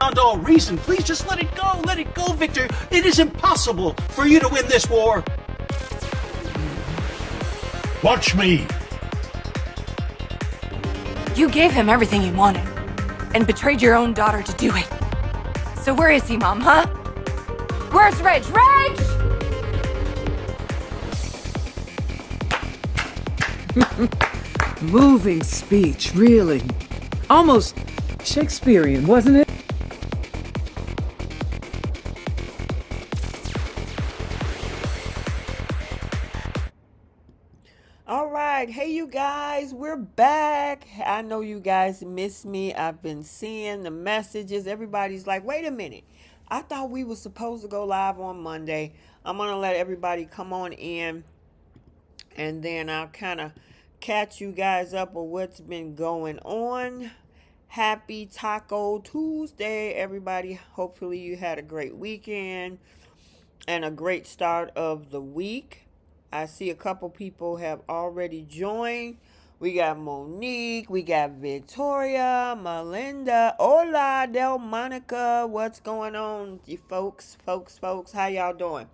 beyond all reason. Please just let it go. Let it go, Victor. It is impossible for you to win this war. Watch me. You gave him everything he wanted, and betrayed your own daughter to do it. So where is he, Mom, huh? Where's Reg? Reg! Moving speech, really. Almost Shakespearean, wasn't it? All right, hey you guys, we're back. I know you guys miss me. I've been seeing the messages. Everybody's like, wait a minute. I thought we were supposed to go live on Monday. I'm going to let everybody come on in, and then I'll kind of catch you guys up on what's been going on. Happy Taco Tuesday, everybody. Hopefully you had a great weekend and a great start of the week. I see a couple people have already joined. We got Monique, we got Victoria, Melinda, hola, Del Monica. What's going on, you folks? How y'all doing?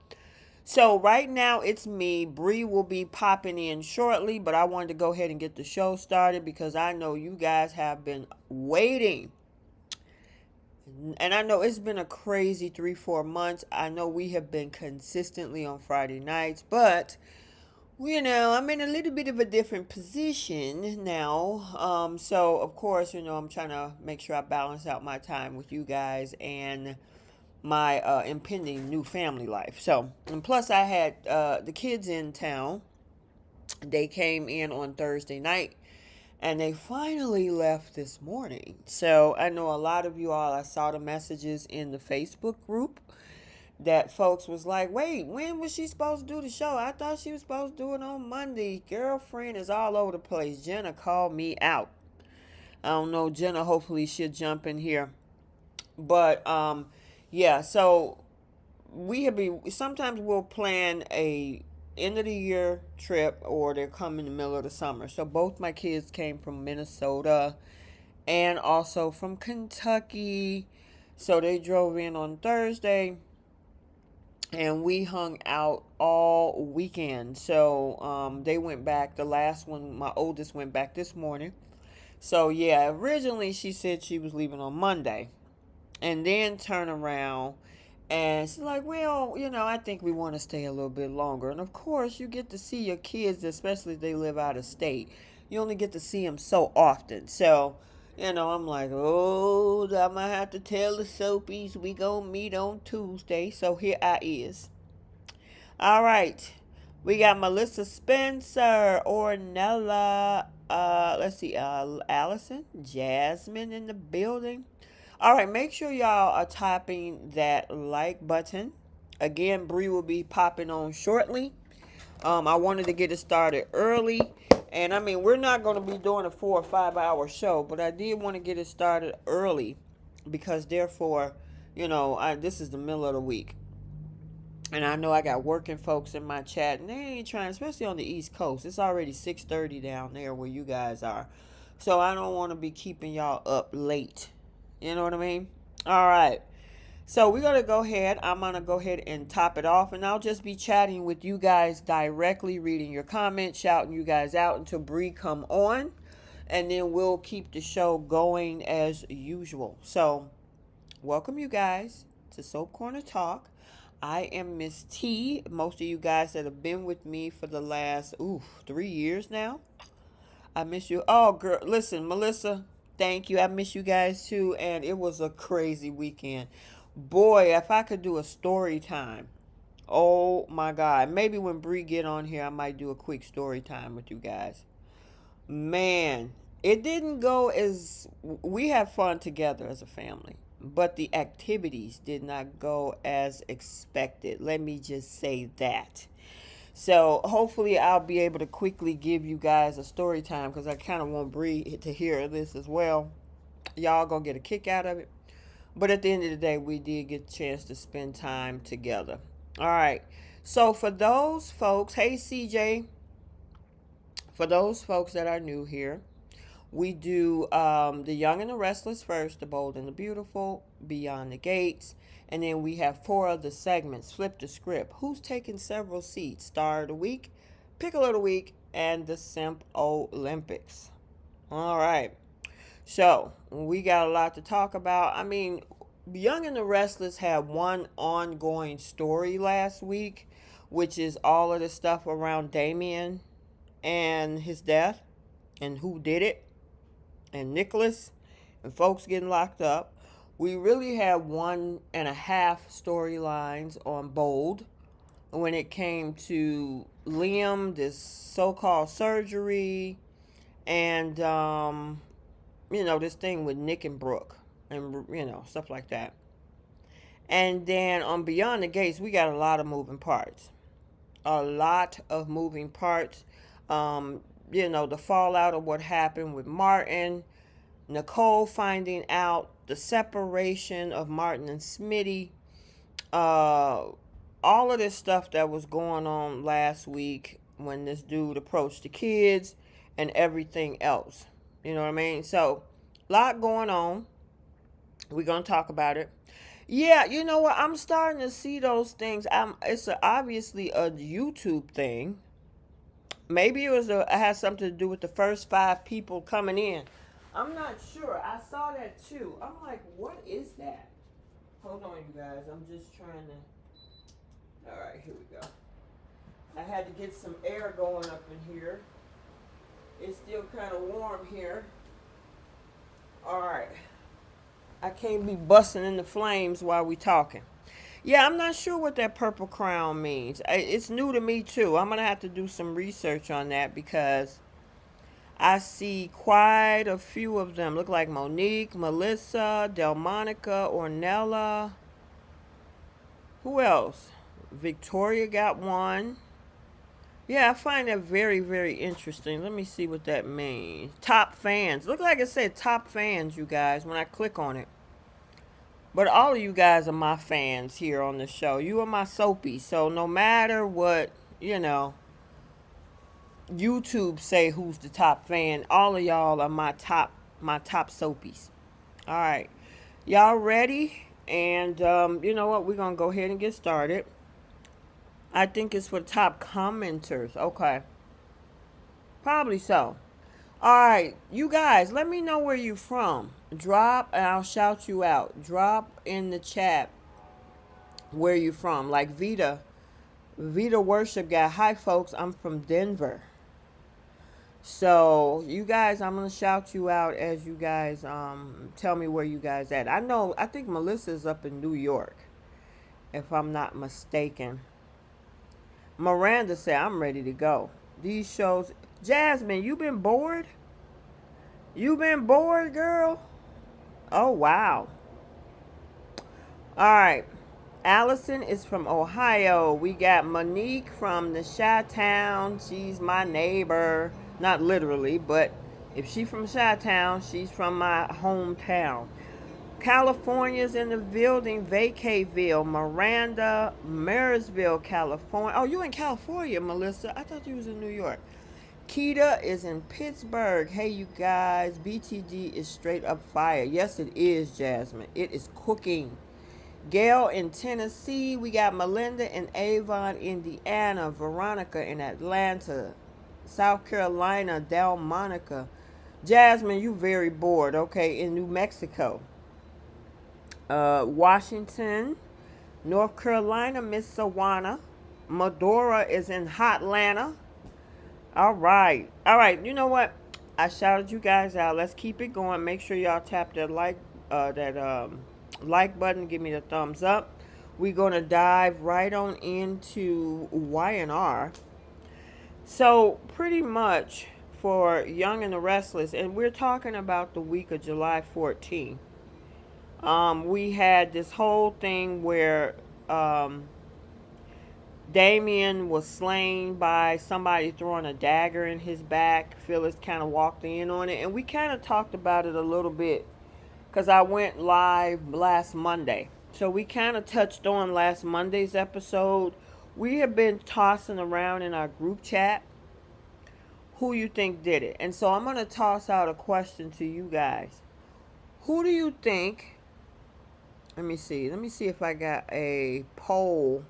So right now it's me. Bree will be popping in shortly, but I wanted to go ahead and get the show started because I know you guys have been waiting. And I know it's been a crazy 3-4 months. I know we have been consistently on Friday nights, but you know, I'm in a little bit of a different position now. So of course, you know, I'm trying to make sure I balance out my time with you guys and my impending new family life. So, and plus I had the kids in town. They came in on Thursday night and they finally left this morning. So I know a lot of you all, I saw the messages in the Facebook group that folks was like, wait, when was she supposed to do the show? I thought she was supposed to do it on Monday. Girlfriend is all over the place. Jenna called me out. I don't know, Jenna, hopefully she'll jump in here. But yeah, so sometimes we'll plan a end of the year trip, or they'll come in the middle of the summer. So both my kids came from Minnesota and also from Kentucky. So they drove in on Thursday and we hung out all weekend. So they went back. The last one, my oldest, went back this morning. So yeah, originally she said she was leaving on Monday. And then turn around and she's like, well, you know, I think we want to stay a little bit longer. And of course, you get to see your kids, especially if they live out of state. You only get to see them so often. So, you know, I'm like, oh, I'm going to have to tell the Soapies we going to meet on Tuesday. So here I is. All right. We got Melissa Spencer, Ornella, let's see, Allison, Jasmine in the building. All right, make sure y'all are tapping that like button. Again, Bree will be popping on shortly. I wanted to get it started early. And I mean, we're not going to be doing a 4 or 5 hour show, but I did want to get it started early because therefore, you know, this is the middle of the week. And I know I got working folks in my chat, and they ain't trying, especially on the East Coast. It's already 6:30 down there where you guys are. So I don't want to be keeping y'all up late. You know what I mean? All right. So we're going to go ahead. I'm going to go ahead and top it off. And I'll just be chatting with you guys directly, reading your comments, shouting you guys out until Bree come on. And then we'll keep the show going as usual. So welcome you guys to Soap Corner Talk. I am Miss T. Most of you guys that have been with me for the last 3 years now. I miss you. Oh, girl. Listen, Melissa, thank you. I miss you guys too. And it was a crazy weekend. Boy, if I could do a story time. Oh my God. Maybe when Bree get on here, I might do a quick story time with you guys. Man, it didn't go as... We have fun together as a family. But the activities did not go as expected. Let me just say that. So hopefully I'll be able to quickly give you guys a story time because I kind of want Bree to hear this as well. Y'all gonna get a kick out of it. But at the end of the day, we did get a chance to spend time together. All right. So for those folks, hey CJ, for those folks that are new here, We do The Young and the Restless first, The Bold and the Beautiful, Beyond the Gates. And then we have 4 other segments. Flip the Script, Who's Taking Several Seats, Star of the Week, Pickle of the Week, and the Simp Olympics. All right. So, we got a lot to talk about. I mean, Young and the Restless had one ongoing story last week, which is all of the stuff around Damien and his death and who did it and Nicholas and folks getting locked up. We really had 1.5 storylines on Bold when it came to Liam, this so-called surgery, and this thing with Nick and Brooke, and stuff like that. And then on Beyond the Gates, we got a lot of moving parts. The fallout of what happened with Martin, Nicole finding out the separation of Martin and Smitty, all of this stuff that was going on last week when this dude approached the kids and everything else. You know what I mean? So, a lot going on. We're going to talk about it. Yeah, you know what? I'm starting to see those things. It's obviously a YouTube thing. Maybe it has something to do with the first 5 people coming in. I'm not sure. I saw that too. I'm like, what is that? Hold on, you guys. I'm just trying to... All right, here we go. I had to get some air going up in here. It's still kind of warm here. All right. I can't be busting in the flames while we talking. Yeah, I'm not sure what that purple crown means. It's new to me too. I'm going to have to do some research on that because I see quite a few of them. Look like Monique, Melissa, Delmonica, Ornella. Who else? Victoria got one. Yeah, I find that very, very interesting. Let me see what that means. Top fans. Look like it said top fans, you guys, when I click on it. But all of you guys are my fans here on the show. You are my soapies. So no matter what, YouTube say who's the top fan, all of y'all are my top soapies. All right. Y'all ready? And you know what? We're going to go ahead and get started. I think it's for top commenters. Okay. Probably so. All right. You guys, let me know where you're from. Drop and I'll shout you out. Drop in the chat where you're from. Like Vita Worship guy. Hi, folks. I'm from Denver. So, you guys, I'm going to shout you out as you guys tell me where you guys at. I think Melissa's up in New York, if I'm not mistaken. Miranda said, I'm ready to go. These shows. Jasmine, you been bored? You been bored, girl? Oh, wow. All right. Allison is from Ohio. We got Monique from the Chi-Town. She's my neighbor. Not literally, but if she's from Chi-Town, she's from my hometown. California's in the building. Vacayville. Miranda, Marysville, California. Oh, you in California, Melissa. I thought you was in New York. Keita is in Pittsburgh. Hey, you guys. BTG is straight up fire. Yes, it is, Jasmine. It is cooking. Gail in Tennessee. We got Melinda in Avon, Indiana. Veronica in Atlanta. South Carolina, Delmonica. Jasmine, you very bored. Okay, in New Mexico. Washington, North Carolina, Miss Sawana. Medora is in Hotlanta. All right. You know what? I shouted you guys out. Let's keep it going. Make sure y'all tap that like button. Give me the thumbs up. We're gonna dive right on into Y&R. So pretty much for Young and the Restless, and we're talking about the week of July 14th. We had this whole thing where Damien was slain by somebody throwing a dagger in his back. Phyllis kind of walked in on it, and we kind of talked about it a little bit because I went live last Monday. So we kind of touched on last Monday's episode. We have been tossing around in our group chat who you think did it. And so I'm going to toss out a question to you guys. Who do you think? Let me see. Let me see if I got a poll.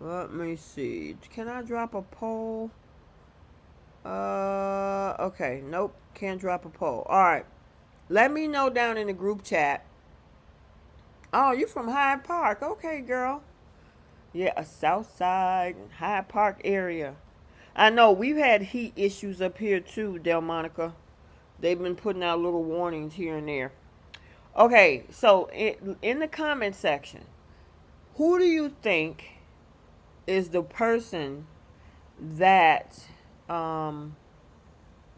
Let me see. Can I drop a poll? Okay. Nope. Can't drop a poll. All right. Let me know down in the group chat. Oh, you from Hyde Park. Okay, girl. Yeah, a South Side, Hyde Park area. I know we've had heat issues up here too, Delmonica. They've been putting out little warnings here and there. Okay, so in the comment section, who do you think is the person that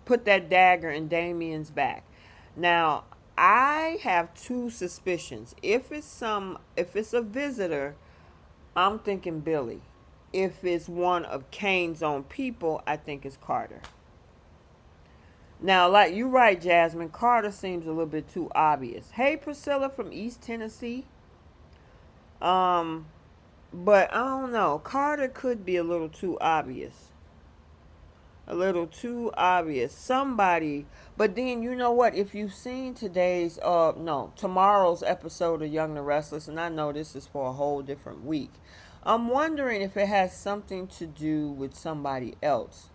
put that dagger in Damien's back? Now, I have two suspicions. If it's a visitor, I'm thinking Billy. If it's one of Kane's own people, I think it's Carter. Now, like you're right, Jasmine, Carter seems a little bit too obvious. Hey, Priscilla from East Tennessee. But I don't know. Carter could be a little too obvious. A little too obvious. Somebody. But then, you know what? If you've seen tomorrow's episode of Young and Restless, and I know this is for a whole different week, I'm wondering if it has something to do with somebody else.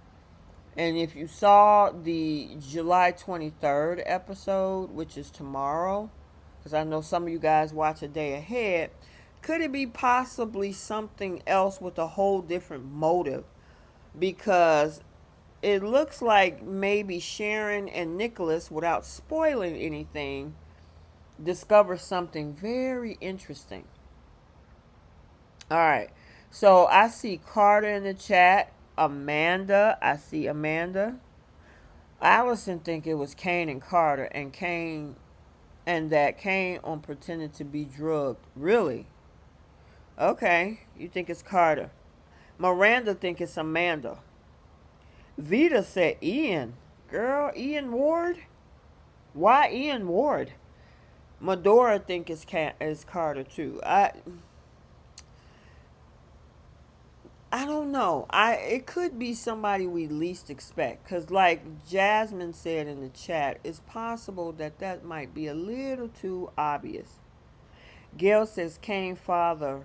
And if you saw the July 23rd episode, which is tomorrow, because I know some of you guys watch a day ahead, could it be possibly something else with a whole different motive? Because it looks like maybe Sharon and Nicholas, without spoiling anything, discover something very interesting. All right. So I see Carter in the chat. Amanda. I see Amanda. Allison think it was Kane and Carter, and that Kane on pretending to be drugged. Really? Okay. You think it's Carter. Miranda think it's Amanda. Vita said Ian. Girl, Ian Ward? Why Ian Ward? Medora think it's Carter too. I don't know. It could be somebody we least expect. Because like Jasmine said in the chat, it's possible that might be a little too obvious. Gail says Kane's father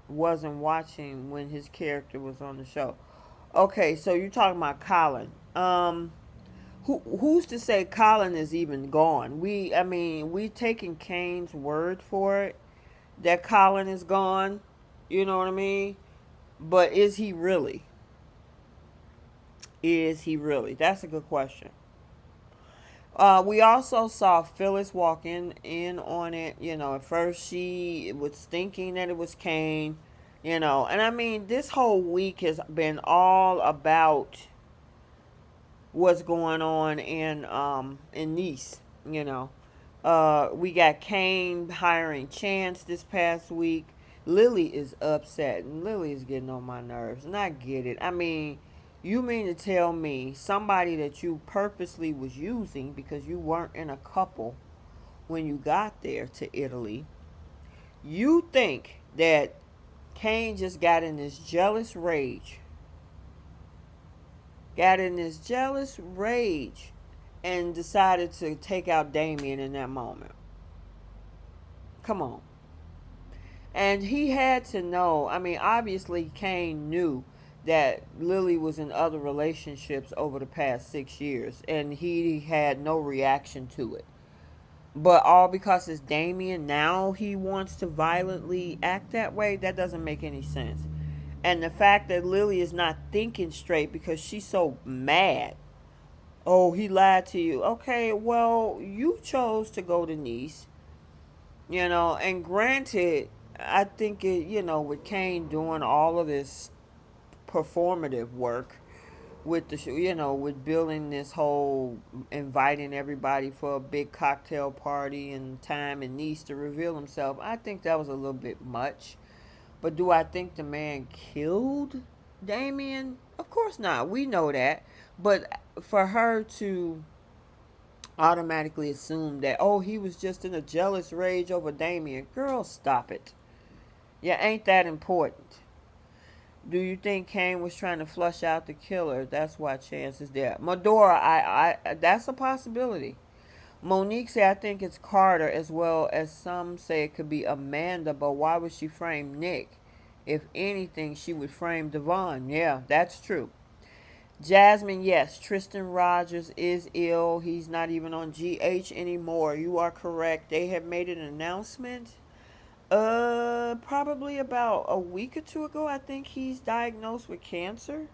wasn't watching when his character was on the show. Okay, so you're talking about Colin. Who's to say Colin is even gone? We taking Kane's word for it that Colin is gone. You know what I mean? But is he really? Is he really? That's a good question. We also saw Phyllis walk in on it. At first she was thinking that it was Kane. And I mean, this whole week has been all about what's going on in Nice. We got Kane hiring Chance this past week. Lily is upset, and Lily is getting on my nerves, and I get it. I mean, you mean to tell me somebody that you purposely was using because you weren't in a couple when you got there to Italy, you think that Kane just got in this jealous rage and decided to take out Damien in that moment? Come on. And he had to know. I mean, obviously Kane knew that Lily was in other relationships over the past 6 years, and he had no reaction to it. But all because it's Damien, now he wants to violently act that way? That doesn't make any sense. And the fact that Lily is not thinking straight because she's so mad. Oh, he lied to you. Okay, well, you chose to go to Nice. And granted, I think with Kane doing all of this performative work with with building this whole inviting everybody for a big cocktail party and time in Nice to reveal himself, I think that was a little bit much. But do I think the man killed Damien? Of course not. We know that. But for her to automatically assume that, oh, he was just in a jealous rage over Damien, girl, stop it. Yeah, ain't that important. Do you think Kane was trying to flush out the killer? That's why Chance is there. Medora, I that's a possibility. Monique said, I think it's Carter, as well as some say it could be Amanda, but why would she frame Nick? If anything, she would frame Devon. Yeah, that's true. Jasmine, yes, Tristan Rogers is ill. He's not even on GH anymore. You are correct. They have made an announcement. Probably about a week or two ago, I think he's diagnosed with cancer.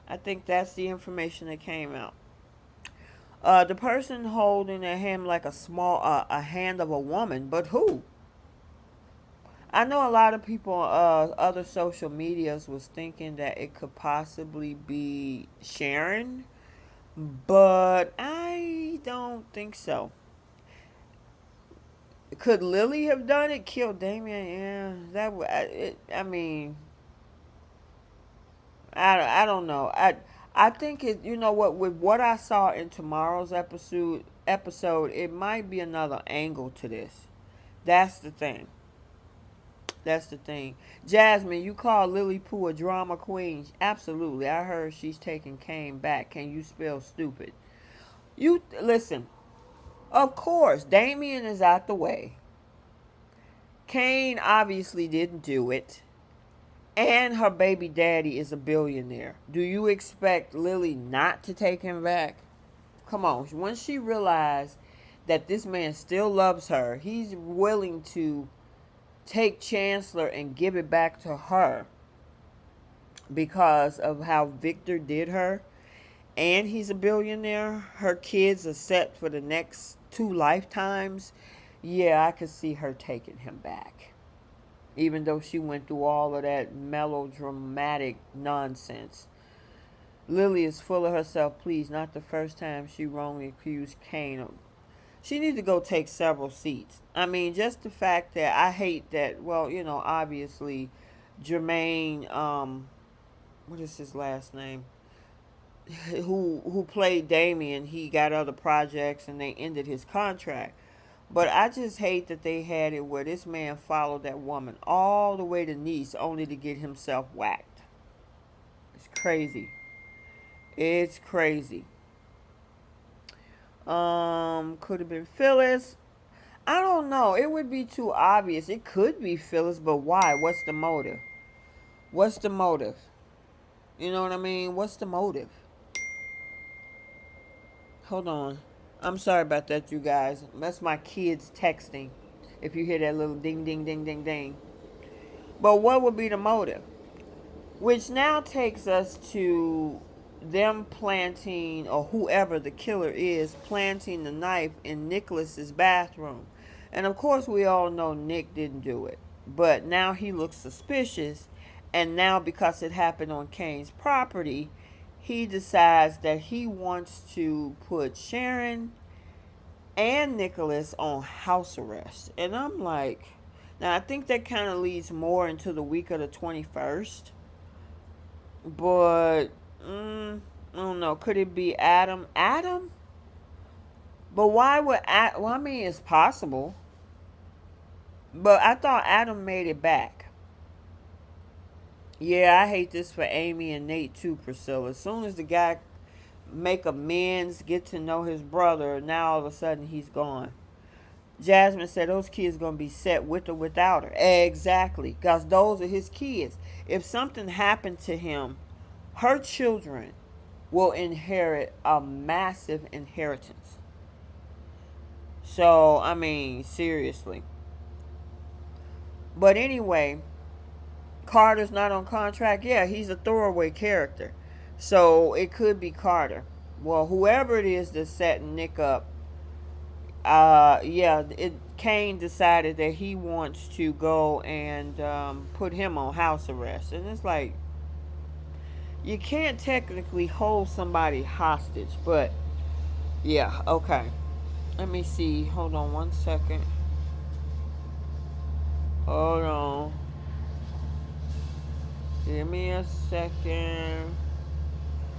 I think that's the information that came out. The person holding their hand like a hand of a woman, but who? I know a lot of people, other social medias was thinking that it could possibly be Sharon, but I don't think so. Could Lily have done it? Killed Damien? Yeah, I mean, I don't know. I think it. You know what? With what I saw in tomorrow's episode, it might be another angle to this. That's the thing. That's the thing. Jasmine, you call Lily Pooh a drama queen? Absolutely. I heard she's taking Kane back. Can you spell stupid? You listen. Of course, Damien is out the way. Kane obviously didn't do it. And her baby daddy is a billionaire. Do you expect Lily not to take him back? Come on. Once she realized that this man still loves her, he's willing to take Chancellor and give it back to her because of how Victor did her. And he's a billionaire. Her kids are set for the next 2 lifetimes. Yeah, I could see her taking him back. Even though she went through all of that melodramatic nonsense. Lily is full of herself. Please, not the first time she wrongly accused Kane of... She needs to go take several seats. I mean, just the fact that I hate that, well, you know, obviously, Jermaine, what is his last name? Who played Damien, he got other projects and they ended his contract. But I just hate that they had it where this man followed that woman all the way to Nice only to get himself whacked. It's crazy. It's crazy. Could have been Phyllis. I don't know. It would be too obvious. It could be Phyllis, but why? What's the motive? What's the motive? You know what I mean? What's the motive? Hold on. I'm sorry about that, you guys. That's my kids texting. If you hear that little ding, ding, ding, ding, ding. But what would be the motive? Which now takes us to them planting, or whoever the killer is, planting the knife in Nicholas's bathroom. And of course we all know Nick didn't do it. But now he looks suspicious. And now because it happened on Kane's property, he decides that he wants to put Sharon and Nicholas on house arrest. And I'm like, now I think that kind of leads more into the week of the 21st. But, I don't know. Could it be Adam? Adam? But why would Adam? Well, I mean, it's possible. But I thought Adam made it back. Yeah, I hate this for Amy and Nate too, Priscilla. As soon as the guy make amends, get to know his brother, now all of a sudden he's gone. Jasmine said those kids going to be set with or without her. Exactly. Because those are his kids. If something happened to him, her children will inherit a massive inheritance. So, I mean, seriously. But anyway, Carter's not on contract. Yeah, he's a throwaway character. So, it could be Carter. Well, whoever it is that's setting Nick up, Kane decided that he wants to go and put him on house arrest. And it's like, you can't technically hold somebody hostage, but yeah, okay. Let me see. Hold on 1 second. Hold on. Give me a second.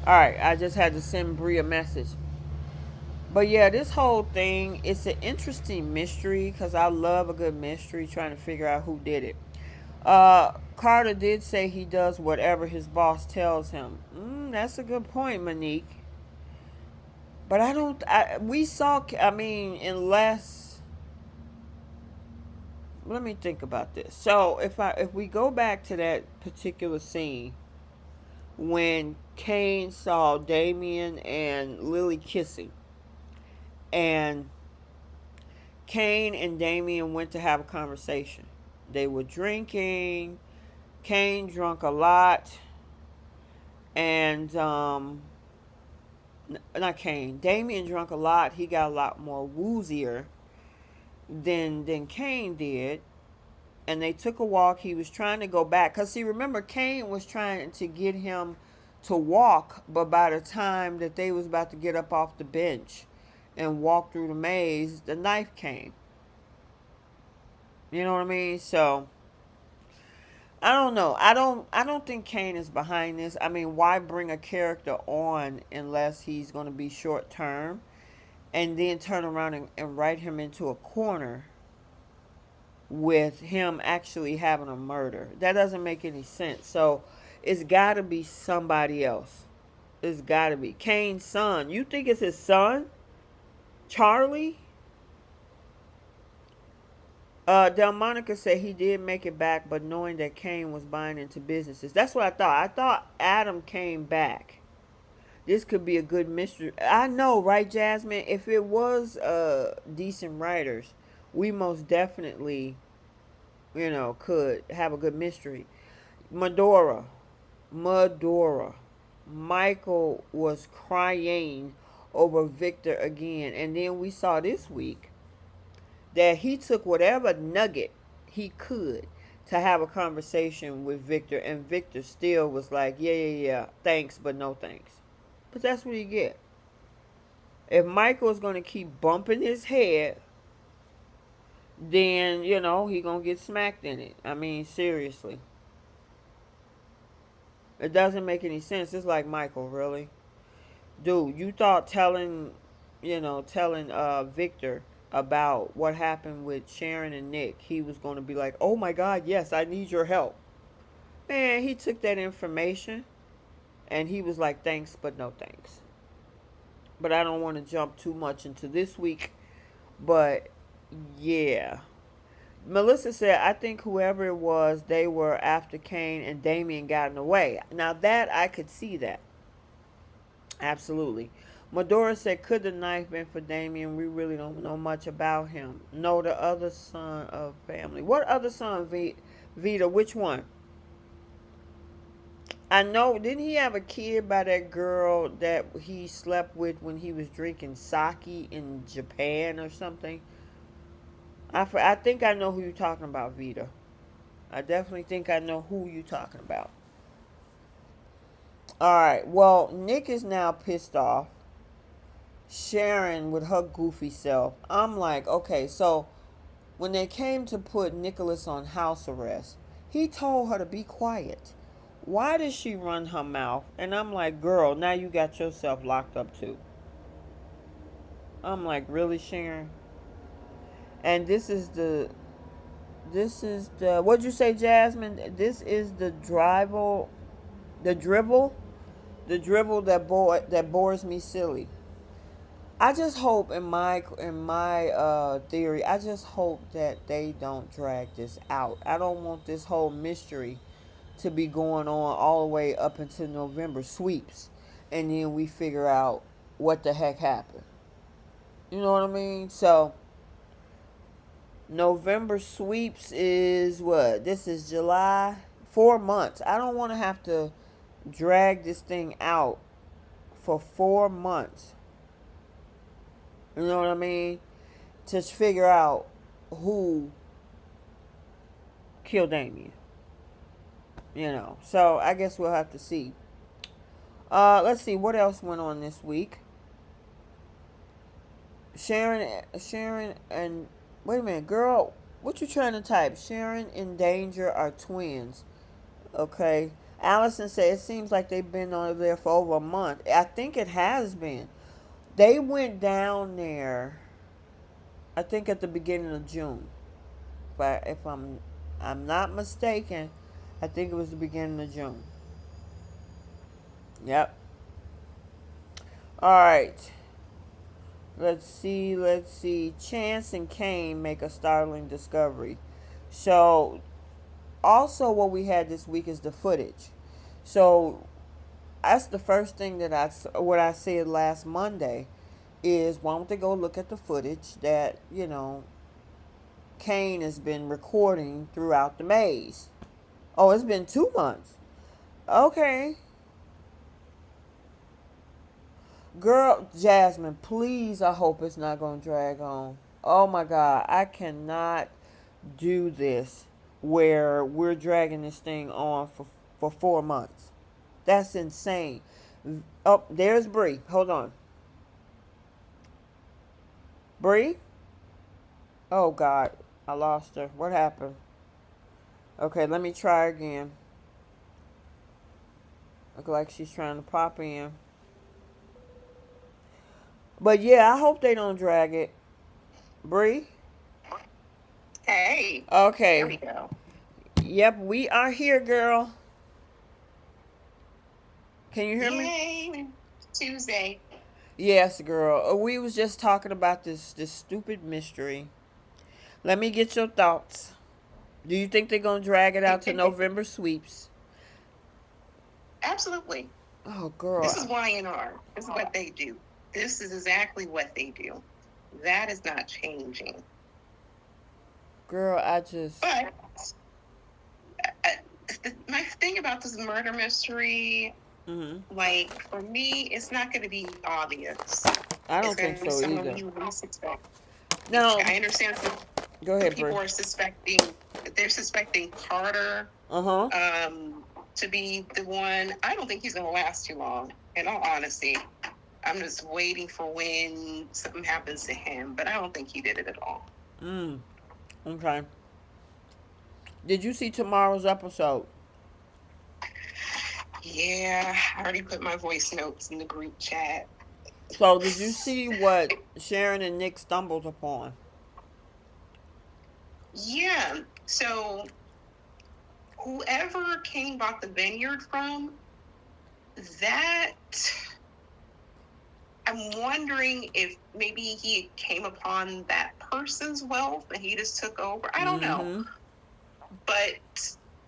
Alright, I just had to send Bree a message. But yeah, this whole thing, it's an interesting mystery because I love a good mystery trying to figure out who did it. Carter did say he does whatever his boss tells him. That's a good point, Monique. But unless, let me think about this. So if we go back to that particular scene when Kane saw Damien and Lily kissing, and Kane and Damien went to have a conversation. They were drinking. Kane drunk a lot, and not Kane. Damien drunk a lot. He got a lot more woozier than Kane did. And they took a walk. He was trying to go back. Because, see, remember, Kane was trying to get him to walk. But by the time that they was about to get up off the bench and walk through the maze, the knife came. You know what I mean? So, I don't know. I don't think Kane is behind this. I mean, why bring a character on unless he's going to be short term? And then turn around and write him into a corner with him actually having a murder. That doesn't make any sense. So it's got to be somebody else. It's got to be Kane's son. You think it's his son? Charlie? Delmonica said he did make it back, but knowing that Kane was buying into businesses. That's what I thought. I thought Adam came back. This could be a good mystery. I know, right, Jasmine? If it was decent writers, we most definitely, could have a good mystery. Medora. Michael was crying over Victor again. And then we saw this week that he took whatever nugget he could to have a conversation with Victor. And Victor still was like, yeah, thanks, but no thanks. But that's what you get. If Michael is going to keep bumping his head, then, he going to get smacked in it. I mean, seriously. It doesn't make any sense. It's like, Michael, really? Dude, you thought telling Victor about what happened with Sharon and Nick, he was going to be like, oh my God, yes, I need your help. Man, he took that information and he was like, thanks, but no thanks. But I don't want to jump too much into this week. But yeah. Melissa said, I think whoever it was, they were after Kane and Damien got in the way. Now that, I could see that. Absolutely. Medora said, could the knife been for Damien? We really don't know much about him. No, the other son of family. What other son, Vita? Which one? I know, didn't he have a kid by that girl that he slept with when he was drinking sake in Japan or something? I think I know who you're talking about, Vita. I definitely think I know who you're talking about. Alright, well, Nick is now pissed off. Sharon with her goofy self. I'm like, okay, so when they came to put Nicholas on house arrest, he told her to be quiet. Why does she run her mouth? And I'm like, girl, now you got yourself locked up too. I'm like, really, Sharon? And this is the, what'd you say, Jasmine? This is the drivel that bores me silly. I just hope in my theory, I just hope that they don't drag this out. I don't want this whole mystery to be going on all the way up until November sweeps, and then we figure out what the heck happened. You know what I mean? So November sweeps is what? This is July. 4 months. I don't want to have to drag this thing out for 4 months. You know what I mean? To figure out who killed Damien. So I guess we'll have to see. Let's see what else went on this week. Sharon and wait a minute, girl, what you trying to type? Sharon and Danger are twins. Okay. Allison said it seems like they've been on there for over a month. I think it has been. They went down there, I think at the beginning of June. But if I'm not mistaken, I think it was the beginning of June. Yep. All right. Let's see. Chance and Kane make a startling discovery. So, also what we had this week is the footage. So, that's the first thing that what I said last Monday is why don't they go look at the footage that, Kane has been recording throughout the maze. Oh, it's been 2 months. Okay. Girl, Jasmine, please, I hope it's not going to drag on. Oh my God, I cannot do this where we're dragging this thing on for 4 months. That's insane. Oh, there's Bree. Hold on. Bree? Oh God, I lost her. What happened? Okay, let me try again. Look like she's trying to pop in. But yeah, I hope they don't drag it. Bree? Hey, there we Okay. go. Yep, we are here, girl. Can you hear me? Yay, Tuesday. Yes, girl. We was just talking about this stupid mystery. Let me get your thoughts. Do you think they're gonna drag it out to November sweeps? Absolutely. Oh, girl. This is YNR. This is what they do. This is exactly what they do. That is not changing. Girl, I just. But my thing about this murder mystery, like, for me, it's not going to be obvious. I don't think so either. You least expect. No. I understand some Go ahead, people Bree. are suspecting Carter to be the one. I don't think he's going to last too long, in all honesty. I'm just waiting for when something happens to him, but I don't think he did it at all. Okay. Did you see tomorrow's episode? Yeah, I already put my voice notes in the group chat. So, did you see what Sharon and Nick stumbled upon? Yeah, so whoever King bought the vineyard from, that... I'm wondering if maybe he came upon that person's wealth and he just took over. I don't know. But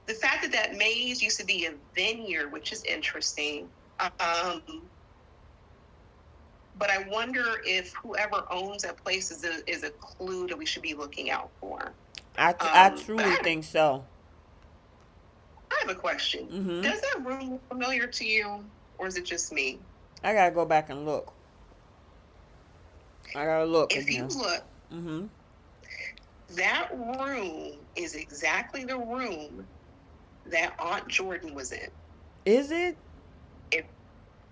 the fact that maze used to be a vineyard, which is interesting. But I wonder if whoever owns that place is a clue that we should be looking out for. I truly think so. I have a question. Does that room look familiar to you, or is it just me? I gotta go back and look. I gotta look. If you look, that room is exactly the room that Aunt Jordan was in. Is it?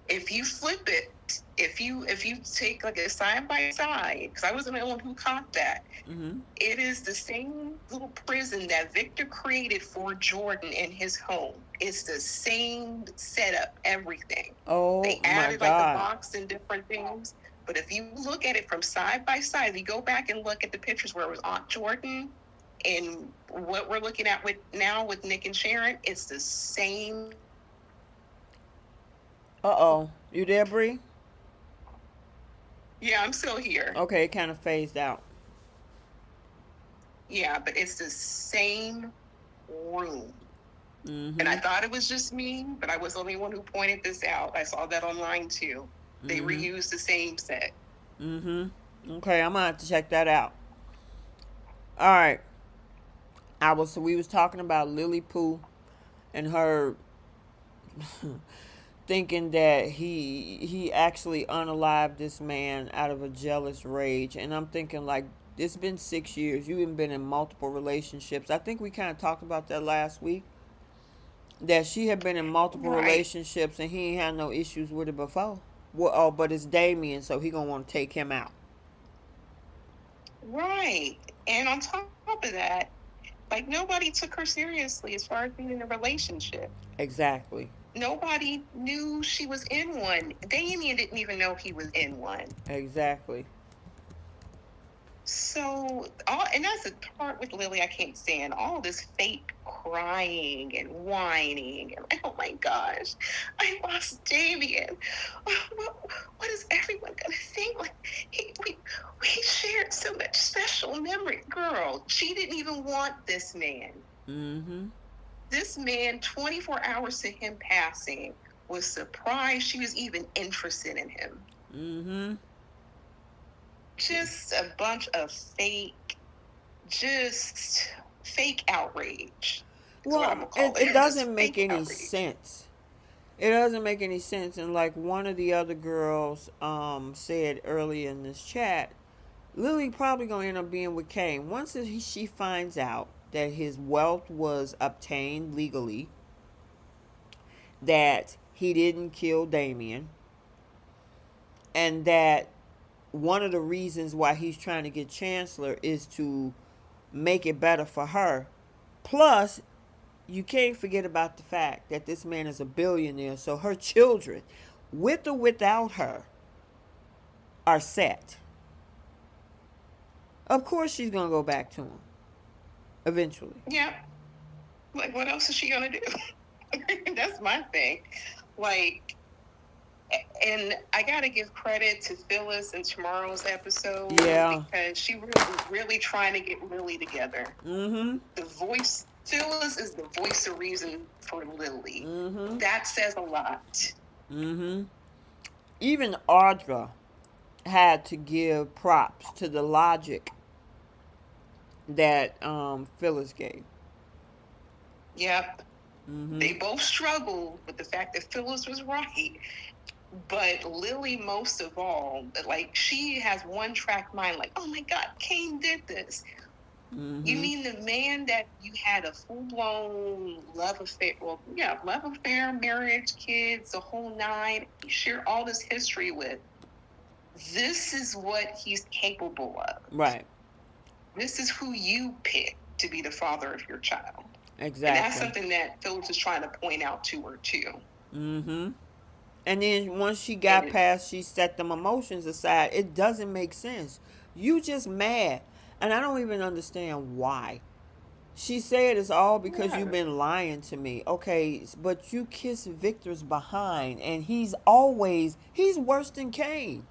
If you flip it, if you take like a side by side, because I wasn't the one who caught that, it is the same little prison that Victor created for Jordan in his home. It's the same setup, everything. Oh, they added my God. like the box and different things. But if you look at it from side by side, if you go back and look at the pictures where it was Aunt Jordan and what we're looking at now with Nick and Sharon, it's the same. Uh-oh. You there, Bree? Yeah, I'm still here. Okay, it kind of phased out. Yeah, but it's the same room. And I thought it was just me, but I was the only one who pointed this out. I saw that online, too. They reused the same set. Okay, I'm gonna have to check that out. All right. We was talking about Lily Pooh and her thinking that he actually unalived this man out of a jealous rage, and I'm thinking, like, it's been 6 years. You have been in multiple relationships. I think we kind of talked about that last week. That she had been in multiple relationships and he ain't had no issues with it before. Well, but it's Damien, so he gonna want to take him out. Right. And on top of that, like, nobody took her seriously as far as being in a relationship. Exactly. Nobody knew she was in one. Damien didn't even know he was in one. Exactly. So, and that's the part with Lily I can't stand. All this fake crying and whining. And, oh my gosh, I lost Damien. What is everyone going to think? Like, we shared so much special memory. Girl, she didn't even want this man. Mm-hmm. This man, 24 hours to him passing, was surprised she was even interested in him. Mm-hmm. Just a bunch of fake outrage. Well, it doesn't make any sense. It doesn't make any sense. And like one of the other girls said earlier in this chat, Lily probably gonna end up being with Kane once she finds out that his wealth was obtained legally, that he didn't kill Damien, and that one of the reasons why he's trying to get Chancellor is to make it better for her. Plus, you can't forget about the fact that this man is a billionaire, so her children, with or without her, are set. Of course she's going to go back to him eventually. Yeah. Like, what else is she going to do? That's my thing. Like, and I got to give credit to Phyllis in tomorrow's episode. Yeah. Because she was really trying to get Lily together. Mm-hmm. Phyllis is the voice of reason for Lily. Mm-hmm. That says a lot. Mm-hmm. Even Audra had to give props to the logic that Phyllis gave. Yep. Mm-hmm. They both struggled with the fact that Phyllis was right. But Lily, most of all, like, she has one track mind, like, oh my God, Kane did this. Mm-hmm. You mean the man that you had a full-blown love affair, marriage, kids, the whole nine, you share all this history with. This is what he's capable of. Right. This is who you pick to be the father of your child. Exactly. And that's something that Phyllis is trying to point out to her, too. Mm-hmm. And then once she got past, she set them emotions aside. It doesn't make sense. You just mad. And I don't even understand why. She said it's all because you've been lying to me. Okay, but you kiss Victor's behind, and he's worse than Kane.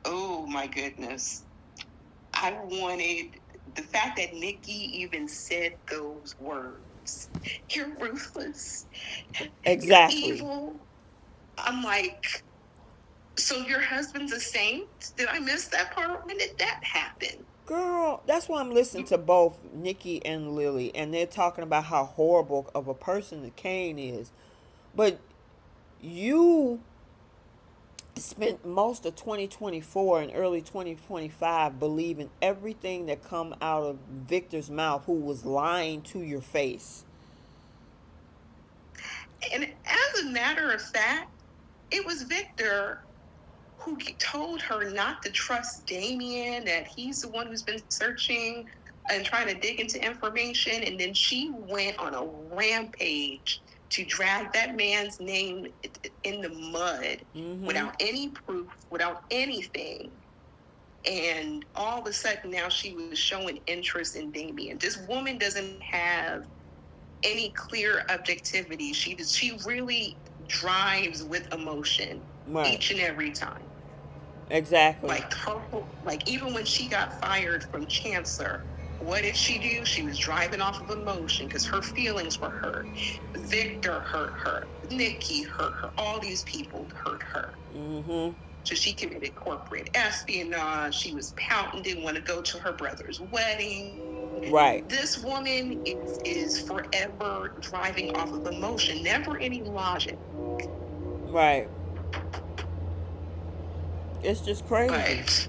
Oh my goodness. I wanted the fact that Nikki even said those words. You're ruthless. Exactly. You're evil. I'm like, so your husband's a saint? Did I miss that part? When did that happen? Girl, that's why I'm listening to both Nikki and Lily, and they're talking about how horrible of a person that Kane is. But you spent most of 2024 and early 2025 believing everything that come out of Victor's mouth, who was lying to your face. And as a matter of fact, it was Victor who told her not to trust Damien, that he's the one who's been searching and trying to dig into information. And then she went on a rampage to drag that man's name in the mud, mm-hmm. without any proof, without anything. And all of a sudden now she was showing interest in Damien. This woman doesn't have any clear objectivity. She really drives with emotion, right, each and every time. Exactly. Like even when she got fired from Chancellor, what did she do? She was driving off of emotion because her feelings were hurt. Victor hurt her. Nikki hurt her. All these people hurt her. Mm-hmm. So she committed corporate espionage. She was pouting, didn't want to go to her brother's wedding. Right. This woman is forever driving off of emotion, never any logic. Right. It's just crazy. Right.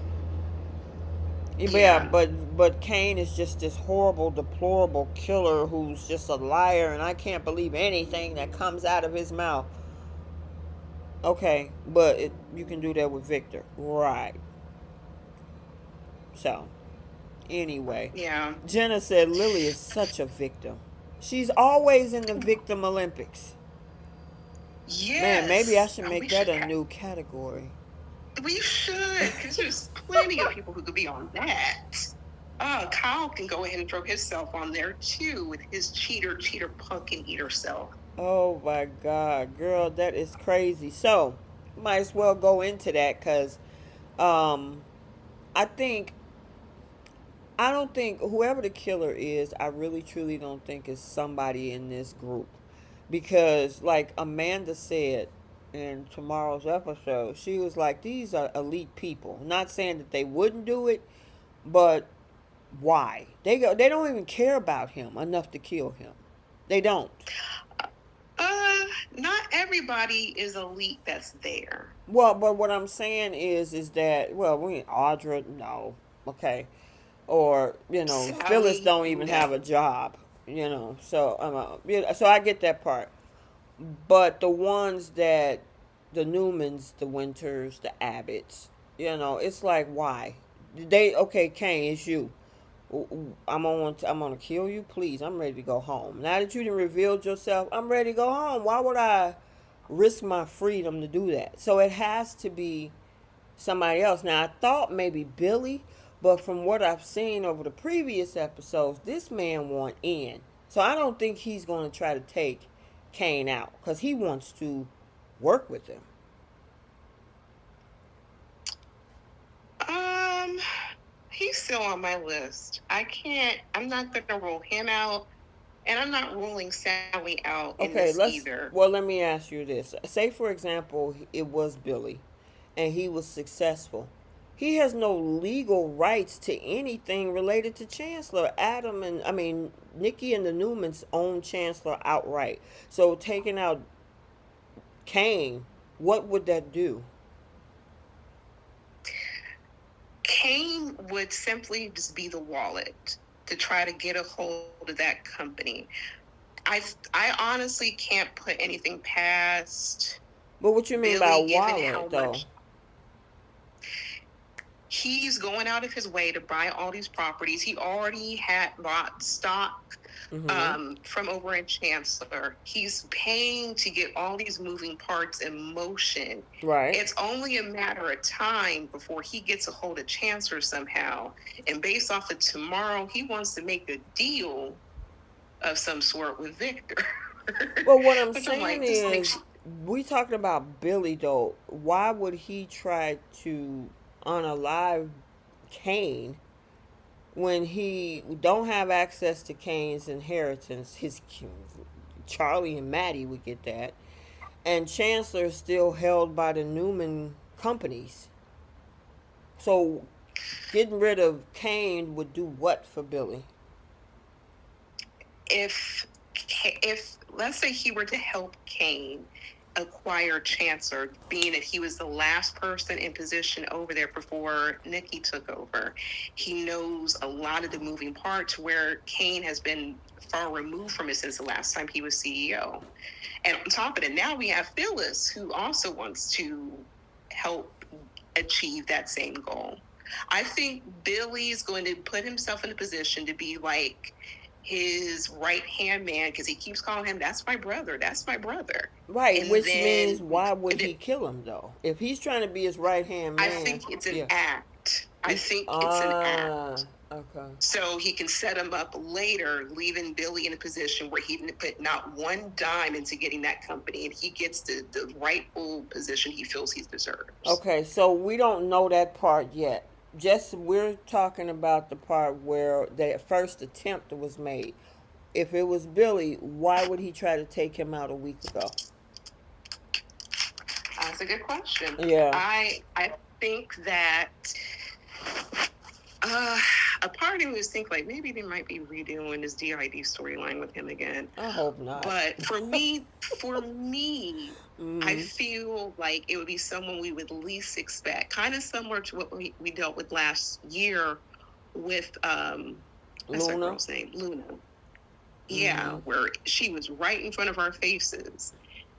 Yeah, but Kane is just this horrible, deplorable killer who's just a liar, and I can't believe anything that comes out of his mouth. Okay, but you can do that with Victor. Right. So, anyway. Yeah. Jenna said Lily is such a victim. She's always in the victim Olympics. Yes. Man, maybe I should make that a new category. We should, because there's plenty of people who could be on that. Kyle can go ahead and throw himself on there too with his cheater, pumpkin eater self. Oh my God, girl, that is crazy. So, might as well go into that because um, I think, I don't think whoever the killer is, I really truly don't think is somebody in this group. Because, like Amanda said in tomorrow's episode, she was like, these are elite people. Not saying that they wouldn't do it, but why? They don't even care about him enough to kill him. They don't. Not everybody is elite that's there. Well, but what I'm saying is that, well, Audra, no, okay, or Phyllis Sally, don't even no. have a job, so so I get that part, but the ones that the Newmans, the Winters, the Abbotts, it's like why okay, Kane, it's you. I'm gonna kill you. Please, I'm ready to go home. Now that you done revealed yourself, I'm ready to go home. Why would I risk my freedom to do that? So it has to be somebody else. Now I thought maybe Billy, but from what I've seen over the previous episodes, this man want in. So I don't think he's gonna try to take Kane out because he wants to work with him. He's still on my list. I'm not going to rule him out, and I'm not ruling Sally out in this either. Well, let me ask you this. Say, for example, it was Billy, and he was successful. He has no legal rights to anything related to Chancellor. Nikki and the Newmans own Chancellor outright. So taking out Kane, what would that do? Kane would simply just be the wallet to try to get a hold of that company. I honestly can't put anything past. But what you mean by wallet, though? He's going out of his way to buy all these properties. He already had bought stock from over in Chancellor. He's paying to get all these moving parts in motion. Right. It's only a matter of time before he gets a hold of Chancellor somehow. And based off of tomorrow, he wants to make a deal of some sort with Victor. Well, what I'm saying is, we talking about Billy, though. Why would he try to unalive Kane when he don't have access to Kane's inheritance? His Charlie and Maddie would get that, and Chancellor is still held by the Newman companies. So getting rid of Kane would do what for Billy? If let's say he were to help Kane acquire Chancellor, being that he was the last person in position over there before Nikki took over. He knows a lot of the moving parts where Kane has been far removed from it since the last time he was CEO. And on top of it, now we have Phyllis, who also wants to help achieve that same goal. I think Billy is going to put himself in a position to be like his right-hand man, because he keeps calling him, that's my brother. Right, and which means why would he kill him, though? If he's trying to be his right-hand man. I think it's an act. It's an act. Okay. So he can set him up later, leaving Billy in a position where he didn't put not one dime into getting that company, and he gets the rightful position he feels he deserves. Okay, so we don't know that part yet. We're talking about the part where the first attempt was made. If it was Billy, why would he try to take him out a week ago? That's a good question. Yeah. I think that a part of me was thinking like maybe they might be redoing this DID storyline with him again. I hope not. But for me, I feel like it would be someone we would least expect, kind of similar to what we dealt with last year with what's that girl's name? Luna. Yeah, where she was right in front of our faces,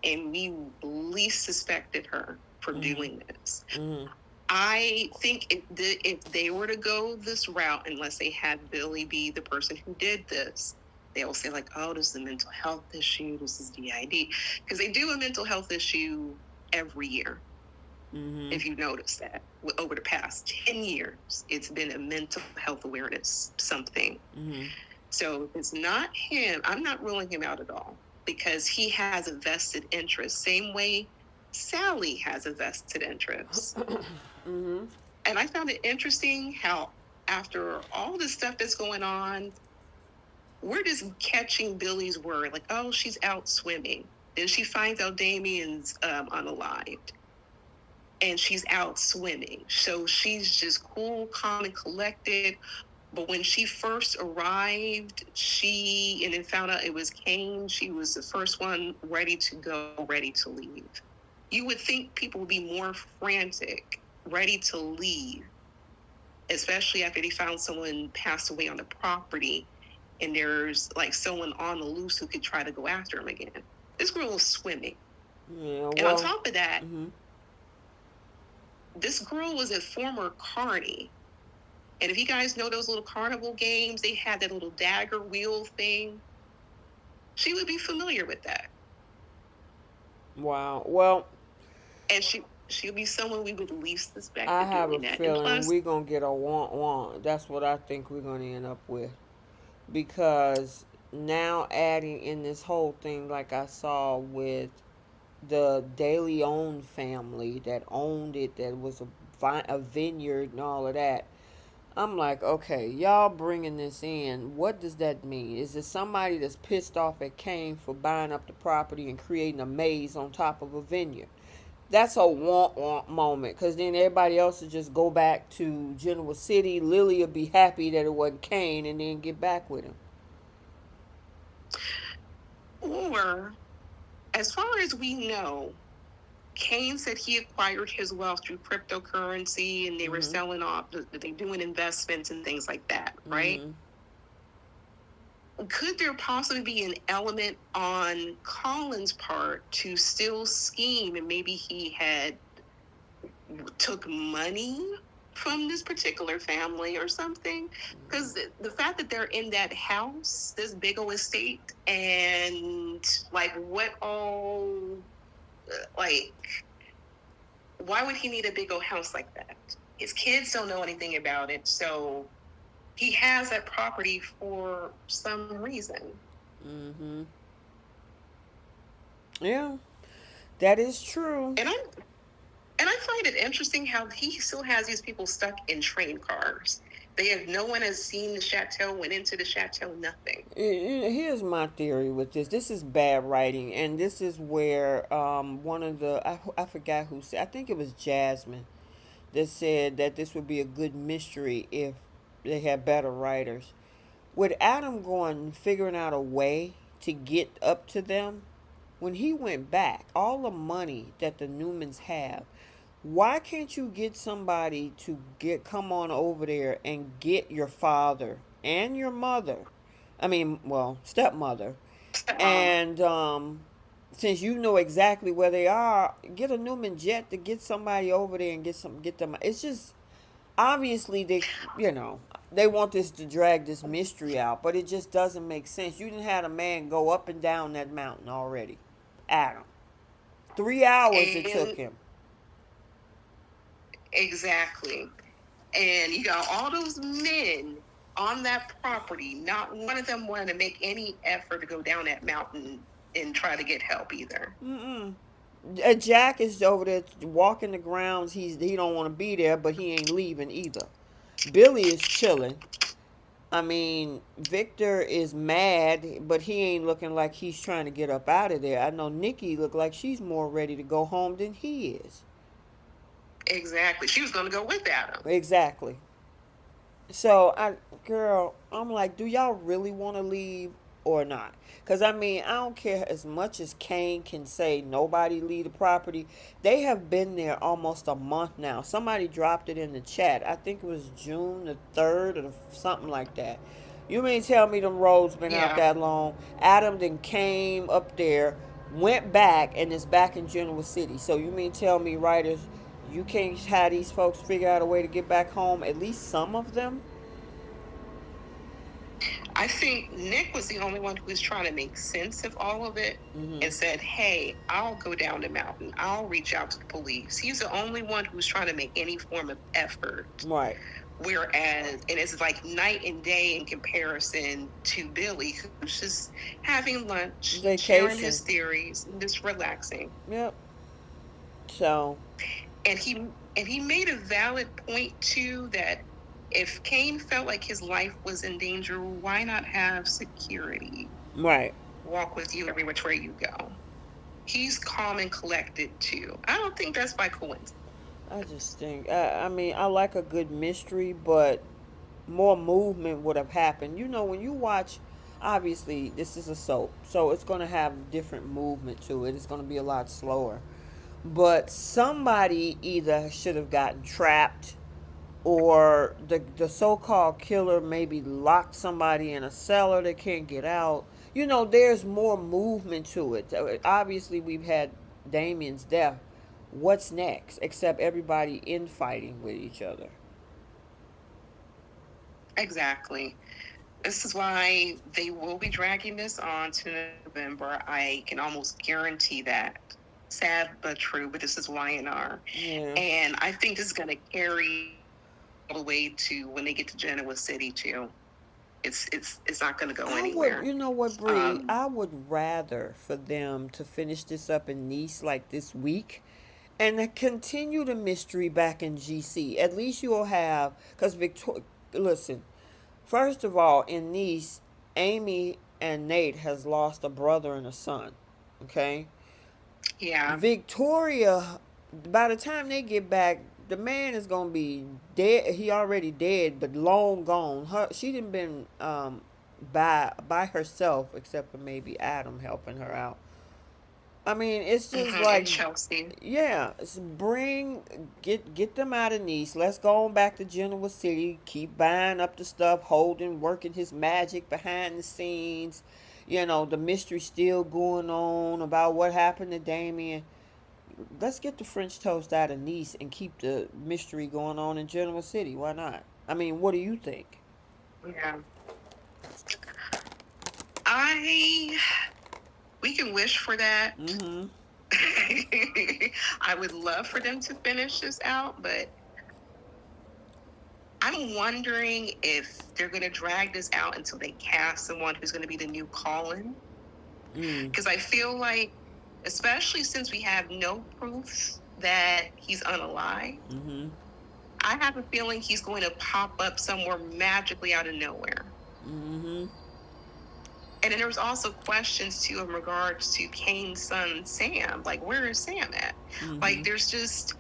and we least suspected her for doing this. I think if they were to go this route, unless they had Billy be the person who did this, they'll say like, oh, this is a mental health issue, this is DID. Because they do a mental health issue every year. If you notice that over the past 10 years, it's been a mental health awareness something. So if it's not him, I'm not ruling him out at all, because he has a vested interest, same way Sally has a vested interest. And I found it interesting how after all the stuff that's going on, we're just catching Billy's word, like, oh, she's out swimming. Then she finds out Damien's unalived, and she's out swimming. So she's just cool, calm, and collected. But when she first arrived, and then found out it was Kane, she was the first one ready to go, ready to leave. You would think people would be more frantic, ready to leave, especially after they found someone passed away on the property, and there's like someone on the loose who could try to go after him again. This girl was swimming. Yeah, and on top of that, this girl was a former carny. And if you guys know those little carnival games, they had that little dagger wheel thing. She would be familiar with that. Wow. Well, and she'll be someone we would least suspect. I have a that. feeling we're going to get a want. That's what I think we're going to end up with. Because now adding in this whole thing, like I saw with the Daily Owned family that owned it, that was a vineyard and all of that. I'm like, okay, y'all bringing this in. What does that mean? Is it somebody that's pissed off at Kane for buying up the property and creating a maze on top of a vineyard? That's a want moment, because then everybody else will just go back to Genoa City. Lily will be happy that it wasn't Kane and then get back with him. Or, as far as we know, Kane said he acquired his wealth through cryptocurrency, and they were selling off, they doing investments and things like that, right? Could there possibly be an element on Colin's part to still scheme, and maybe he had took money from this particular family or something? Because the fact that they're in that house, this big old estate, and like what all, like, why would he need a big old house like that? His kids don't know anything about it, so he has that property for some reason. Yeah, that is true. And I find it interesting how he still has these people stuck in train cars. No one has seen the chateau, went into the chateau, nothing. Here's my theory with this. This is bad writing, and this is where one of the, I forgot who said, I think it was Jasmine, that said that this would be a good mystery if they had better writers. With Adam figuring out a way to get up to them, when he went back, all the money that the Newmans have, why can't you get somebody to come on over there and get your father and your mother? I mean, well, stepmother. And since you know exactly where they are, get a Newman jet to get somebody over there and get them. It's just obviously they want this to drag this mystery out, but it just doesn't make sense. You didn't have a man go up and down that mountain already. Adam. 3 hours it took him. Exactly. And you got all those men on that property. Not one of them wanted to make any effort to go down that mountain and try to get help either. Jack is over there walking the grounds. He don't want to be there, but he ain't leaving either. Billy is chilling. I mean, Victor is mad, but he ain't looking like he's trying to get up out of there. I know Nikki look like she's more ready to go home than he is. Exactly. She was going to go with Adam. Exactly. So, I'm like, do y'all really want to leave or not? Because, I mean, I don't care as much as Kane can say nobody leave the property. They have been there almost a month now. Somebody dropped it in the chat. I think it was June the 3rd or something like that. You mean tell me them roads been out that long? Adam then came up there, went back, and is back in Genoa City. So you mean tell me, writers, you can't have these folks figure out a way to get back home, at least some of them? I think Nick was the only one who was trying to make sense of all of it and said, hey, I'll go down the mountain. I'll reach out to the police. He's the only one who's trying to make any form of effort. Right. Whereas, and it's like night and day in comparison to Billy, who's just having lunch, sharing his theories, and just relaxing. Yep. So. And he made a valid point too, that if Kane felt like his life was in danger, why not have security? Right. Walk with you every which way you go. He's calm and collected too. I don't think that's by coincidence. I just think, I mean, I like a good mystery, but more movement would have happened. You know, when you watch, obviously, this is a soap, so it's going to have different movement to it. It's going to be a lot slower. But somebody either should have gotten trapped, or the so-called killer maybe locked somebody in a cellar they can't get out. You know, there's more movement to it. Obviously, we've had Damien's death. What's next? Except everybody infighting with each other. Exactly. This is why they will be dragging this on to November. I can almost guarantee that. Sad but true, but this is YNR. Yeah. And I think this is going to carry all the way to when they get to Genoa City too. It's not going to go anywhere. You know what, Bree? I would rather for them to finish this up in Nice like this week and to continue the mystery back in GC. At least you'll have, because listen, first of all, in Nice, Amy and Nate has lost a brother and a son. Okay? Yeah. Victoria, by the time they get back, the man is gonna be dead. He already dead, but long gone. She didn't been by herself, except for maybe Adam helping her out. I mean, it's just like and Chelsea. Yeah, get them out of Nice. Let's go on back to Genoa City. Keep buying up the stuff. Holden working his magic behind the scenes. You know, the mystery still going on about what happened to Damien. Let's get the French toast out of Nice and keep the mystery going on in Genoa City. Why not? I mean, what do you think? Yeah. We can wish for that. Mm-hmm. I would love for them to finish this out, but I'm wondering if they're going to drag this out until they cast someone who's going to be the new Colin. Because I feel like, especially since we have no proof that he's unalive, I have a feeling he's going to pop up somewhere magically out of nowhere. And then there was also questions too in regards to Kane's son Sam. Like, where is Sam at? Like, there's just,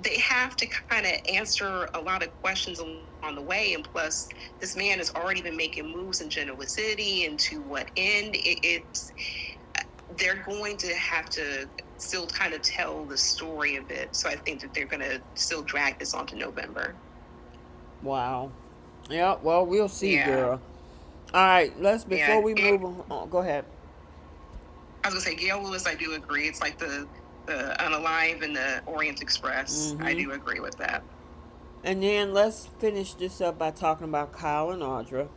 they have to kind of answer a lot of questions on the way. And plus, this man has already been making moves in Genoa City, and to what end? They're going to have to still kind of tell the story a bit. So I think that they're going to still drag this on to November. Wow. Yeah, well, we'll see, girl. All right, before we move on, go ahead. I was going to say, Gail Lewis, I do agree. It's like the Unalive and the Orient Express. I do agree with that. And then let's finish this up by talking about Kyle and Audra.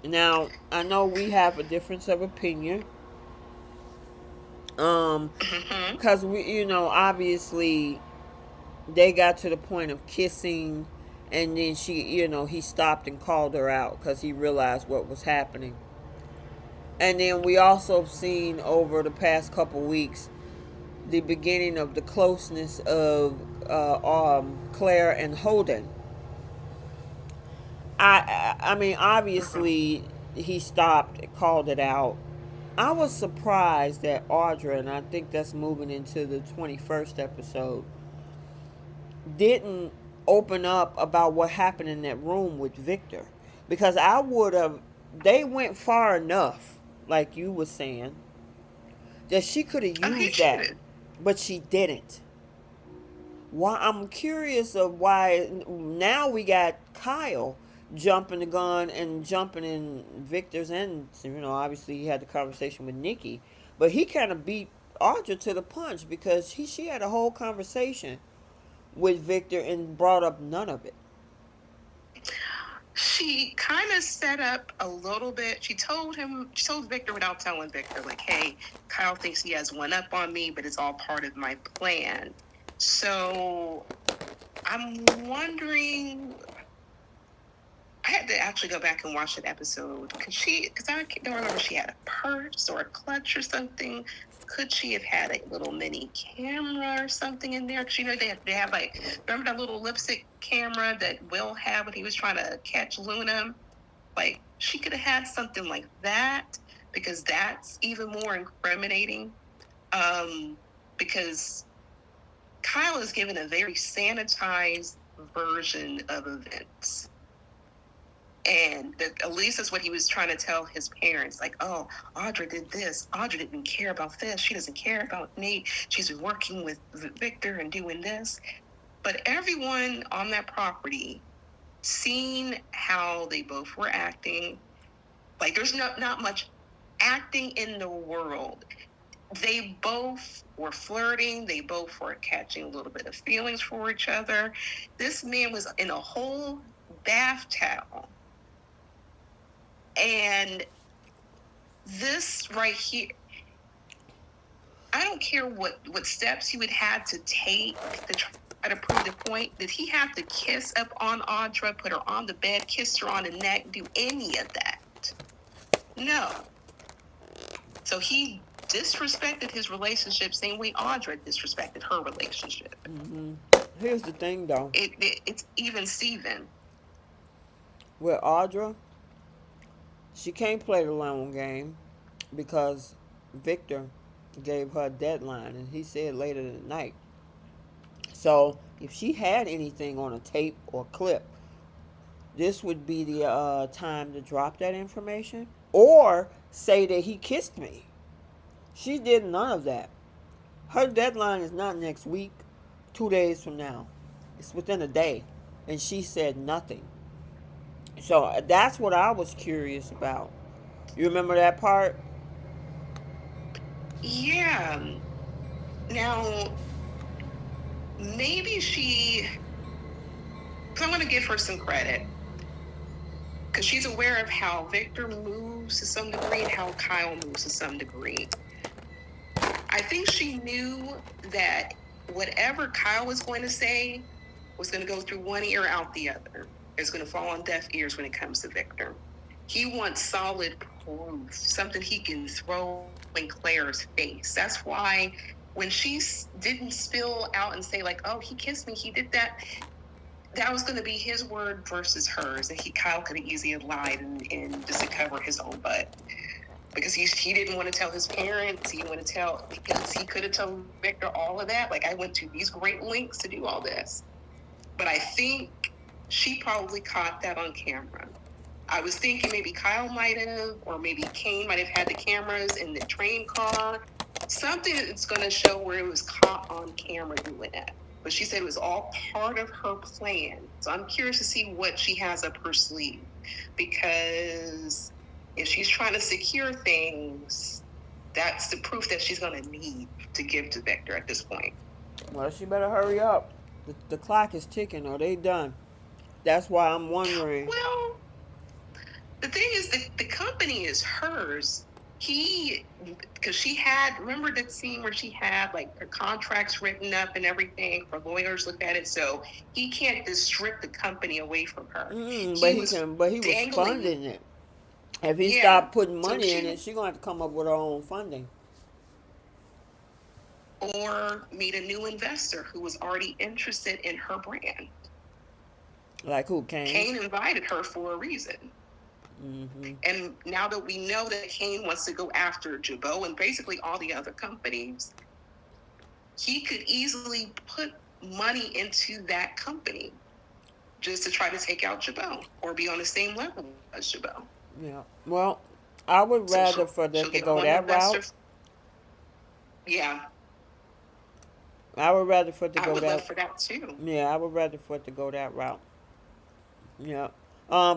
Now, I know we have a difference of opinion. Because obviously they got to the point of kissing, and then he stopped and called her out because he realized what was happening. And then we also seen over the past couple weeks the beginning of the closeness of Claire and Holden. I mean, obviously he stopped and called it out. I was surprised that Audra, and I think that's moving into the 21st episode, didn't open up about what happened in that room with Victor. Because they went far enough, like you were saying, that she could have used that, but she didn't. Why? I'm curious of why now we got Kyle jumping the gun and jumping in Victor's, and obviously he had the conversation with Nikki, but he kind of beat Audra to the punch because she had a whole conversation with Victor and brought up none of it. she kind of set up a little bit. She told Victor without telling Victor, like, hey, Kyle thinks he has one up on me, but it's all part of my plan. So I'm wondering, I had to actually go back and watch that episode. Because I don't remember if she had a purse or a clutch or something. Could she have had a little mini camera or something in there? Because they have like, remember that little lipstick camera that Will had when he was trying to catch Luna? Like, she could have had something like that, because that's even more incriminating. Because Kyle is given a very sanitized version of events. And at least that's what he was trying to tell his parents. Like, oh, Audra did this. Audra didn't care about this. She doesn't care about Nate. She's been working with Victor and doing this. But everyone on that property, seeing how they both were acting, like there's not much acting in the world. They both were flirting. They both were catching a little bit of feelings for each other. This man was in a whole bath towel. And this right here, I don't care what steps he would have to take to try to prove the point. Did he have to kiss up on Audra, put her on the bed, kiss her on the neck, do any of that? No. So he disrespected his relationship same way Audra disrespected her relationship. Mm-hmm. Here's the thing, though. It's even Steven. With Audra, she can't play the long game because Victor gave her a deadline, and he said later in the night. So if she had anything on a tape or clip, this would be the time to drop that information or say that he kissed me. She did none of that. Her deadline is not next week, 2 days from now. It's within a day. And she said nothing. So that's what I was curious about. You remember that part? Yeah. Now, maybe because I'm going to give her some credit. Because she's aware of how Victor moves to some degree and how Kyle moves to some degree. I think she knew that whatever Kyle was going to say was going to go through one ear, out the other. It's going to fall on deaf ears when it comes to Victor. He wants solid proof, something he can throw in Claire's face. That's why when she didn't spill out and say, like, oh, he kissed me, he did that, that was going to be his word versus hers. And Kyle could have easily lied and just to cover his own butt. Because he didn't want to tell his parents. He didn't want to tell, because he could have told Victor all of that. Like, I went to these great lengths to do all this. But I think she probably caught that on camera. I was thinking maybe Kyle might have, or maybe Kane might have had the cameras in the train car. Something that's going to show where it was caught on camera doing that. But she said it was all part of her plan. So I'm curious to see what she has up her sleeve. Because if she's trying to secure things, that's the proof that she's going to need to give to Victor at this point. Well, she better hurry up. The clock is ticking, or they done. That's why I'm wondering. Well, the thing is that the company is hers. Because she had, remember that scene where she had like her contracts written up and everything for lawyers look at it, so he can't just strip the company away from her. But he was funding it. If he stopped putting money in it, she's going to have to come up with her own funding. Or meet a new investor who was already interested in her brand. Like who, Kane? Kane invited her for a reason. Mm-hmm. And now that we know that Kane wants to go after Jabot and basically all the other companies, he could easily put money into that company just to try to take out Jabot or be on the same level as Jabot. Yeah. Well, I would rather for them to go that route. Yeah. I would rather for it to go that. I would love for that too. Yeah, I would rather for it to go that route. Yeah.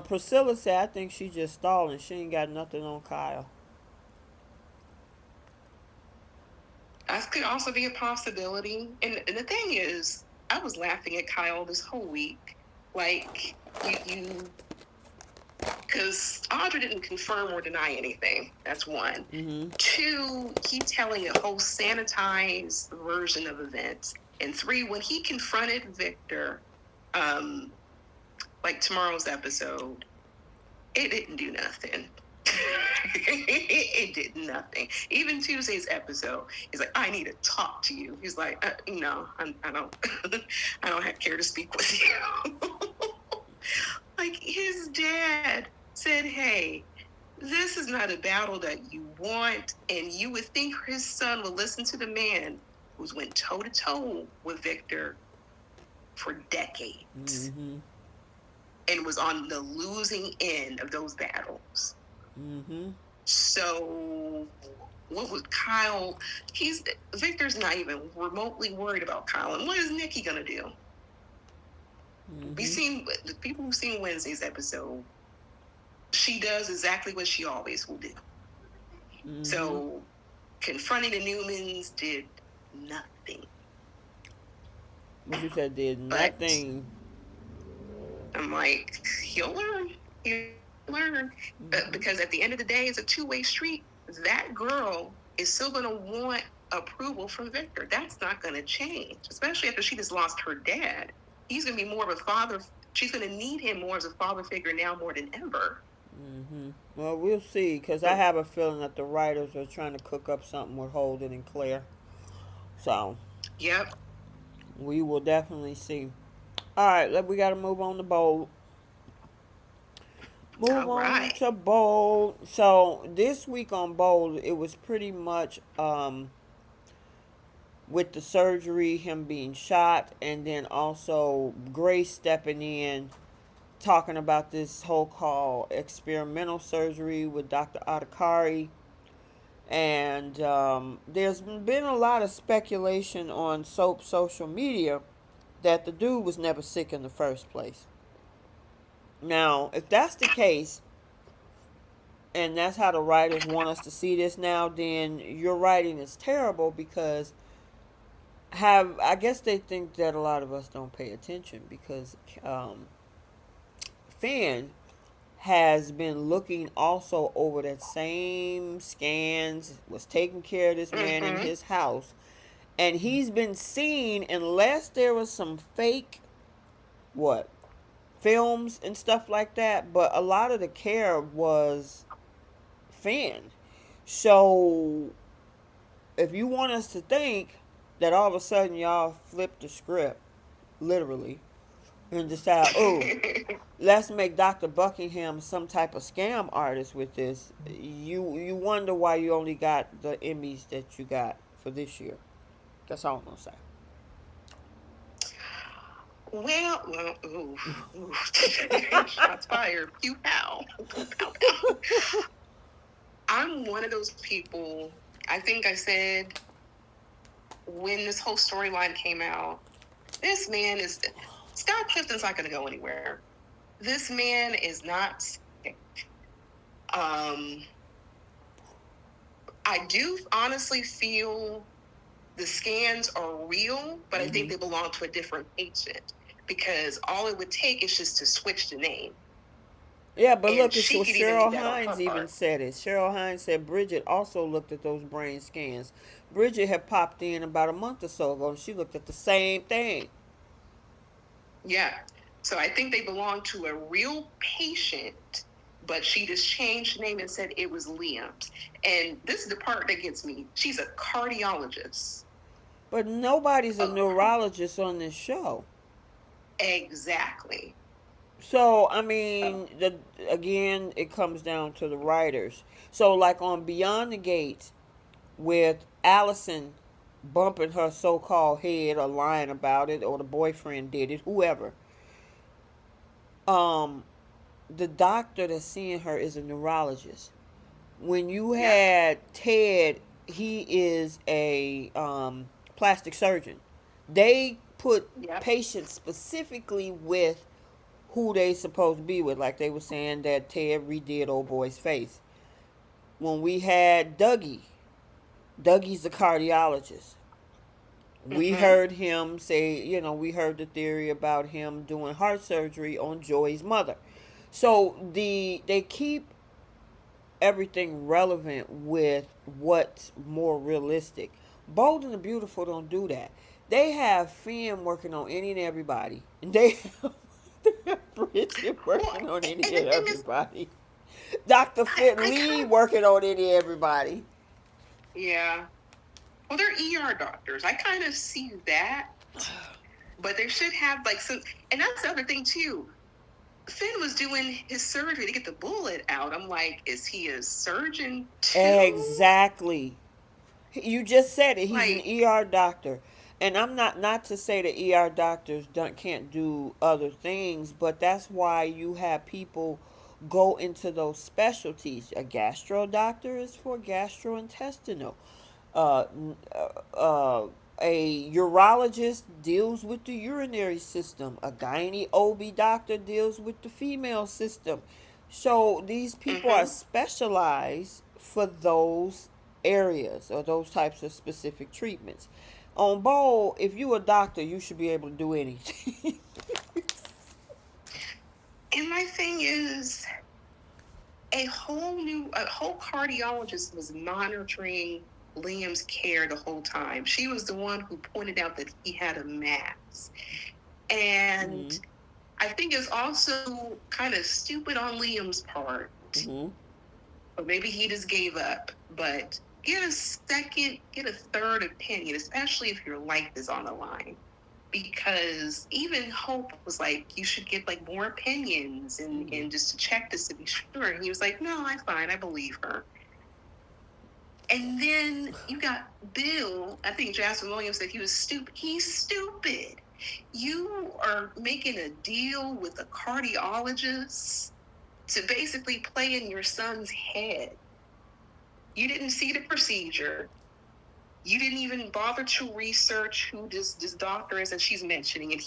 Priscilla said, I think she's just stalling. She ain't got nothing on Kyle. That could also be a possibility. And the thing is, I was laughing at Kyle this whole week. Like, because Audra didn't confirm or deny anything. That's one. Two, he telling a whole sanitized version of events. And three, when he confronted Victor, like tomorrow's episode, it didn't do nothing. It did nothing. Even Tuesday's episode, he's like, I need to talk to you. He's like, no, I don't I don't care to speak with you. Like, his dad said, hey, this is not a battle that you want, and you would think his son would listen to the man who's went toe-to-toe with Victor for decades and was on the losing end of those battles. So what was Kyle? Victor's not even remotely worried about Kyle. And what is Nikki gonna do? We seen the people who've seen Wednesday's episode. She does exactly what she always will do. So confronting the Newmans did nothing. What you said did nothing. I'm like, he'll learn. He'll learn. Because at the end of the day, it's a two-way street. That girl is still going to want approval from Victor. That's not going to change, especially after she just lost her dad. He's going to be more of a father. She's going to need him more as a father figure now more than ever. Well, we'll see, because I have a feeling that the writers are trying to cook up something with Holden and Claire. So, yep, we will definitely see. All right, we got to move on to Bold. Move on to Bold. So, this week on Bold, it was pretty much with the surgery, him being shot, and then also Grace stepping in, talking about this whole called experimental surgery with Dr. Adhikari. And there's been a lot of speculation on Soap social media that the dude was never sick in the first place. Now, if that's the case, and that's how the writers want us to see this now, then your writing is terrible, because I guess they think that a lot of us don't pay attention, because Finn has been looking also over that same scans, was taking care of this man in his house, and he's been seen, unless there was some fake films and stuff like that, but a lot of the care was Finn. So if you want us to think that all of a sudden y'all flip the script, literally, and decide, oh, let's make Dr. Buckingham some type of scam artist with this, you wonder why you only got the Emmys that you got for this year. That's all I'm gonna say. Well, ooh. Shots fired. Pew pow. Pew, pow, pow. I'm one of those people, I think I said when this whole storyline came out, this man is, Scott Clifton's not going to go anywhere. This man is not sick. I do honestly feel the scans are real, but I think they belong to a different patient, because all it would take is just to switch the name. Yeah, but look, it's what Cheryl Hines even said it. Cheryl Hines said Bridget also looked at those brain scans. Bridget had popped in about a month or so ago, and she looked at the same thing. Yeah. So I think they belong to a real patient, but she just changed the name and said it was Liam's. And this is the part that gets me. She's a cardiologist. But nobody's a neurologist on this show. Exactly. So, I mean, again, it comes down to the writers. So, like on Beyond the Gates, with Allison bumping her so-called head or lying about it, or the boyfriend did it, whoever. The doctor that's seeing her is a neurologist. When you had Ted, he is a plastic surgeon. They put patients specifically with who they supposed to be with, like they were saying that Ted redid old boy's face. When we had Dougie's a cardiologist. We heard him say, we heard the theory about him doing heart surgery on Joey's mother. So they keep everything relevant with what's more realistic. Bold and the Beautiful don't do that. They have Finn working on any and everybody. And they have Bridget Well, working on any and the and thing is, everybody. Dr. Fit I Lee kind of, working on any and everybody. yeah. Well, they're ER doctors. I kind of see that, but they should have like some. And that's the other thing too. Finn was doing his surgery to get the bullet out. I'm like, is he a surgeon too? Exactly. You just said it. He's an Like, ER doctor. And I'm not to say that ER doctors can't do other things, but that's why you have people go into those specialties. A gastro doctor is for gastrointestinal. Uh, a urologist deals with the urinary system. A gynae OB doctor deals with the female system. So these people are mm-hmm. specialized for those areas or those types of specific treatments. On bowl, if you a doctor, you should be able to do anything. And my thing is, a whole cardiologist was monitoring Liam's care the whole time. She was the one who pointed out that he had a mass. And Mm-hmm. I think it's also kind of stupid on Liam's part. Mm-hmm. Or maybe he just gave up. But get a third opinion, especially if your life is on the line. Because even Hope was like, you should get like more opinions and just to check this to be sure. And he was like, no, I'm fine. I believe her. And then you got Bill. I think Jasmine Williams said he was stupid. He's stupid. You are making a deal with a cardiologist to basically play in your son's head. You didn't see the procedure. You didn't even bother to research who this doctor is that she's mentioning. And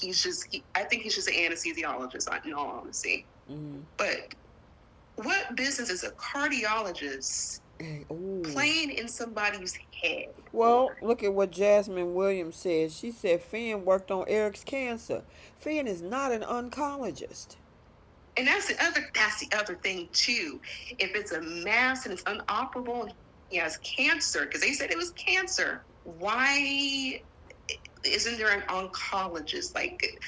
I think he's just an anesthesiologist, in all honesty. Mm-hmm. But what business is a cardiologist playing in somebody's head? Well, look at what Jasmine Williams said. She said Finn worked on Eric's cancer. Finn is not an oncologist. And that's the other thing too. If it's a mass and it's unoperable and he has cancer, because they said it was cancer, why isn't there an oncologist? Like,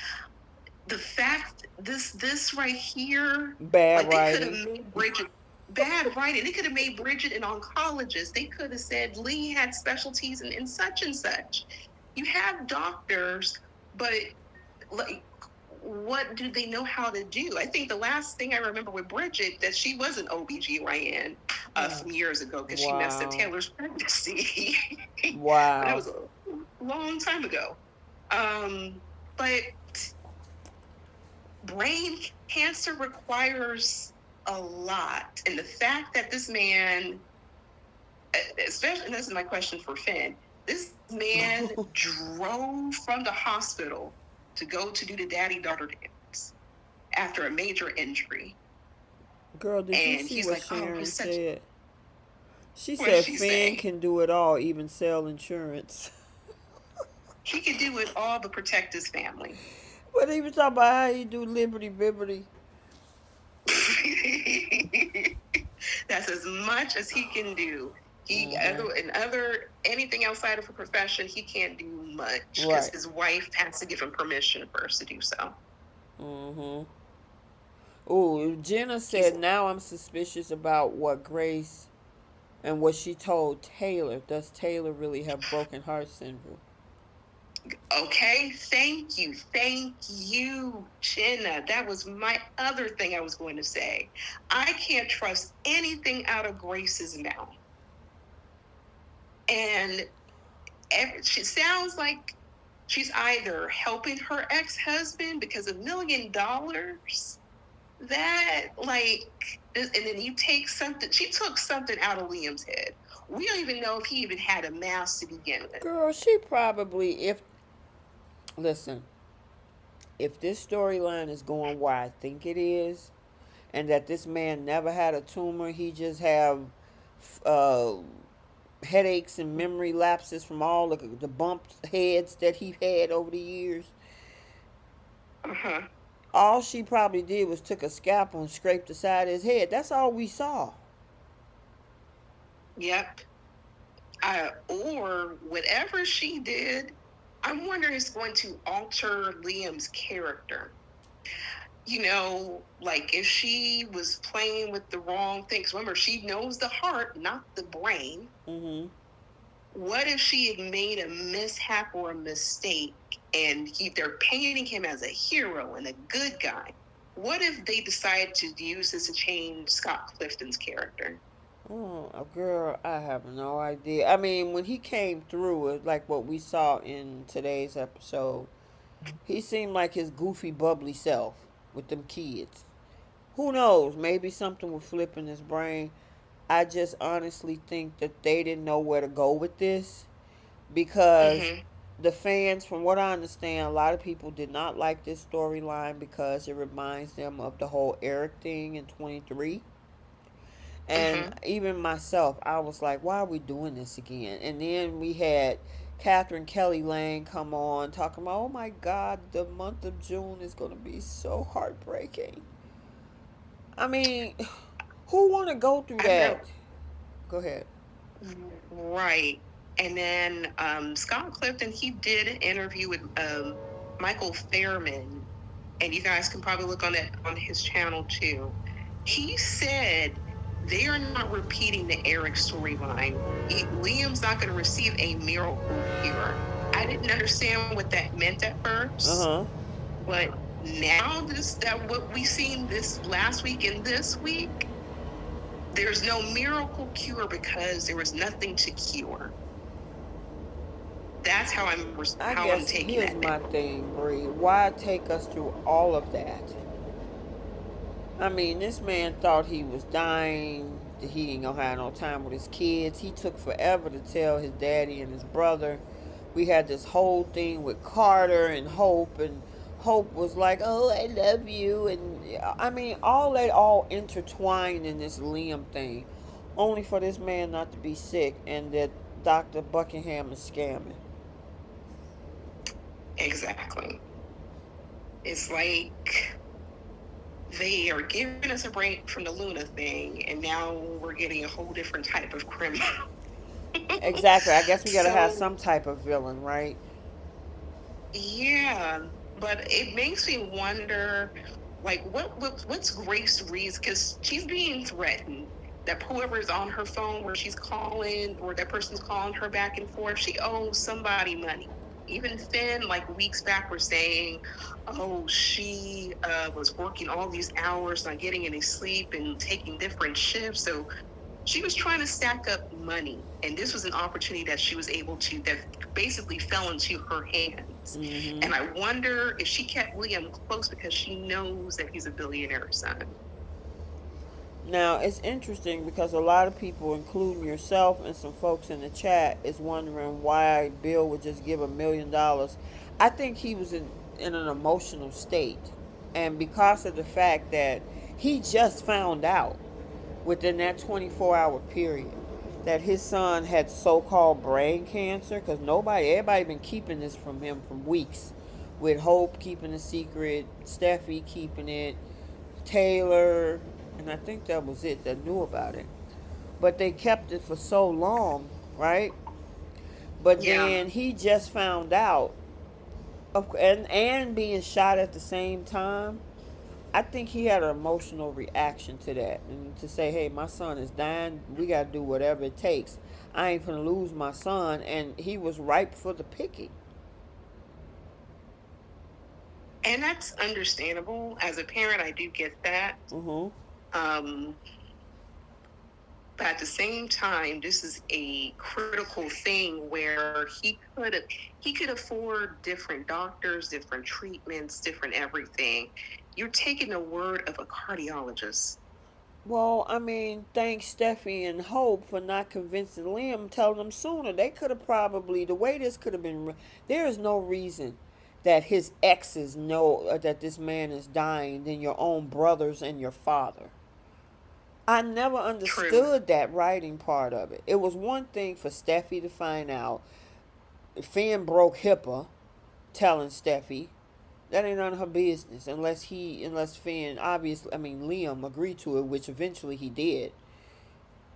the fact this right here, Bad like, they could writing. have made Bridget bad writing. They could have made Bridget an oncologist. They could have said Lee had specialties in such and such. You have doctors, but like, what do they know how to do? I think the last thing I remember with Bridget, that she was an OBGYN from years ago, because she messed up Wow. Taylor's pregnancy. But that Wow. was a long time ago. But brain cancer requires a lot. And the fact that this man, especially, and this is my question for Finn, this man drove from the hospital to go to do the daddy-daughter dance after a major injury. Girl, did you And see he's what like, oh, Sharon he's such... said? She What said did she Finn say? can do it all, even sell insurance. He could do it all to protect his family. But he was talking about how he do Liberty Bibbity. That's as much as he can do. Anything outside of a profession, he can't do much, because his wife has to give him permission first to do so. Mm-hmm. Oh, Jenna said, now I'm suspicious about what Grace and what she told Taylor. Does Taylor really have broken heart syndrome? Okay, thank you, Jenna. That was my other thing I was going to say. I can't trust anything out of Grace's mouth. And she sounds like she's either helping her ex-husband because $1 million, that, like, and then you take something, she took something out of Liam's head. We don't even know if he even had a mask to begin with. Girl, she probably, listen, if this storyline is going where I think it is, and that this man never had a tumor, he just have headaches and memory lapses from all the bumped heads that he had over the years. Uh-huh. All she probably did was took a scalpel and scraped the side of his head. That's all we saw. Yep. Or whatever she did, I'm wondering it's going to alter Liam's character. You know, like if she was playing with the wrong things. Remember, she knows the heart, not the brain. Mm-hmm. What if she had made a mishap or a mistake and they're painting him as a hero and a good guy? What if they decide to use this to change Scott Clifton's character? Oh, girl, I have no idea. I mean, when he came through, like what we saw in today's episode, he seemed like his goofy, bubbly self with them kids. Who knows? Maybe something would flip in his brain. I just honestly think that they didn't know where to go with this because the fans, from what I understand, a lot of people did not like this storyline because it reminds them of the whole Eric thing in 23. And even myself, I was like, why are we doing this again? And then we had Catherine Kelly Lang come on talking about, oh my God, the month of June is going to be so heartbreaking. I mean, who want to go through that? Go ahead. Right. And then Scott Clifton, he did an interview with Michael Fairman, and you guys can probably look on that on his channel too. He said they are not repeating the Eric storyline. Liam's not going to receive a miracle cure. I didn't understand what that meant at first, but now what we seen this last week and this week, there's no miracle cure because there was nothing to cure. That's how I'm taking it. Here's my thing, Bree. Why take us through all of that? I mean, this man thought he was dying. He ain't gonna have no time with his kids. He took forever to tell his daddy and his brother. We had this whole thing with Carter and Hope was like, oh, I love you. And I mean, all that all intertwined in this Liam thing. Only for this man not to be sick and that Dr. Buckingham is scamming. Exactly. It's like they are giving us a break from the Luna thing, and now we're getting a whole different type of criminal. Exactly. I guess we gotta have some type of villain, right? Yeah, but it makes me wonder, like, what's Grace Reed's? Because she's being threatened that whoever's on her phone where she's calling, or that person's calling her back and forth, she owes somebody money. Even Finn, like weeks back, were saying, oh, she was working all these hours, not getting any sleep, and taking different shifts. So she was trying to stack up money. And this was an opportunity that she was able to, that basically fell into her hands. And I wonder if she kept Liam close because she knows that he's a billionaire's son. Now, it's interesting because a lot of people, including yourself and some folks in the chat, is wondering why Bill would just give $1 million. I think he was in an emotional state. And because of the fact that he just found out within that 24-hour period that his son had so-called brain cancer, because everybody been keeping this from him for weeks, with Hope keeping a secret, Steffi keeping it, Taylor, and I think that was it that knew about it. But they kept it for so long, right? But then he just found out, and being shot at the same time. I think he had an emotional reaction to that, and to say, hey, my son is dying, we got to do whatever it takes. I ain't gonna lose my son. And he was ripe for the picking. And that's understandable. As a parent, I do get that. But at the same time, this is a critical thing where he could afford different doctors, different treatments, different everything. You're taking the word of a cardiologist. Well, I mean, thanks Steffi and Hope for not convincing Liam, telling them sooner. They could have probably, the way this could have been, there is no reason that his exes know that this man is dying than your own brothers and your father. I never understood that writing part of it. It was one thing for Steffi to find out. Finn broke HIPAA telling Steffi. That ain't none of her business unless Finn, obviously, I mean, Liam agreed to it, which eventually he did.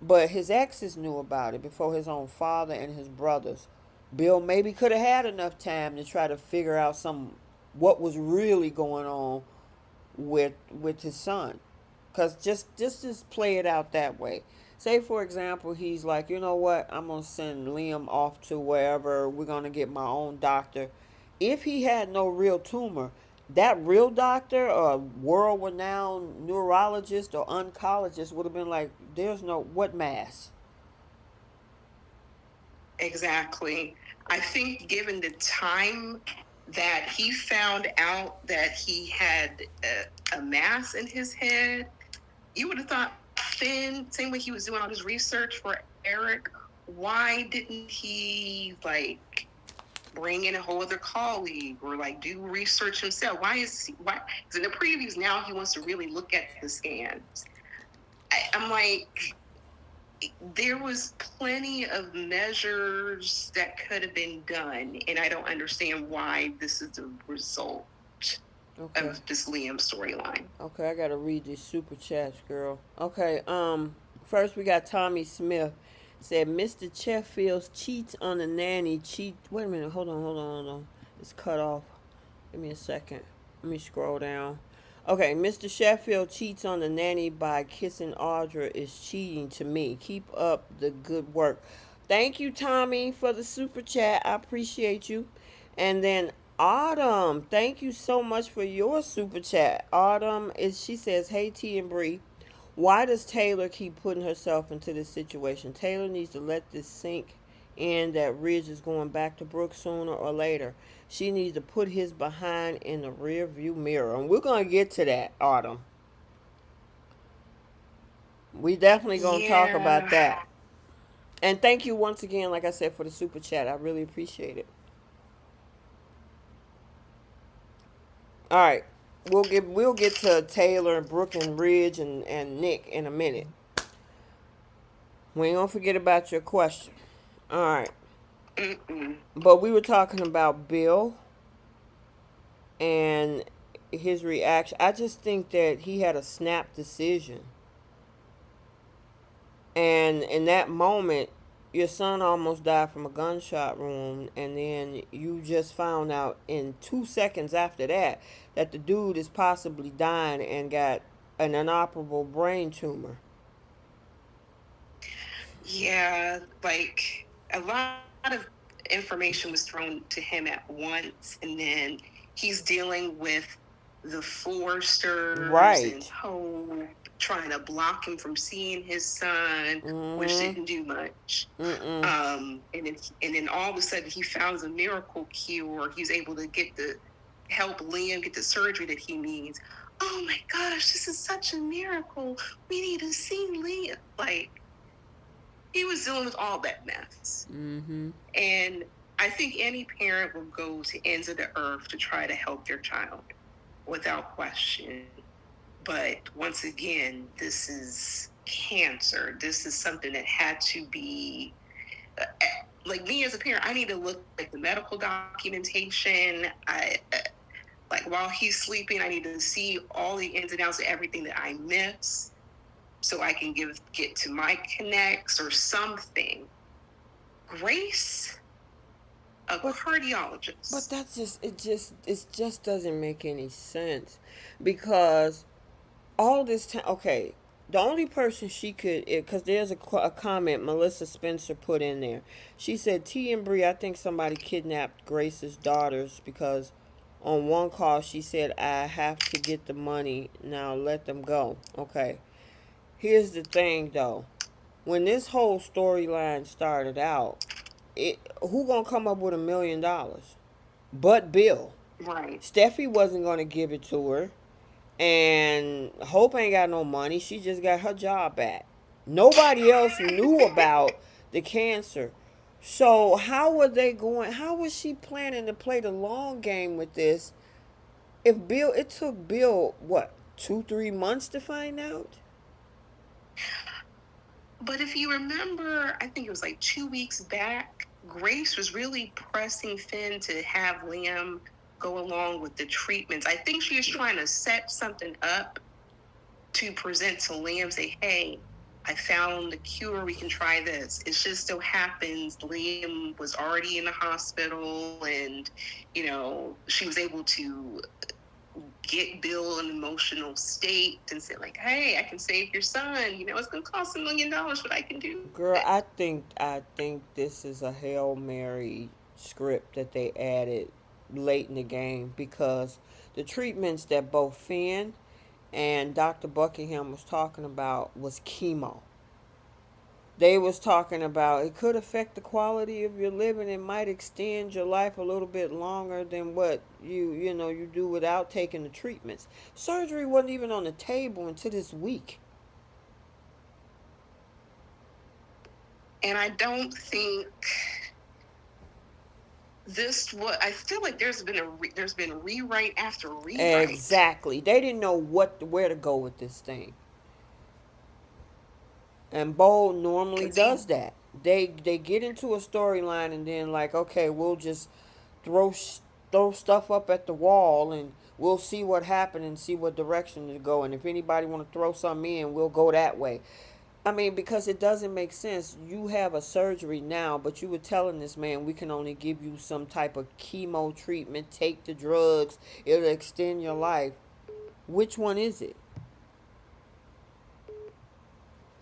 But his exes knew about it before his own father and his brothers. Bill maybe could have had enough time to try to figure out what was really going on with his son. Cause just play it out that way. Say for example, he's like, you know what, I'm gonna send Liam off to wherever, we're gonna get my own doctor. If he had no real tumor, that real doctor or world renowned neurologist or oncologist would have been like, there's no, what mass? Exactly. I think given the time that he found out that he had a mass in his head, you would have thought Finn, same way he was doing all his research for Eric, why didn't he like bring in a whole other colleague or like do research himself? Why? Because in the previews now he wants to really look at the scans. I'm like, there was plenty of measures that could have been done, and I don't understand why this is the result of this Liam storyline. Okay, I gotta read these super chats, girl. Okay, first we got Tommy Smith. Said Mr. Sheffield cheats on the nanny. Wait a minute, hold on. It's cut off. Give me a second. Let me scroll down. Okay, Mr. Sheffield cheats on the nanny by kissing Audra is cheating to me. Keep up the good work. Thank you, Tommy, for the super chat. I appreciate you. And then Autumn, thank you so much for your super chat. Autumn she says, hey T and Bree, why does Taylor keep putting herself into this situation? Taylor needs to let this sink in that Ridge is going back to Brooke sooner or later. She needs to put his behind in the rear view mirror. And we're going to get to that, Autumn. We definitely going to talk about that. And thank you once again, like I said, for the super chat. I really appreciate it. All right. We'll get to Taylor and Brooke and Ridge and Nick in a minute. We ain't going to forget about your question. All right. But we were talking about Bill and his reaction. I just think that he had a snap decision. And in that moment, your son almost died from a gunshot wound, and then you just found out in 2 seconds after that the dude is possibly dying and got an inoperable brain tumor. Yeah, like a lot of information was thrown to him at once, and then he's dealing with the Forsters and Hope trying to block him from seeing his son, which didn't do much. And then all of a sudden he found a miracle cure. He's able to help Liam get the surgery that he needs. Oh my gosh, this is such a miracle. We need to see Liam. Like, he was dealing with all that mess. And I think any parent will go to ends of the earth to try to help their child, without question. But once again, this is cancer. This is something that had to be, like me as a parent, I need to look at the medical documentation. Like while he's sleeping, I need to see all the ins and outs of everything that I miss, so I can get to my connects or something. Grace, a cardiologist. But that's it just doesn't make any sense, because all this time, okay, the only person she could, because there's a comment Melissa Spencer put in there. She said, T and Bree, I think somebody kidnapped Grace's daughters, because on one call she said, I have to get the money, now let them go. Okay. Here's the thing, though. When this whole storyline started out, who gonna come up with $1 million? But Bill. Right. Steffi wasn't gonna give it to her, and Hope ain't got no money. She just got her job back. Nobody else knew about the cancer. So how was she planning to play the long game with this? It took Bill, what, 2-3 months to find out? But if you remember, I think it was like 2 weeks back, Grace was really pressing Finn to have Liam go along with the treatments. I think she was trying to set something up to present to Liam, say, hey, I found the cure, we can try this. It just so happens Liam was already in the hospital, and, you know, she was able to get Bill in an emotional state and say, like, hey, I can save your son. You know, it's going to cost $1 million, but I can do Girl, it. I think this is a Hail Mary script that they added late in the game, because the treatments that both Finn and Dr. Buckingham was talking about was chemo. They was talking about it could affect the quality of your living. It might extend your life a little bit longer than what you do without taking the treatments. Surgery wasn't even on the table until this week. And I don't think I feel like there's been rewrite after rewrite. Exactly. They didn't know where to go with this thing. And Bold normally does that. They get into a storyline and then, like, okay, we'll just throw stuff up at the wall and we'll see what happens and see what direction to go. And if anybody want to throw something in, we'll go that way. I mean, because it doesn't make sense. You have a surgery now, but you were telling this man we can only give you some type of chemo treatment, take the drugs, it'll extend your life. Which one is it?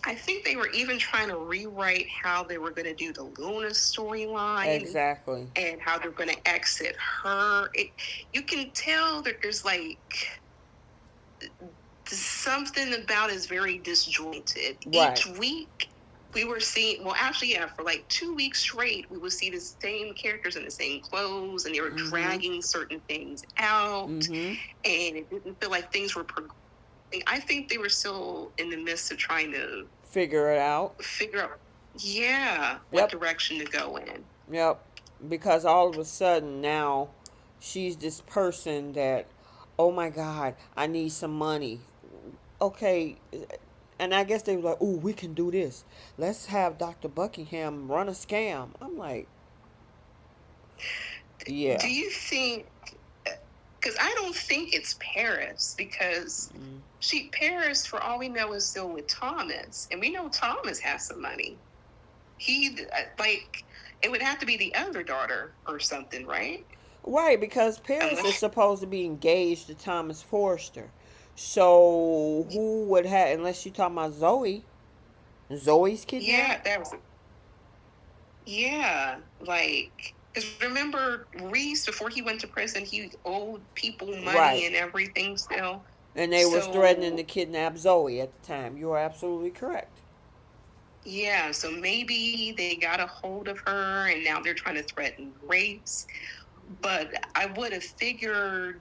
I think they were even trying to rewrite how they were going to do the Luna storyline. Exactly. And how they're going to exit her. You can tell that there's like something about it is very disjointed. Right. Each week we were seeing, well, actually, yeah, for like 2 weeks straight, we would see the same characters in the same clothes, and they were dragging certain things out, and it didn't feel like things were progressing. I think they were still in the midst of trying to figure out, what direction to go in. Yep. Because all of a sudden now she's this person that, oh my God, I need some money. Okay. And I guess they were like, oh, we can do this. Let's have Dr. Buckingham run a scam. I'm like, yeah. Do you think, because I don't think it's Paris, because Paris, for all we know, is still with Thomas. And we know Thomas has some money. It would have to be the other daughter or something, right? Right, because Paris is supposed to be engaged to Thomas Forrester. So who would have, unless you're talking about Zoe? Zoe's kid? Yeah, that was. Yeah, like, because remember Reese, before he went to prison, he owed people money and everything still. And they was threatening to kidnap Zoe at the time. You are absolutely correct. Yeah, so maybe they got a hold of her and now they're trying to threaten Grace. But I would have figured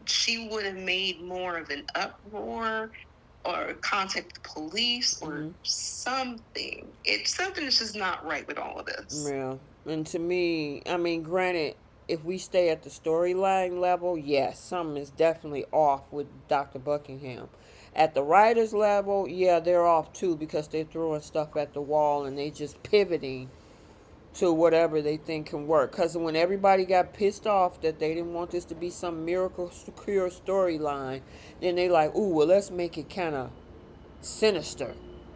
she would have made more of an uproar or contact the police or something. Something is just not right with all of this. Yeah. And to me, I mean, granted, if we stay at the storyline level, yes, something is definitely off with Dr. Buckingham. At the writer's level, yeah, they're off too, because they're throwing stuff at the wall and they just pivoting to whatever they think can work. Because when everybody got pissed off that they didn't want this to be some miracle cure storyline, then they like, ooh, well, let's make it kind of sinister.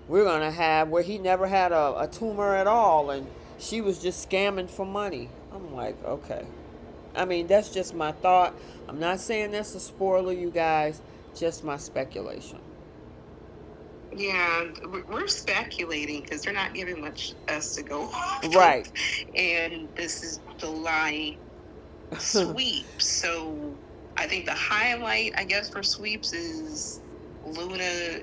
We're going to have where he never had a tumor at all and she was just scamming for money. I'm like, okay. I mean, that's just my thought. I'm not saying that's a spoiler, you guys. Just my speculation. Yeah, we're speculating because they're not giving much us to go off. Right. And this is July sweeps. So I think the highlight, I guess, for sweeps is Luna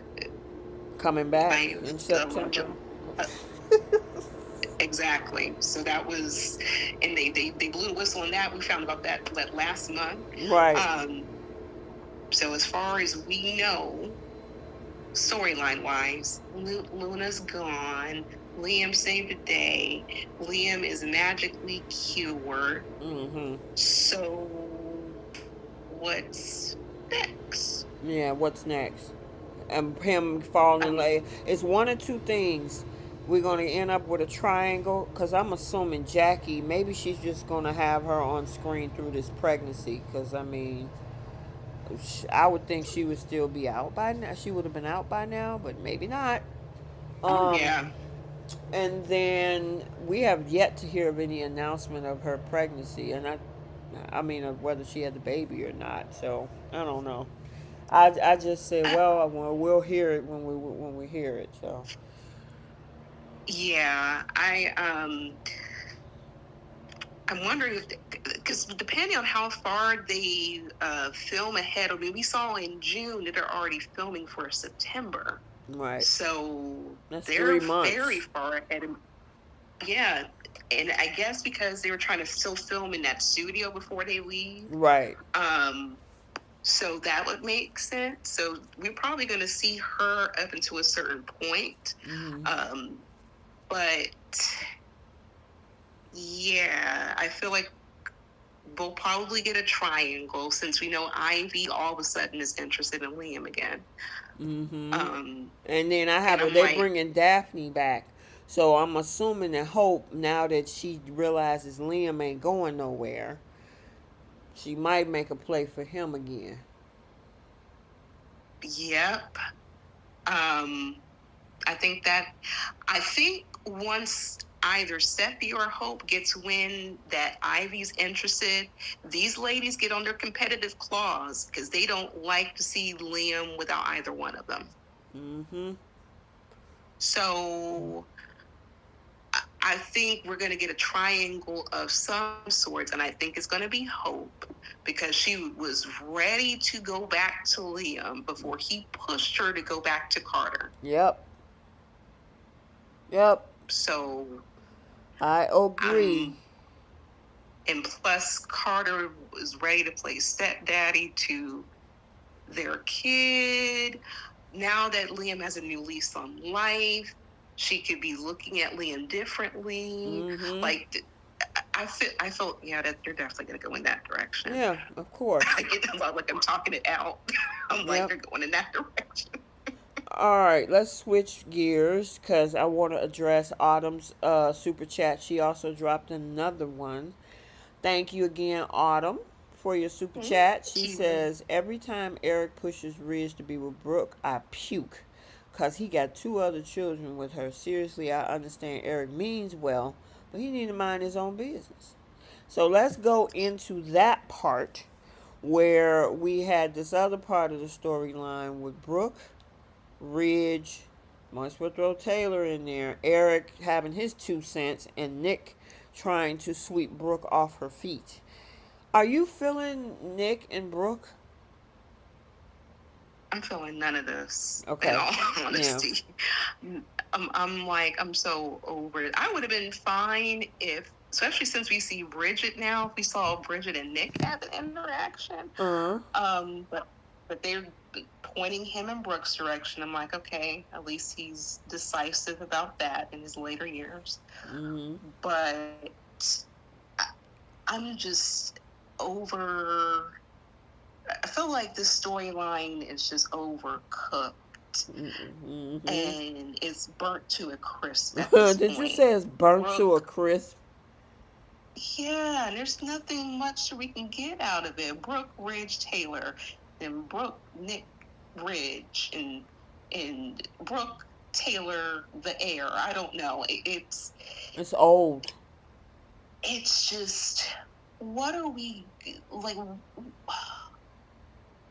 coming back in September. Exactly. So that was, and they blew the whistle on that. We found about that last month. Right. So as far as we know, storyline wise, Luna's gone. Liam saved the day. Liam is magically cured. So what's next? Yeah, what's next? And him falling in love. It's one or two things. we're going to end up with a triangle? Because I'm assuming Jackie, maybe she's just going to have her on screen through this pregnancy. Because, I mean, I would think she would still be out by now. She would have been out by now, but maybe not. Oh Um, yeah. and then we have yet to hear of any announcement of her pregnancy. And I mean, of whether she had the baby or not. So, I don't know. I just said, well, we'll hear it when we hear it. So. Yeah, I'm wondering if, because depending on how far they film ahead, I mean, we saw in June that they're already filming for September. Right. So That's they're 3 months. very far ahead. Yeah, and I guess because they were trying to still film in that studio before they leave. Right. So that would make sense. So we're probably going to see her up until a certain point. Mm-hmm. But yeah, I feel like we'll probably get a triangle since we know Ivy all of a sudden is interested in Liam again. Mm-hmm. And then they're bringing Daphne back. So I'm assuming that Hope, now that she realizes Liam ain't going nowhere, she might make a play for him again. Yep. I think once either Steffi or Hope gets wind that Ivy's interested, these ladies get on their competitive claws because they don't like to see Liam without either one of them. Mm-hmm. So I think we're going to get a triangle of some sorts, and I think it's going to be Hope because she was ready to go back to Liam before he pushed her to go back to Carter. Yep. So I agree. And plus, Carter was ready to play stepdaddy to their kid. Now that Liam has a new lease on life, she could be looking at Liam differently. Mm-hmm. Like, I felt, yeah, that they're definitely going to go in that direction. Yeah, of course. I get like I'm talking it out. I'm like, they're going in that direction. All right, let's switch gears because I want to address Autumn's super chat. She also dropped another one. Thank you again, Autumn, for your super chat. She says, every time Eric pushes Ridge to be with Brooke, I puke because he got 2 other children with her. Seriously, I understand Eric means well, but he need to mind his own business. So let's go into that part where we had this other part of the storyline with Brooke, Ridge, might as well throw Taylor in there, Eric having his 2 cents, and Nick trying to sweep Brooke off her feet. Are you feeling Nick and Brooke? I'm feeling none of this. Okay. In all honesty. Yeah. I'm so over it. I would have been fine if, especially since we see Bridget now, if we saw Bridget and Nick have an interaction. But they're pointing him in Brooke's direction. I'm like, okay, at least he's decisive about that in his later years. Mm-hmm. But I'm just over. I feel like this storyline is just overcooked. Mm-hmm. And it's burnt to a crisp. Did you say it's burnt to a crisp? Yeah, and there's nothing much we can get out of it. Brooke, Ridge, Taylor, then Brooke, Nick, Ridge, and Brooke, Taylor, the heir. I don't know. It's old. It's just, what are we like?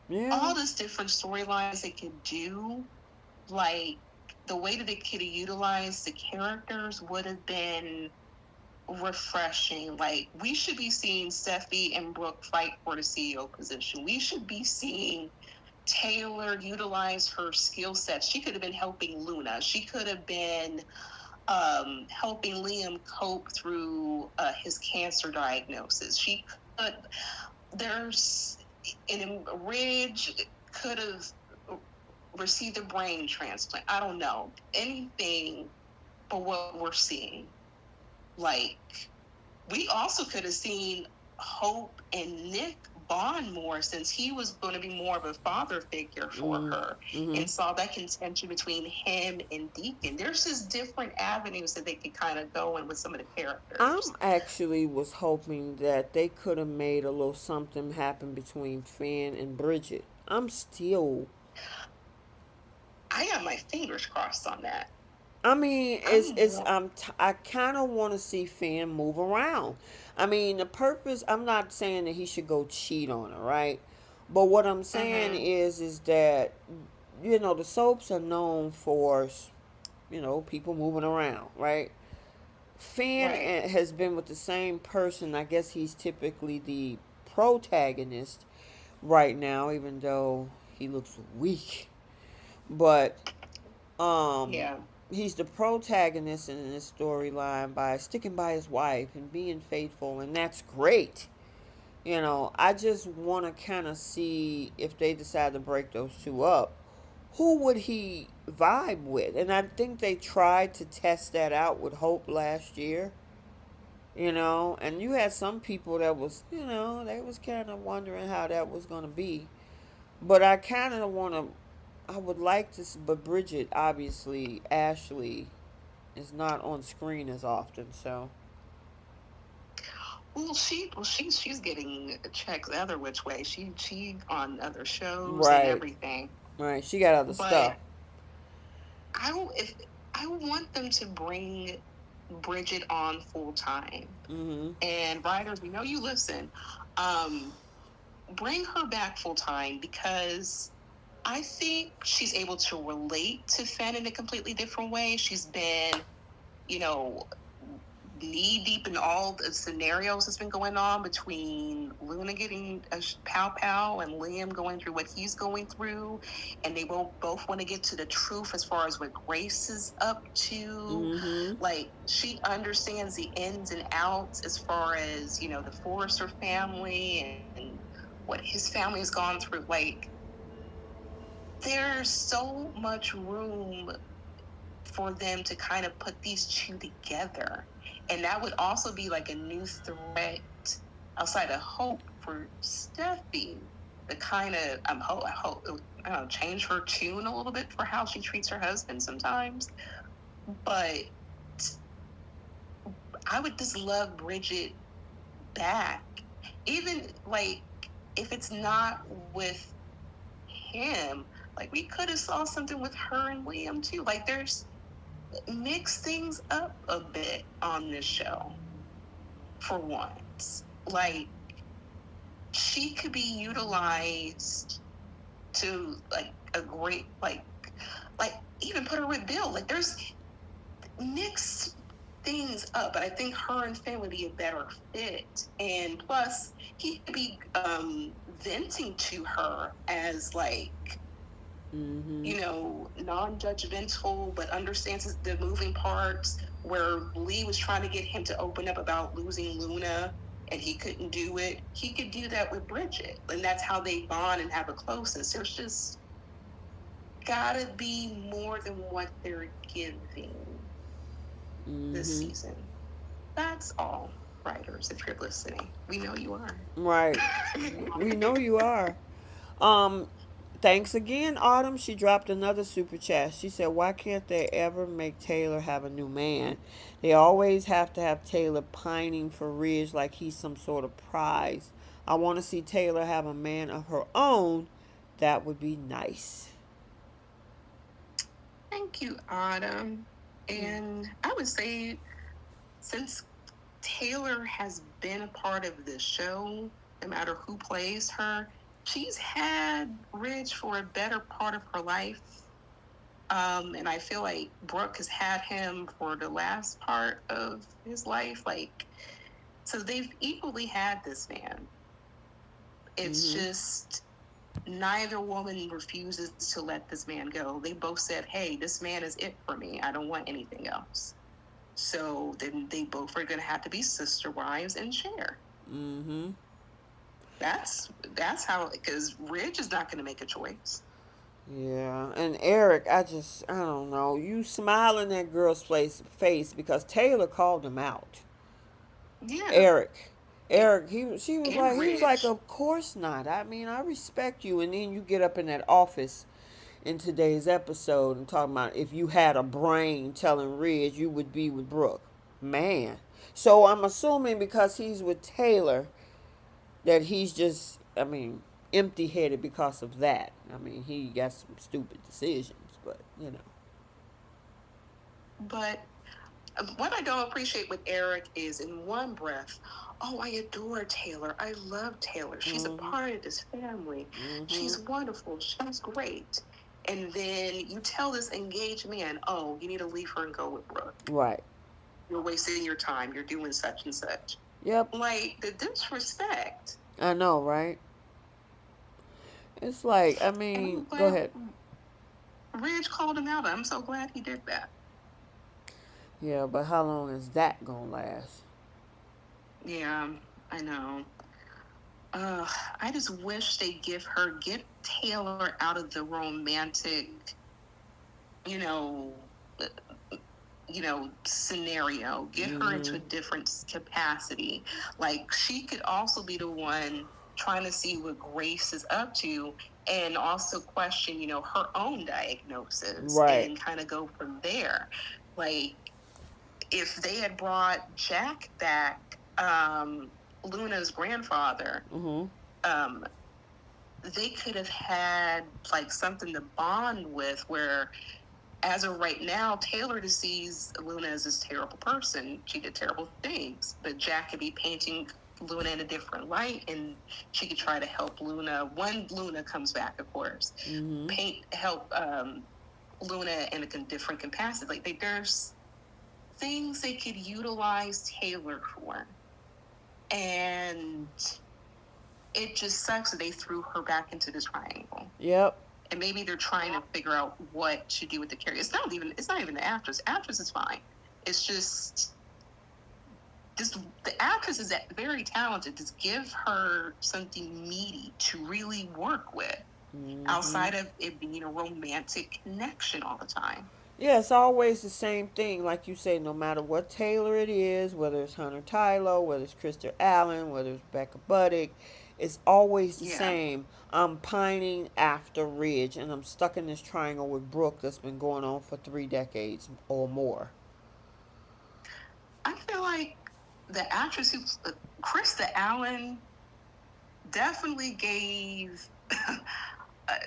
Yeah. All these different storylines they could do, like the way that they could have utilized the characters would have been refreshing. Like, we should be seeing Steffi and Brooke fight for the CEO position. We should be seeing Taylor utilize her skill sets. She could have been helping Luna. She could have been helping Liam cope through his cancer diagnosis. She could. And Ridge could have received a brain transplant. I don't know. Anything but what we're seeing. Like, we also could have seen Hope and Nick bond more, since he was going to be more of a father figure for her, and saw that contention between him and Deacon. There's just different avenues that they could kind of go in with some of the characters. Actually was hoping that they could have made a little something happen between Finn and Bridget. I got my fingers crossed on that. I mean, I kind of want to see Finn move around. I mean, the purpose, I'm not saying that he should go cheat on her, right? But what I'm saying is that, the soaps are known for, people moving around, right? Finn has been with the same person. I guess he's typically the protagonist right now, even though he looks weak. But, he's the protagonist in this storyline by sticking by his wife and being faithful, and that's great. I just want to kind of see, if they decide to break those two up, who would he vibe with? And I think they tried to test that out with Hope last year. And you had some people that was, they was kind of wondering how that was going to be. But I kind of I would like to, but Bridget, obviously, Ashley is not on screen as often, so. Well, she's getting checks the other which way. She on other shows Right. and everything. Right, she got other stuff. I want them to bring Bridget on full time. And writers, we know you listen. Bring her back full time, because I think she's able to relate to Finn in a completely different way. She's been, knee deep in all the scenarios that's been going on between Luna getting a pow and Liam going through what he's going through, and they both want to get to the truth as far as what Grace is up to. Like, she understands the ins and outs as far as, the Forrester family and what his family has gone through. Like, there's so much room for them to kind of put these two together. And that would also be like a new threat outside of Hope for Steffi, to kind of, I hope, change her tune a little bit for how she treats her husband sometimes. But I would just love Bridget back. Even, like, if it's not with him, like, we could have saw something with her and Liam too. Like, mix things up a bit on this show for once. Like, she could be utilized to, like, a great, like even put her with Bill. Like, mix things up, but I think her and Finn would be a better fit. And plus, he could be venting to her as, like, non-judgmental, but understands the moving parts, where Lee was trying to get him to open up about losing Luna and he couldn't do it. He could do that with Bridget, and that's how they bond and have a closeness. There's just gotta be more than what they're giving this season. That's all, writers, if you're listening. We know you are. Right. We know you are. Thanks again, Autumn. She dropped another super chat. She said, why can't they ever make Taylor have a new man? They always have to have Taylor pining for Ridge like he's some sort of prize. I want to see Taylor have a man of her own. That would be nice. Thank you, Autumn. And I would say, since Taylor has been a part of the show, no matter who plays her, she's had Ridge for a better part of her life. And I feel like Brooke has had him for the last part of his life. Like, so they've equally had this man. It's just neither woman refuses to let this man go. They both said, hey, this man is it for me. I don't want anything else. So then they both are going to have to be sister wives and share. That's how, because Ridge is not going to make a choice. Yeah, and Eric, I don't know. You smile in that girl's face because Taylor called him out. Yeah. Eric Eric, she was And like, he was like, Ridge. of course not. I mean, I respect you. And then you get up in that office in today's episode and talking about if you had a brain telling Ridge you would be with Brooke. Man. So I'm assuming because he's with Taylor that he's just, I mean, empty headed because of that. I mean, he got some stupid decisions, but you know. But what I don't appreciate with Eric is in one breath, oh, I adore Taylor. I love Taylor. She's a part of this family. She's wonderful. She's great. And then you tell this engaged man, oh, you need to leave her and go with Brooke. Right. You're wasting your time. You're doing such and such. Yep. Like, the disrespect. I know, right? It's like, I And mean, I'm go glad ahead. Ridge called him out. I'm so glad he did that. Yeah, but how long is that gonna last? Yeah, I know. I just wish they get Taylor out of the romantic, you know, scenario. Get her into a different capacity. Like, she could also be the one trying to see what Grace is up to, and also question, her own diagnosis, Right. and kind of go from there. Like, if they had brought Jack back, Luna's grandfather, they could have had like something to bond with, where as of right now, Taylor just sees Luna as this terrible person. She did terrible things, but Jack could be painting Luna in a different light, and she could try to help Luna when Luna comes back, of course. Help Luna in a different capacity. Like, there's things they could utilize Taylor for, and it just sucks that they threw her back into this triangle. Yep. And maybe they're trying to figure out what to do with the character. It's not even the actress. Actress is fine. It's just the actress is very talented. Just give her something meaty to really work with, outside of it being a romantic connection all the time. Yeah, it's always the same thing. Like you say, no matter what Taylor it is, whether it's Hunter Tylo, whether it's Krista Allen, whether it's Becca Buddick, it's always the same. I'm pining after Ridge, and I'm stuck in this triangle with Brooke that's been going on for 3 decades or more. I feel like the actress who Krista Allen definitely gave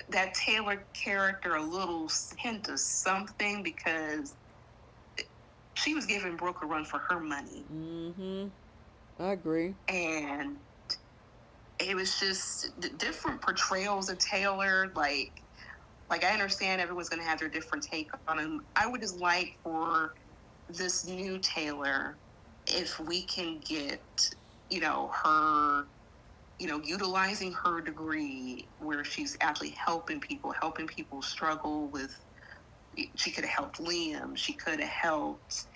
that Taylor character a little hint of something, because she was giving Brooke a run for her money. I agree. And it was just different portrayals of Taylor. Like I understand everyone's going to have their different take on him. I would just like for this new Taylor, if we can get, her, utilizing her degree where she's actually helping people struggle with. She could have helped Liam. She could have helped,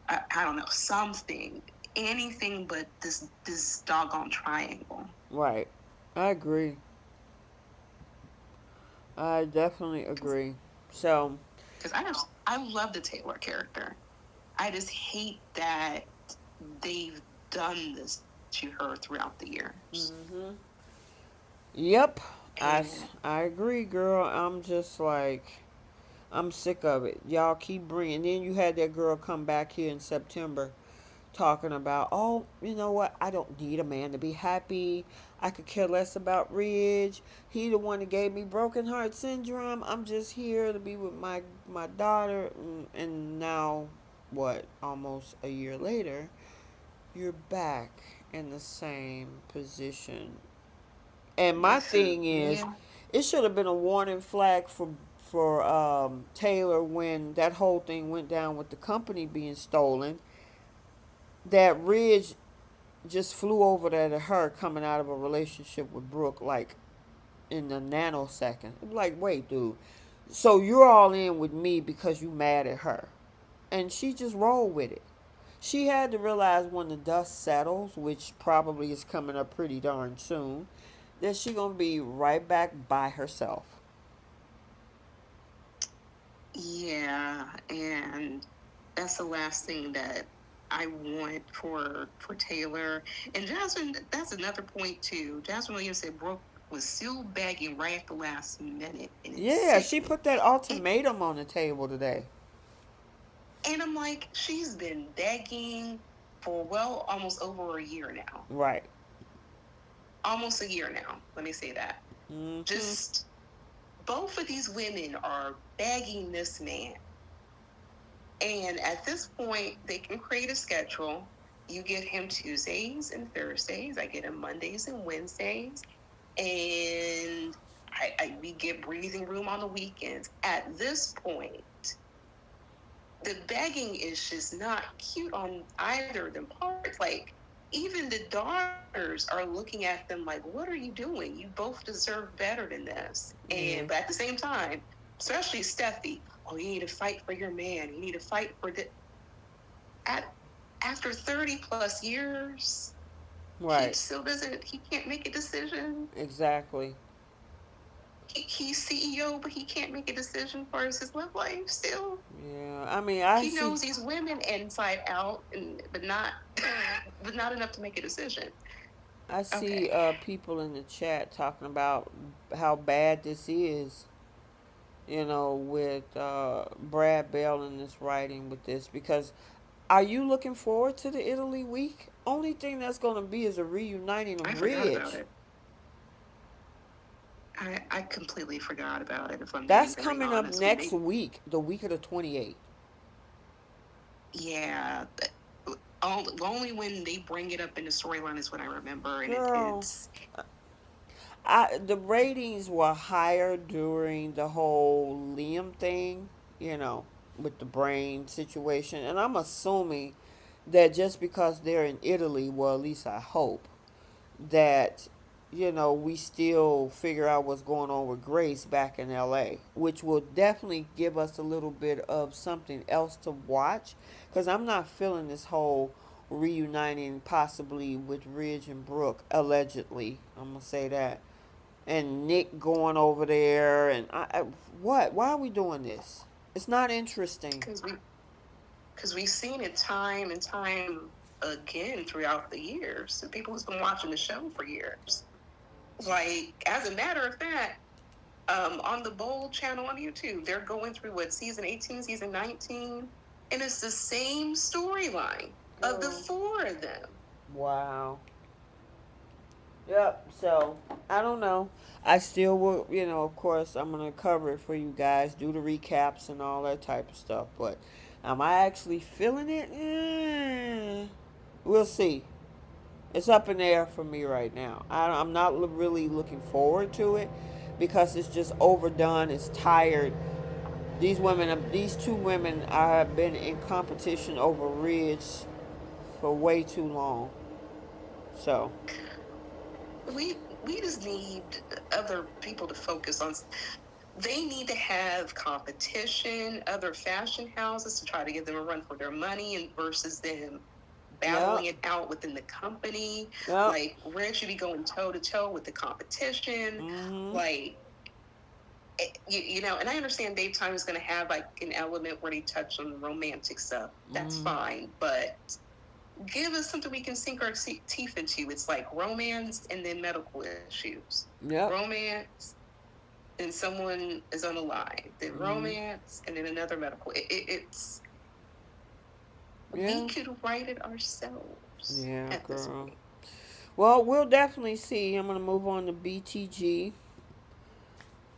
I don't know, anything but this doggone triangle. Right. I agree. I definitely agree. So, because I love the Taylor character. I just hate that they've done this to her throughout the years. Yep. I agree, girl. I'm just like, I'm sick of it. Y'all keep bringing. Then you had that girl come back here in September talking about, oh, you know what? I don't need a man to be happy. I could care less about Ridge. He the one that gave me broken heart syndrome. I'm just here to be with my daughter. And now, what? Almost a year later, you're back in the same position. And my thing is, it should have been a warning flag for Taylor when that whole thing went down with the company being stolen. That Ridge just flew over there to her coming out of a relationship with Brooke, like in a nanosecond. Like, wait, dude. So you're all in with me because you mad at her. And she just rolled with it. She had to realize when the dust settles, which probably is coming up pretty darn soon, that she gonna be right back by herself. Yeah, and that's the last thing that I want for Taylor and Jasmine. That's another point too. Jasmine Williams said Brooke was still begging right at the last minute, and it's Yeah, she sickening. put that ultimatum on the table today. And I'm like, she's been begging for almost over a year now. Right. Almost a year now. Let me say that. Mm-hmm. Just both of these women are begging this man. And at this point, they can create a schedule. You get him Tuesdays and Thursdays. I get him Mondays and Wednesdays. And we get breathing room on the weekends. At this point, the begging is just not cute on either of them parts. Like, even the daughters are looking at them like, what are you doing? You both deserve better than this. And but at the same time, especially Steffi, oh, you need to fight for your man. You need to fight for the after 30 plus years, Right. he can't make a decision. Exactly. He's CEO, but he can't make a decision for his love life still. Yeah, I mean, He knows these women inside out, but not enough to make a decision. I see people in the chat talking about how bad this is, with Brad Bell in this writing with this. Because are you looking forward to the Italy week? Only thing that's going to be is a reuniting of Ridge. I forgot about it. I completely forgot about it. If I'm That's coming up next week, the week of the 28th. Yeah. Only when they bring it up in the storyline is when I remember. And Girl, it's... the ratings were higher during the whole Liam thing, with the brain situation. And I'm assuming that just because they're in Italy, well, at least I hope, that we still figure out what's going on with Grace back in LA, which will definitely give us a little bit of something else to watch, because I'm not feeling this whole reuniting possibly with Ridge and Brooke, allegedly. I'm going to say that. And Nick going over there, and what? Why are we doing this? It's not interesting. Because we've seen it time and time again throughout the years. So people who's been watching the show for years. Like, as a matter of fact, on the Bold channel on YouTube, they're going through season 18, season 19, and it's the same storyline of the four of them. Wow. Yep. So I don't know. I still will, of course, I'm gonna cover it for you guys, do the recaps and all that type of stuff. But am I actually feeling it? We'll see. It's up in the air for me right now. I'm not really looking forward to it because it's just overdone. It's tired. These two women have been in competition over Ridge for way too long. So we just need other people to focus on. They need to have competition, other fashion houses to try to give them a run for their money, and versus them battling it out within the company. Like, Red should be going toe to toe with the competition. Mm-hmm. Like, and I understand Daytime is going to have like an element where they touch on romantic stuff. That's fine, but give us something we can sink our teeth into. It's like romance and then medical issues. Romance and someone is on the line. Then romance and then another medical. It's we could write it ourselves. Yeah, girl. Well, we'll definitely see. I'm gonna move on to BTG.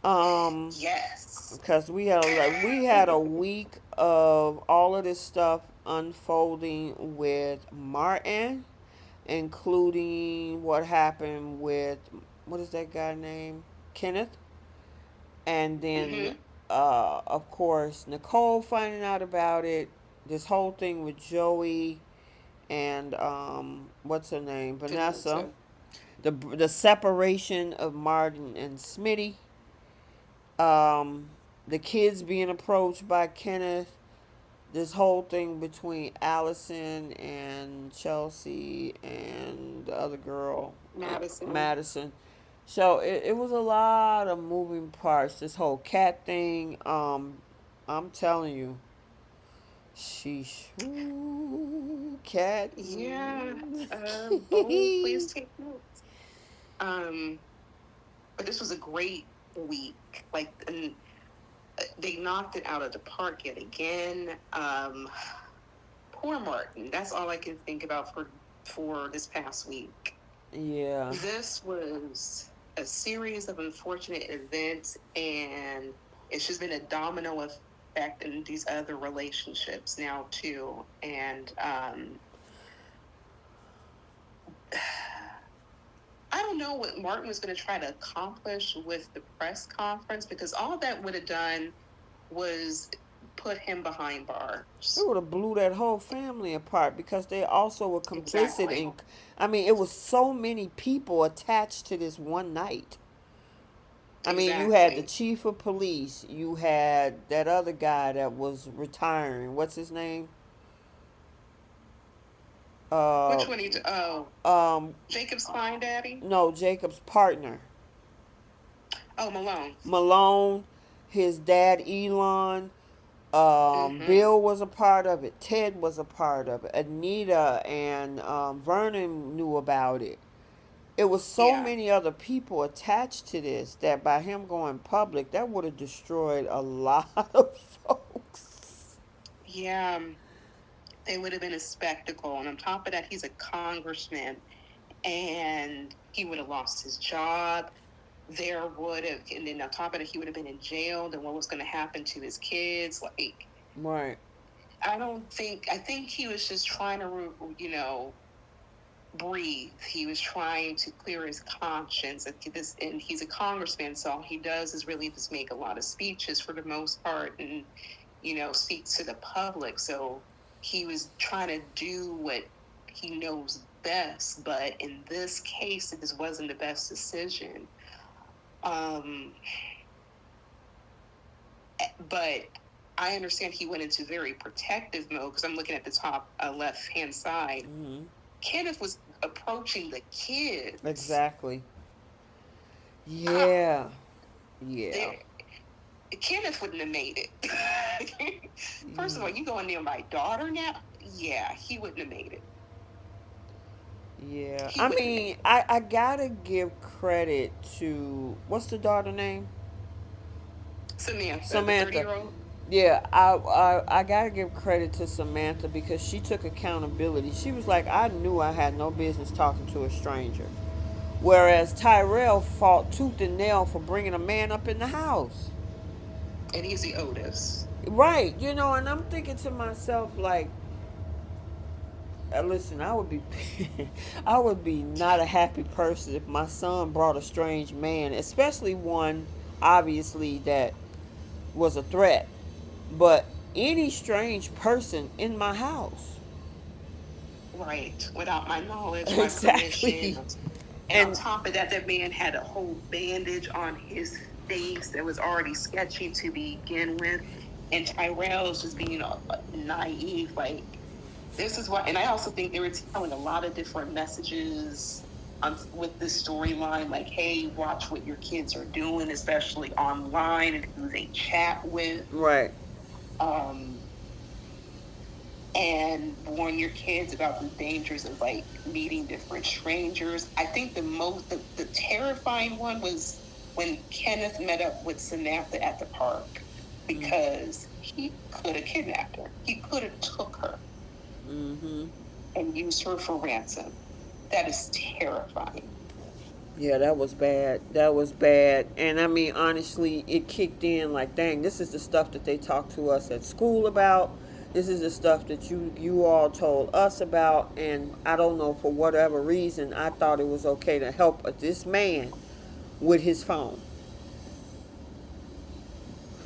Yes. Because we had a week of all of this stuff unfolding with Martin, including what happened with, what is that guy named? Kenneth. And then, of course, Nicole finding out about it. This whole thing with Joey and what's her name, Vanessa. The separation of Martin and Smitty. The kids being approached by Kenneth. This whole thing between Allison and Chelsea and the other girl, Madison. So it was a lot of moving parts. This whole cat thing. I'm telling you, Sheesh. Ooh, cat. Yeah. Bold, please take notes. But this was a great week. Like, and they knocked it out of the park yet again. Poor Martin. That's all I can think about for this past week. Yeah. This was a series of unfortunate events, and it's just been a domino effect in these other relationships now too. And I don't know what Martin was going to try to accomplish with the press conference, because all that would have done was put him behind bars. It would have blew that whole family apart because they also were complicit Exactly. in. I mean, it was so many people attached to this one night. I mean, you had the Exactly. chief of police. You had that other guy that was retiring. What's his name? Uh, Which one? um, Jacob's fine daddy? no, Jacob's partner, Oh, Malone. Malone, his dad, Elon. Mm-hmm. Bill was a part of it. Ted was a part of it. Anita and Vernon knew about it. It was so Yeah. many other people attached to this that by him going public, that would have destroyed a lot of folks. Yeah. It would have been a spectacle. And on top of that, he's a congressman, and he would have lost his job. There would have, and then on top of that, he would have been in jail. Then what was going to happen to his kids? Like, Right. I think he was just trying to, breathe. He was trying to clear his conscience. And he's a congressman, so all he does is really just make a lot of speeches for the most part, and speaks to the public. So he was trying to do what he knows best, but in this case, it just wasn't the best decision. But I understand he went into very protective mode, because I'm looking at the top left hand side. Mm-hmm. Kenneth was approaching the kids. Exactly. Yeah. Yeah. There, Kenneth wouldn't have made it. First of all, you going near my daughter now? Yeah, he wouldn't have made it. Yeah. He I wouldn't have made mean, it. I gotta give credit to what's the daughter name? Samantha, the Samantha. 30-year-old. Yeah, I gotta give credit to Samantha because she took accountability. She was like, I knew I had no business talking to a stranger. Whereas Tyrell fought tooth and nail for bringing a man up in the house. And he's the oldest. Right, and I'm thinking to myself, like, listen, I would be not a happy person if my son brought a strange man, especially one, obviously, that was a threat. But any strange person in my house. Right, without my knowledge, my Exactly. permission. And on And top of that, that man had a whole bandage on his face that was already sketchy to begin with. And Tyrell's just being naive, like, this is what. And I also think they were telling a lot of different messages with this storyline, like, hey, watch what your kids are doing, especially online, and who they chat with. right. And warn your kids about the dangers of, like, meeting different strangers. I think the terrifying one was when Kenneth met up with Samantha at the park, because he could have kidnapped her. He could have took her Mm-hmm. and used her for ransom. That is terrifying. Yeah, that was bad. That was bad. And I mean, honestly, it kicked in like, dang, this is the stuff that they talked to us at school about. This is the stuff that you all told us about. And I don't know, for whatever reason, I thought it was okay to help this man with his phone.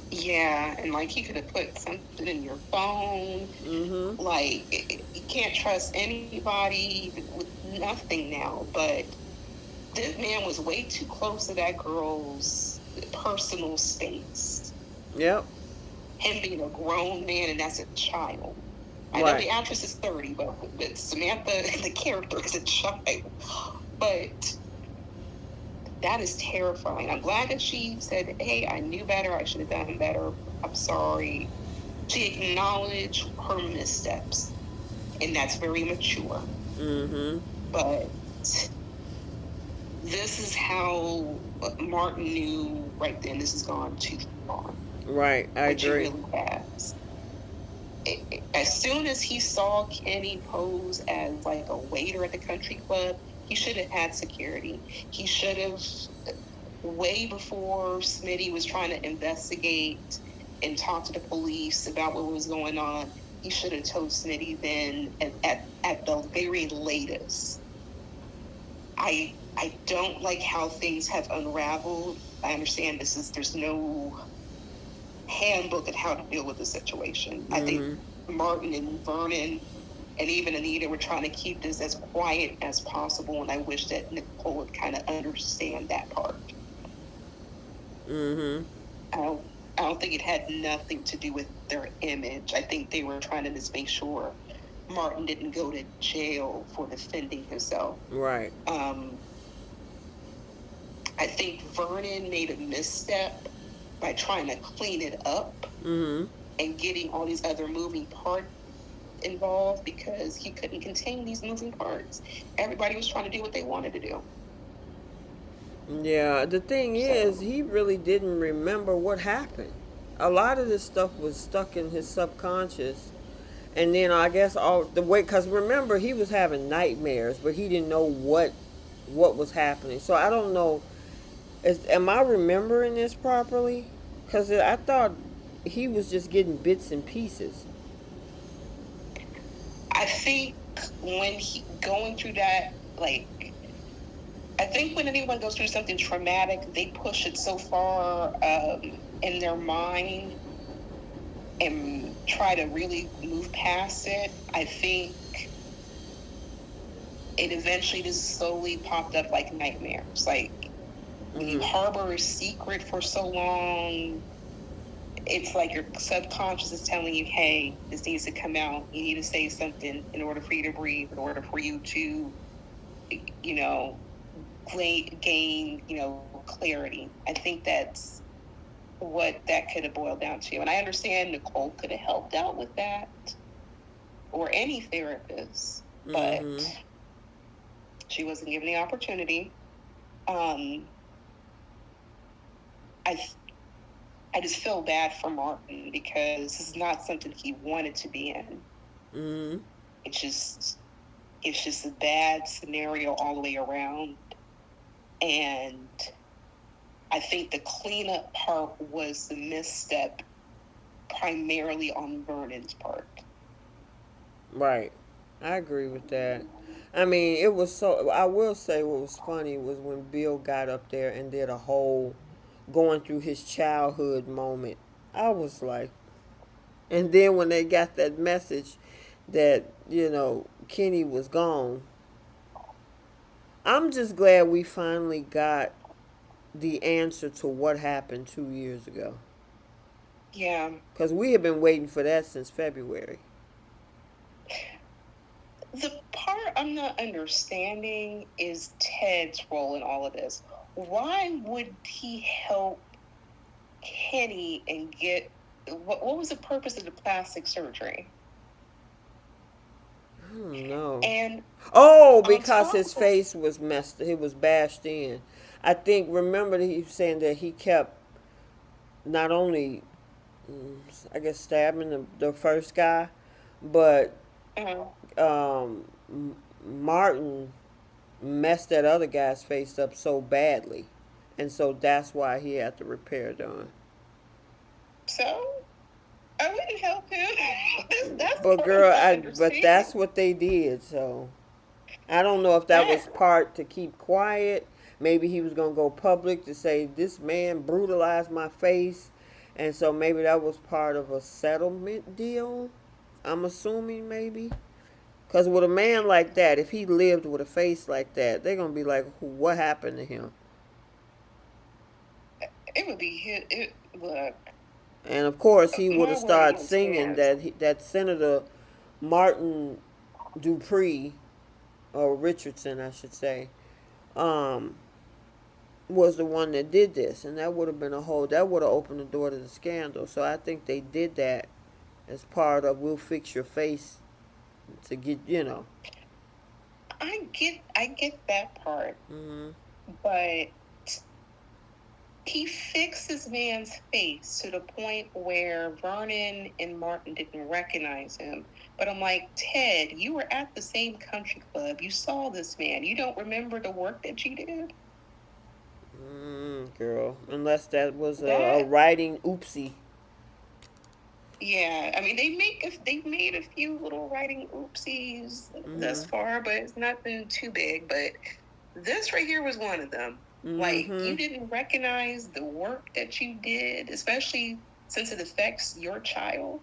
Yeah, and like, he could have put something in your phone. Mm-hmm. Like, you can't trust anybody with nothing now. But this man was way too close to that girl's personal space. Yep. Him being a grown man, and that's a child. I know Right. the actress is 30, but Samantha, the character, is a child. But that is terrifying. I'm glad that she said, hey, I knew better. I should have done better. I'm sorry. She acknowledged her missteps, and that's very mature. Mm-hmm. But this is how Martin knew right then this has gone too far. Right, I Which agree. it really has. As soon as he saw Kenny pose as like a waiter at the country club, he should have had security. He should have, way before Smitty was trying to investigate and talk to the police about what was going on, he should have told Smitty then at the very latest. I don't like how things have unraveled. I understand there's no handbook of how to deal with the situation. I think Martin and Vernon and even Anita were trying to keep this as quiet as possible, and I wish that Nicole would kind of understand that part. Mm-hmm. I don't think it had nothing to do with their image. I think they were trying to just make sure Martin didn't go to jail for defending himself. Right. I think Vernon made a misstep by trying to clean it up and getting all these other moving parts involved because he couldn't contain these moving parts. Everybody was trying to do what they wanted to do. Yeah, the thing is, he really didn't remember what happened. A lot of this stuff was stuck in his subconscious. And then I guess all the way, because remember, he was having nightmares, but he didn't know what was happening. So I don't know. Am I remembering this properly? Because I thought he was just getting bits and pieces. I think when he going through that, like, I think when anyone goes through something traumatic, they push it so far in their mind and try to really move past it. I think it eventually just slowly popped up like nightmares. Like, when you harbor a secret for so long, it's like your subconscious is telling you, hey, this needs to come out. You need to say something in order for you to breathe, in order for you to, you know, gain, you know, clarity. I think that's what that could have boiled down to. And I understand Nicole could have helped out with that, or any therapist, but she wasn't given the opportunity. I just feel bad for Martin because this is not something he wanted to be in. It's just a bad scenario all the way around. And I think the cleanup part was the misstep primarily on Vernon's part. Right. I agree with that. I mean, it was so. I will say what was funny was when Bill got up there and did a whole going through his childhood moment. I was like, and then when they got that message that, you know, Kenny was gone, I'm just glad we finally got the answer to what happened 2 years ago. Yeah. Because we have been waiting for that since February. The part I'm not understanding is Ted's role in all of this. Why would he help Kenny and get... What was the purpose of the plastic surgery? I don't know. And because his face was messed. It was bashed in. I think. Remember, he was saying that he kept not only, I guess, stabbing the first guy, but Martin messed that other guy's face up so badly, and so that's why he had the repair done. So I wouldn't help him. That's but girl, but that's what they did. So I don't know if that was part to keep quiet. Maybe he was gonna go public to say this man brutalized my face, and so maybe that was part of a settlement deal. I'm assuming maybe. Because with a man like that, if he lived with a face like that, they're going to be like, what happened to him? It would be look. And of course, he would have started singing that Senator Martin Dupree, or Richardson, I should say, was the one that did this. And that would have been that would have opened the door to the scandal. So I think they did that as part of we'll fix your face to get, I get that part, Mm-hmm. but he fixed this man's face to the point where Vernon and Martin didn't recognize him. But I'm like, Ted, you were at the same country club. You saw this man. You don't remember the work that you did? Girl, unless that was a That writing oopsie. Yeah, I mean they've made a few little writing oopsies thus far, but it's not been too big. But this right here was one of them. Like, you didn't recognize the work that you did, especially since it affects your child.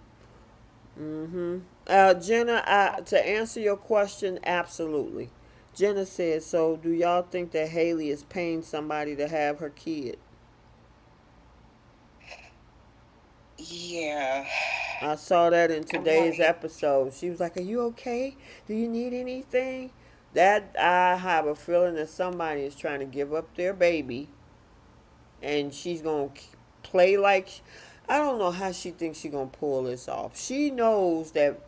Jenna, to answer your question, absolutely. Jenna says, so do y'all think that Haley is paying somebody to have her kid? Yeah. I saw that in today's episode. She was like, are you okay? Do you need anything? That, I have a feeling that somebody is trying to give up their baby. And she's going to play like... I don't know how she thinks she's going to pull this off. She knows that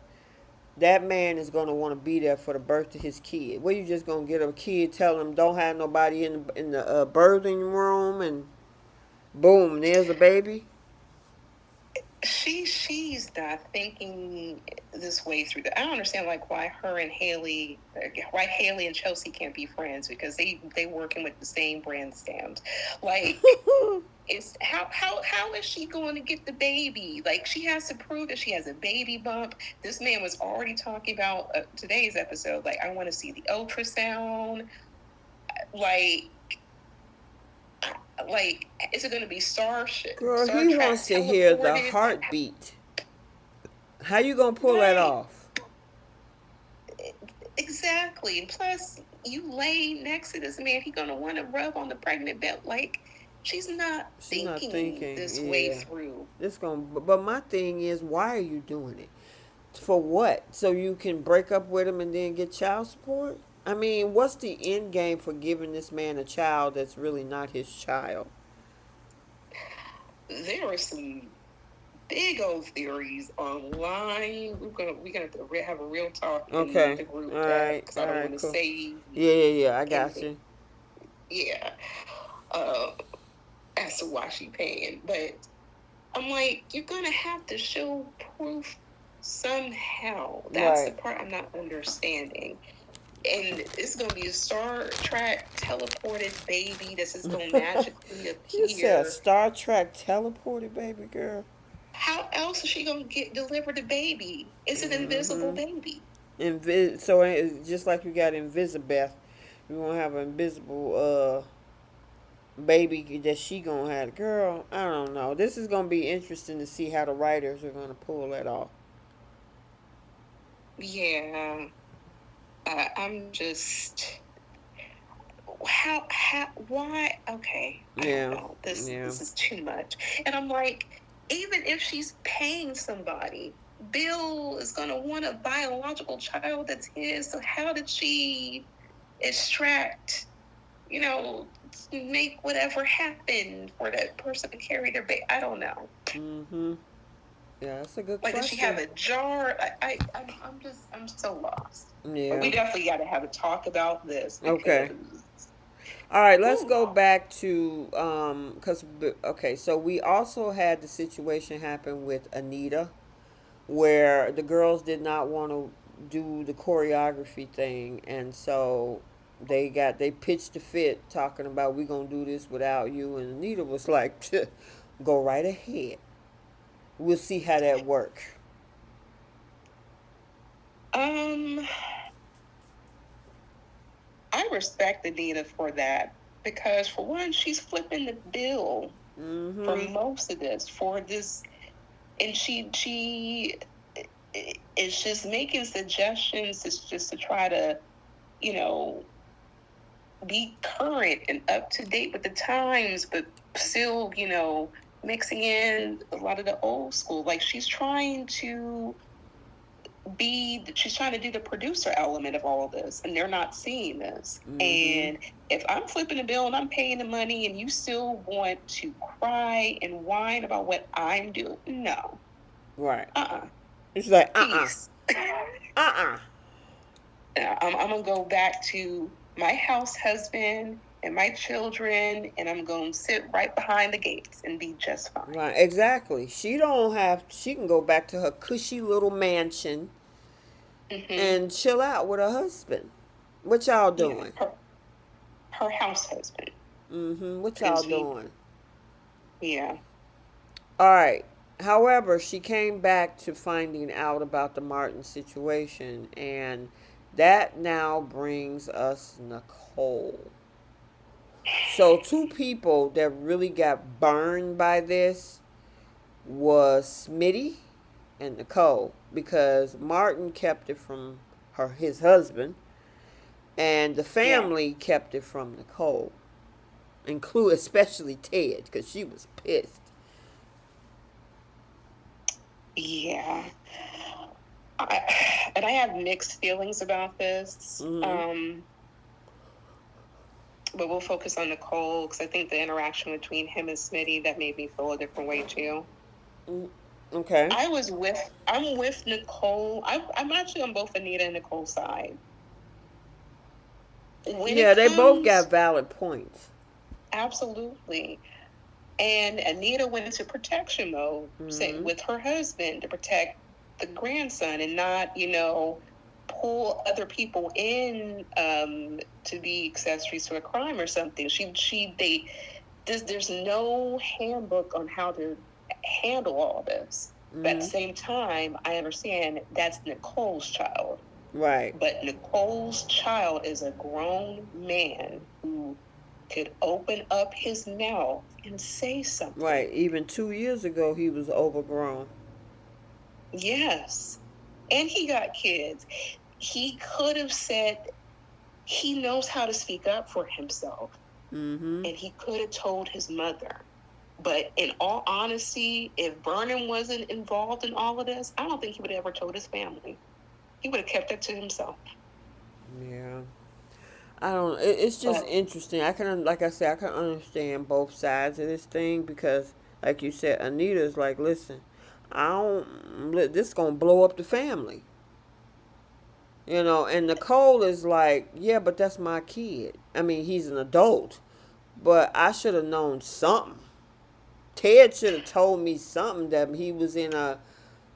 that man is going to want to be there for the birth of his kid. What, you just going to get a kid, tell him don't have nobody in the birthing room, and boom, there's a baby? She's not thinking this way through. I don't understand why Haley and Chelsea can't be friends, because they working with the same brand stamps. Like, it's how is she going to get the baby? Like, she has to prove that she has a baby bump. This man was already talking about today's episode. Like, I want to see the ultrasound. Like, is it going to be Girl, he wants to hear the heartbeat. How you going to pull that off? Exactly. And plus, you lay next to this man, he's going to want to rub on the pregnant belt. Like, she's not thinking this way through. But my thing is, why are you doing it? For what? So you can break up with him and then get child support? I mean, what's the end game for giving this man a child that's really not his child? There are some big old theories online. We're gonna have to have a real talk in the group. All right. Because I don't want to say. Yeah. I got you. Yeah. As to why she paying, but I'm like, you're gonna have to show proof somehow. That's the part I'm not understanding. And it's going to be a Star Trek teleported baby. This is going to magically appear. You said Star Trek teleported baby, girl. How else is she going to deliver the baby? It's an invisible baby. So it's just like you got Invisibeth. You going to have an invisible baby that she going to have. Girl, I don't know. This is going to be interesting to see how the writers are going to pull that off. Yeah. I'm just, why? Okay. I don't know. This is too much. And I'm like, even if she's paying somebody, Bill is going to want a biological child that's his. So how did she extract, make whatever happen for that person to carry their baby? I don't know. Yeah, that's a good question. Does she have a jar? I'm so lost. Yeah. But we definitely got to have a talk about this. Okay. All right, let's go back to, so we also had the situation happen with Anita, where the girls did not want to do the choreography thing, and so they pitched a fit talking about, we're going to do this without you, and Anita was like, go right ahead. We'll see how that works. I respect Anita for that, because for one, she's flipping the bill for most of this, and she is just making suggestions just to try to, be current and up to date with the times, but still, mixing in a lot of the old school. Like, she's trying to do the producer element of all of this, and they're not seeing this. And if I'm flipping the bill and I'm paying the money and you still want to cry and whine about what I'm doing, no. Right. It's like, peace. uh-uh. I'm gonna go back to my house husband and my children, and I'm gonna sit right behind the gates and be just fine. Right, exactly. She can go back to her cushy little mansion and chill out with her husband. What y'all doing? Yeah, her house husband. What y'all doing? Yeah. All right. However, she came back to finding out about the Martin situation, and that now brings us Nicole. So, two people that really got burned by this was Smitty and Nicole, because Martin kept it from his husband, and the family kept it from Nicole, especially Ted, because she was pissed. Yeah. And I have mixed feelings about this. But we'll focus on Nicole, because I think the interaction between him and Smitty, that made me feel a different way too. Okay. I'm with Nicole. I'm actually on both Anita and Nicole's side. They both got valid points. Absolutely. And Anita went into protection mode, with her husband, to protect the grandson and not, pull other people in to be accessories to a crime or something. There's no handbook on how to handle all this. But at the same time, I understand that's Nicole's child. Right. But Nicole's child is a grown man who could open up his mouth and say something. Right. Even 2 years ago, he was overgrown. Yes. And he got kids. He could have said he knows how to speak up for himself. And he could have told his mother. But in all honesty, if Vernon wasn't involved in all of this, I don't think he would have ever told his family. He would have kept it to himself. Yeah. It's just interesting. Like I said, I can understand both sides of this thing, because, like you said, Anita's like, listen, this gonna blow up the family. And Nicole is like, yeah, but that's my kid. I mean, he's an adult, but I should have known something. Ted should have told me something, that he was in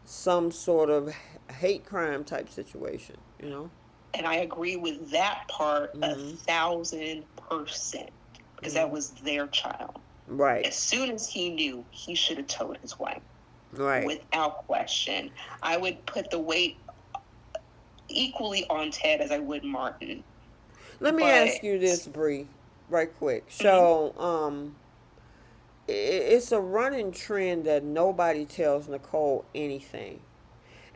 some sort of hate crime type situation, And I agree with that part 1,000%, because that was their child. Right. As soon as he knew, he should have told his wife. Right. Without question. I would put the weight equally on Ted as I would Martin. Let me ask you this, Bree, right quick. So, it's a running trend that nobody tells Nicole anything.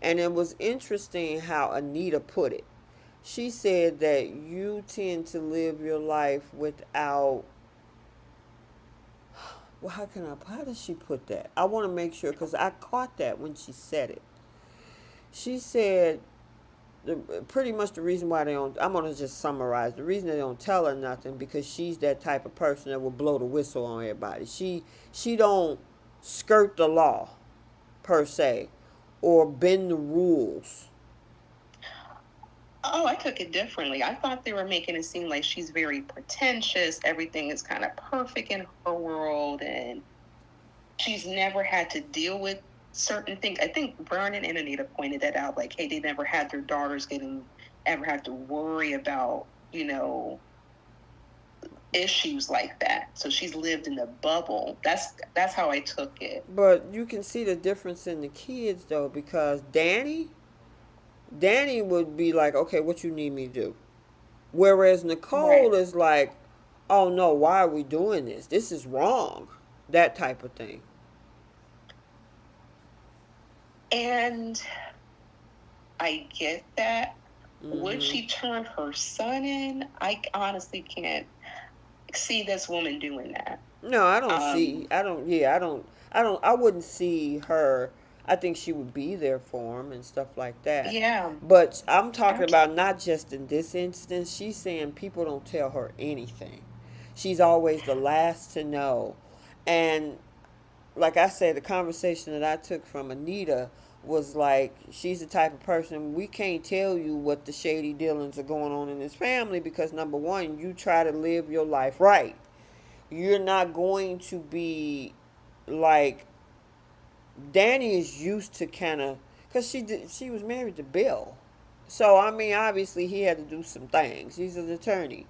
And it was interesting how Anita put it. She said that you tend to live your life without... Well, how does she put that? I want to make sure, because I caught that when she said it. She said, pretty much the reason why they don't... I'm going to just summarize. The reason they don't tell her nothing, because she's that type of person that will blow the whistle on everybody. She don't skirt the law, per se, or bend the rules. Oh, I took it differently. I thought they were making it seem like she's very pretentious. Everything is kind of perfect in her world, and she's never had to deal with certain things. I think Vernon and Anita pointed that out. Like, hey, they never had their daughters ever have to worry about, issues like that. So she's lived in the bubble. That's how I took it. But you can see the difference in the kids, though, because Danny would be like, okay, what you need me to do? Whereas Nicole is like, oh no, why are we doing this? This is wrong. That type of thing. And I get that. Would she turn her son in? I honestly can't see this woman doing that. No, I wouldn't see her. I think she would be there for him and stuff like that. Yeah. But I'm talking about not just in this instance. She's saying people don't tell her anything. She's always the last to know. And like I said, the conversation that I took from Anita was like, she's the type of person, we can't tell you what the shady dealings are going on in this family because, number one, you try to live your life right. You're not going to be like, Danny is used to kind of, because she was married to Bill. So, I mean, obviously he had to do some things. He's an attorney.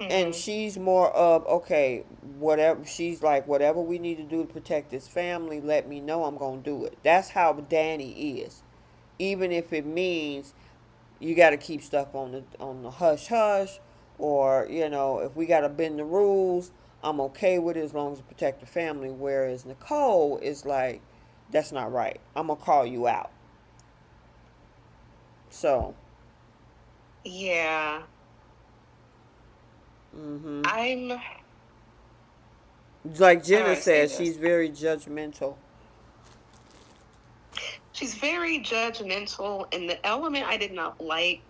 And she's more of, okay, whatever, she's like, whatever we need to do to protect this family, let me know, I'm going to do it. That's how Danny is. Even if it means you got to keep stuff on the hush hush, or, you know, if we got to bend the rules, I'm okay with it as long as it protect the family. Whereas Nicole is like, that's not right. I'm going to call you out. So. Yeah. I'm. Like Jenna How do I say says, this? she's very judgmental. She's very judgmental, and the element I did not like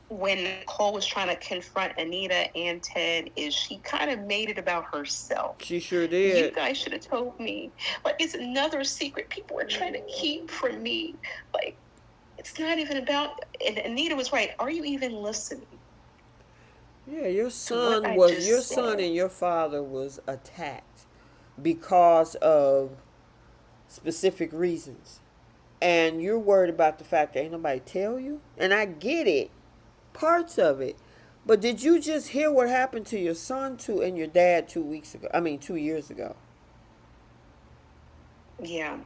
when Nicole was trying to confront Anita and Ted is she kind of made it about herself. She sure You did. guys should have told me. Like, it's another secret people are trying to keep from me. Like, it's not even about. And Anita was right. Are you even listening? Yeah, your what I son just your said. son and your father was attacked because of specific reasons. And you're worried about the fact that ain't nobody tell you. And I get it. Parts of it. But did you just hear what happened to your son and your dad 2 weeks ago? I mean 2 years ago. Yeah.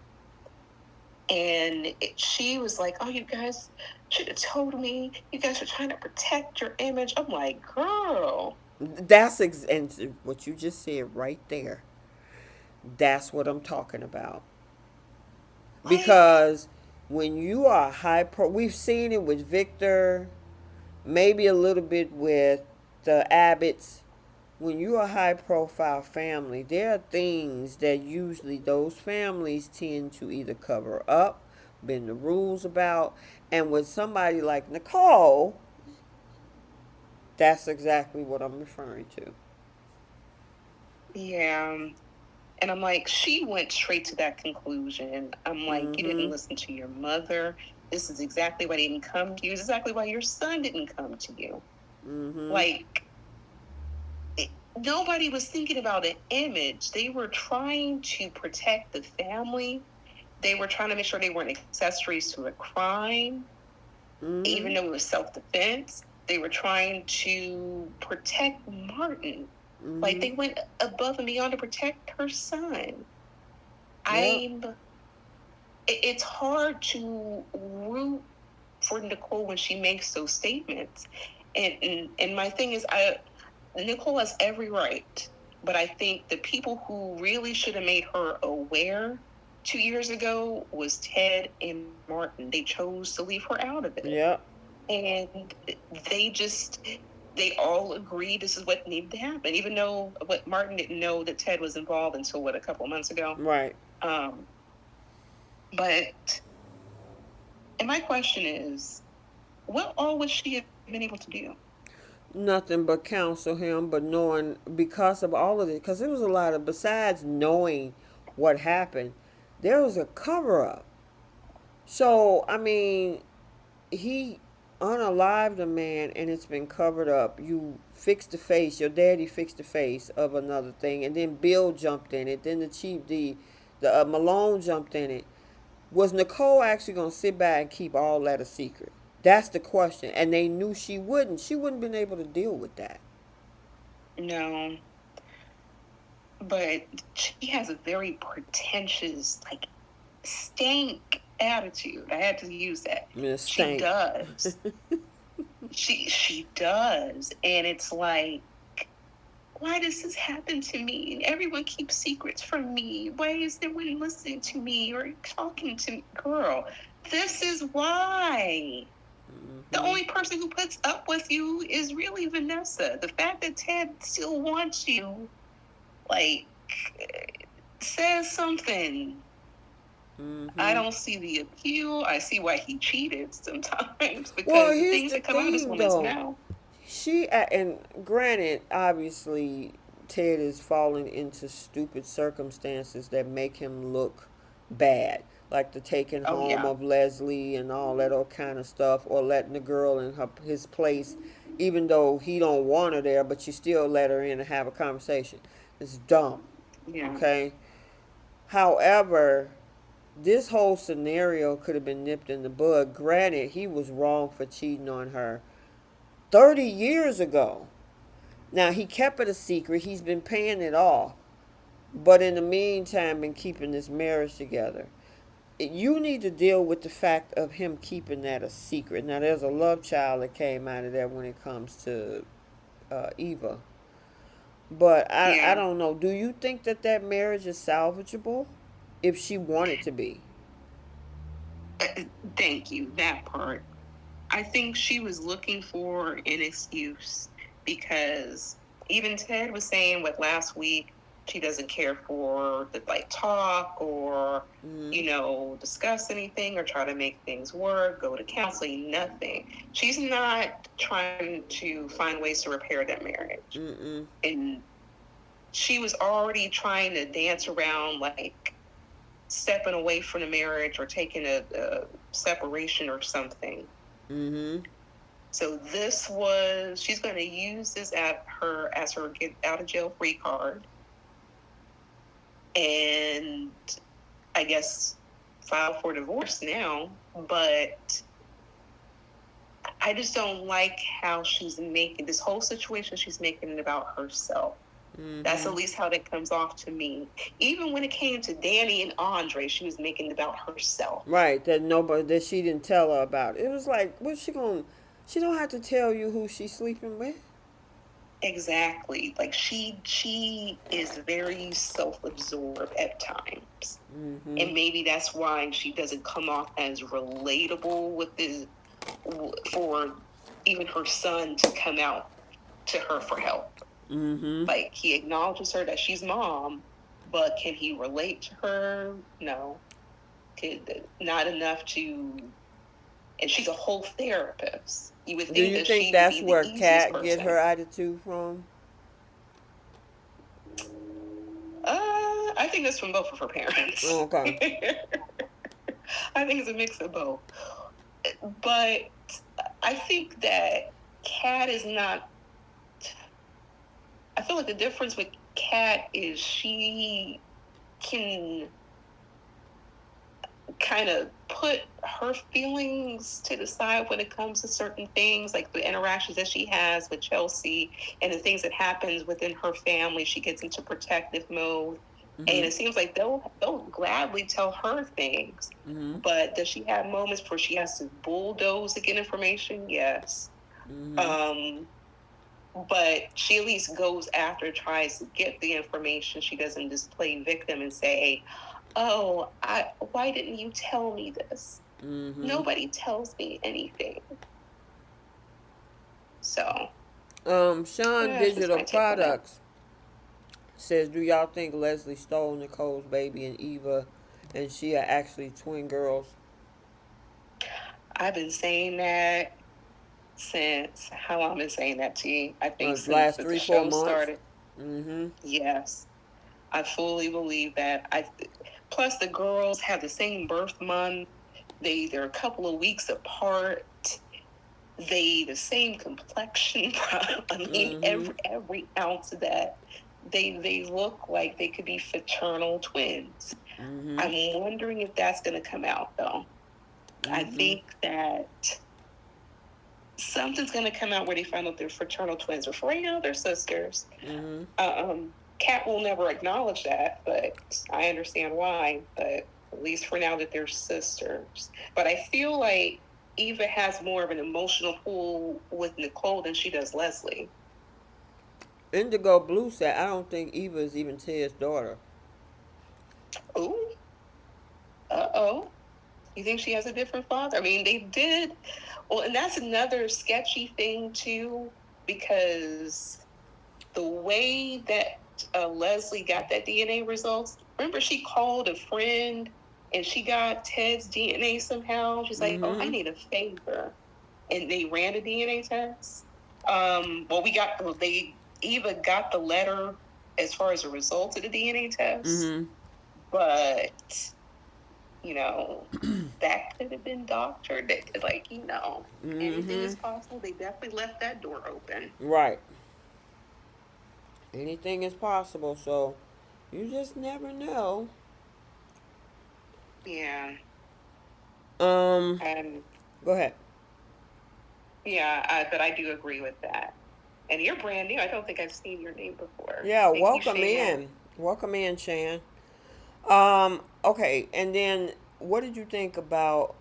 And she was like, oh, you guys should have told me. You guys are trying to protect your image. I'm like, girl. That's and what you just said right there. That's what I'm talking about. Because when you are we've seen it with Victor, maybe a little bit with the Abbotts. When you're a high profile family, there are things that usually those families tend to either cover up, bend the rules about. And with somebody like Nicole, that's exactly what I'm referring to. Yeah. And I'm like, she went straight to that conclusion. I'm like, you didn't listen to your mother. This is exactly why they didn't come to you. This is exactly why your son didn't come to you. Like, nobody was thinking about an image. They were trying to protect the family. They were trying to make sure they weren't accessories to a crime, even though it was self-defense. They were trying to protect Martin. Like, they went above and beyond to protect her son. Yep. It's hard to root for Nicole when she makes those statements. And my thing is, Nicole has every right, but I think the people who really should have made her aware 2 years ago was Ted and Martin. They chose to leave her out of it. Yeah. And they all agreed this is what needed to happen, even though Martin didn't know that Ted was involved until a couple of months ago. Right. But, and my question is, what all would she have been able to do? Nothing but counsel him, but knowing, because of all of it, because there was a lot of, besides knowing what happened, there was a cover up. So, I mean, he unalived a man and it's been covered up. You fixed the face, your daddy fixed the face of another thing, and then Bill jumped in it, then the Malone jumped in it. Was Nicole actually going to sit back and keep all that a secret? That's the question. And they knew she wouldn't. She wouldn't have been able to deal with that. No. But she has a very pretentious, like, stank attitude. I had to use that. She does. she does. And it's like, why does this happen to me? And everyone keeps secrets from me. Why is no one listening to me or talking to me? Girl, this is why. The only person who puts up with you is really Vanessa. The fact that Ted still wants you, like, says something. I don't see the appeal. I see why he cheated sometimes, because the things that come out of this woman's mouth. And granted, obviously, Ted is falling into stupid circumstances that make him look bad. like the taking Oh home yeah. of Leslie and all that old kind of stuff, or letting the girl in his place, even though he don't want her there, but you still let her in and have a conversation. It's dumb. Yeah. Okay. However, this whole scenario could have been nipped in the bud. Granted, he was wrong for cheating on her 30 years ago. Now, he kept it a secret. He's been paying it off. But in the meantime, been keeping this marriage together. You need to deal with the fact of him keeping that a secret. Now, there's a love child that came out of that when it comes to Eva. But I Yeah. don't know. Do you think that marriage is salvageable if she wanted to be? Thank you. That part. I think she was looking for an excuse because even Ted was saying what last week she doesn't care for the like talk or discuss anything or try to make things work, go to counseling, nothing. She's not trying to find ways to repair that marriage. And she was already trying to dance around like stepping away from the marriage or taking a separation or something. So she's going to use this as her get out of jail free card, and I guess file for divorce now. But I just don't like how she's making this whole situation. She's making it about herself. That's at least how that comes off to me. Even when it came to Danny and Andre, she was making it about herself. Right, that she didn't tell her about. It was like, what's she going? She don't have to tell you who she's sleeping with. Exactly. Like she is very self-absorbed at times. And maybe that's why she doesn't come off as relatable for even her son to come out to her for help. Like he acknowledges her that she's mom, but can he relate to her? No. Not enough to. And she's a whole therapist. You would think Do you think that's where Kat get her attitude from? I think it's from both of her parents. Okay. I think it's a mix of both. But I think that Kat is not. I feel like the difference with Kat is she can kind of put her feelings to the side when it comes to certain things, like the interactions that she has with Chelsea and the things that happens within her family. She gets into protective mode, and it seems like they'll gladly tell her things. But does she have moments where she has to bulldoze to get information? Yes. But she at least goes after, tries to get the information. She doesn't just play victim and say, oh, why didn't you tell me this? Nobody tells me anything. So. Sean Digital Products says, do y'all think Leslie stole Nicole's baby and Eva and she are actually twin girls? I've been saying that since, how long I've been saying that to you? I think since last the 3-4 show months started. Yes. I fully believe that. Plus, the girls have the same birth month. They're a couple of weeks apart. The same complexion. I mean, every ounce of that. They look like they could be fraternal twins. I'm wondering if that's going to come out, though. I think that something's going to come out where they find out they're fraternal twins. But for right now, they're sisters. Kat will never acknowledge that, but I understand why. But at least for now that they're sisters. But I feel like Eva has more of an emotional pull with Nicole than she does Leslie. Indigo Blue said, I don't think Eva is even Ted's daughter. Ooh. Uh-oh. You think she has a different father? I mean, they did. Well, and that's another sketchy thing, too, because the way that Leslie got that DNA results, remember she called a friend and she got Ted's DNA somehow? She's like, oh, I need a favor. And they ran a DNA test. Eva got the letter as far as the results of the DNA test. But you know, that could have been doctored. Like, you know, anything is possible. They definitely left that door open. Right. Anything is possible, so you just never know. Yeah. Um, And Go ahead. yeah, but I do agree with that. And you're brand new. I don't think I've seen your name before. Yeah, Thank you, welcome Shan. in. Welcome in, Shan. Okay, and then what did you think about,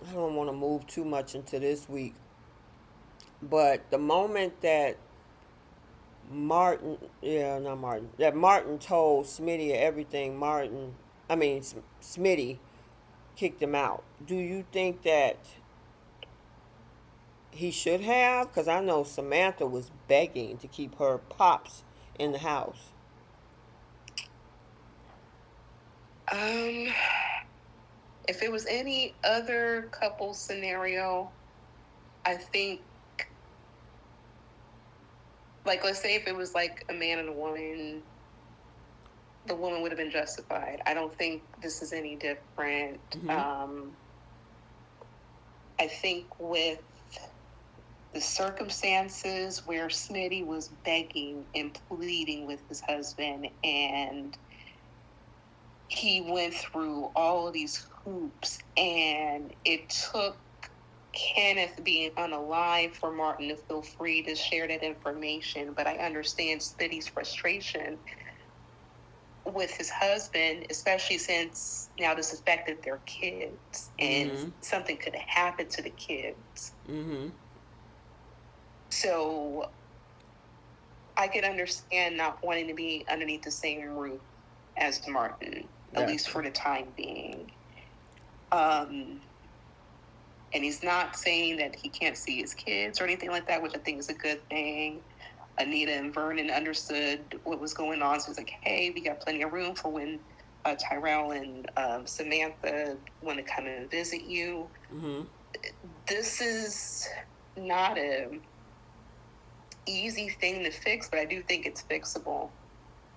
I don't want to move too much into this week, but the moment that that Martin told Smitty everything, Smitty kicked him out. Do you think that he should have? Because I know Samantha was begging to keep her pops in the house. Um, if it was any other couple scenario, I think, like, let's say if it was like a man and a woman, the woman would have been justified. I don't think this is any different. I think with the circumstances where Smitty was begging and pleading with his husband, and he went through all of these hoops, and it took Kenneth being unalive for Martin to feel free to share that information. But I understand Smitty's frustration with his husband, especially since now this affected their kids, and something could have happened to the kids. So I could understand not wanting to be underneath the same roof as Martin, at least for the time being. And he's not saying that he can't see his kids or anything like that, which I think is a good thing. Anita and Vernon understood what was going on. So it's like, hey, we got plenty of room for when Tyrell and Samantha want to come and visit you. This is not a easy thing to fix, but I do think it's fixable.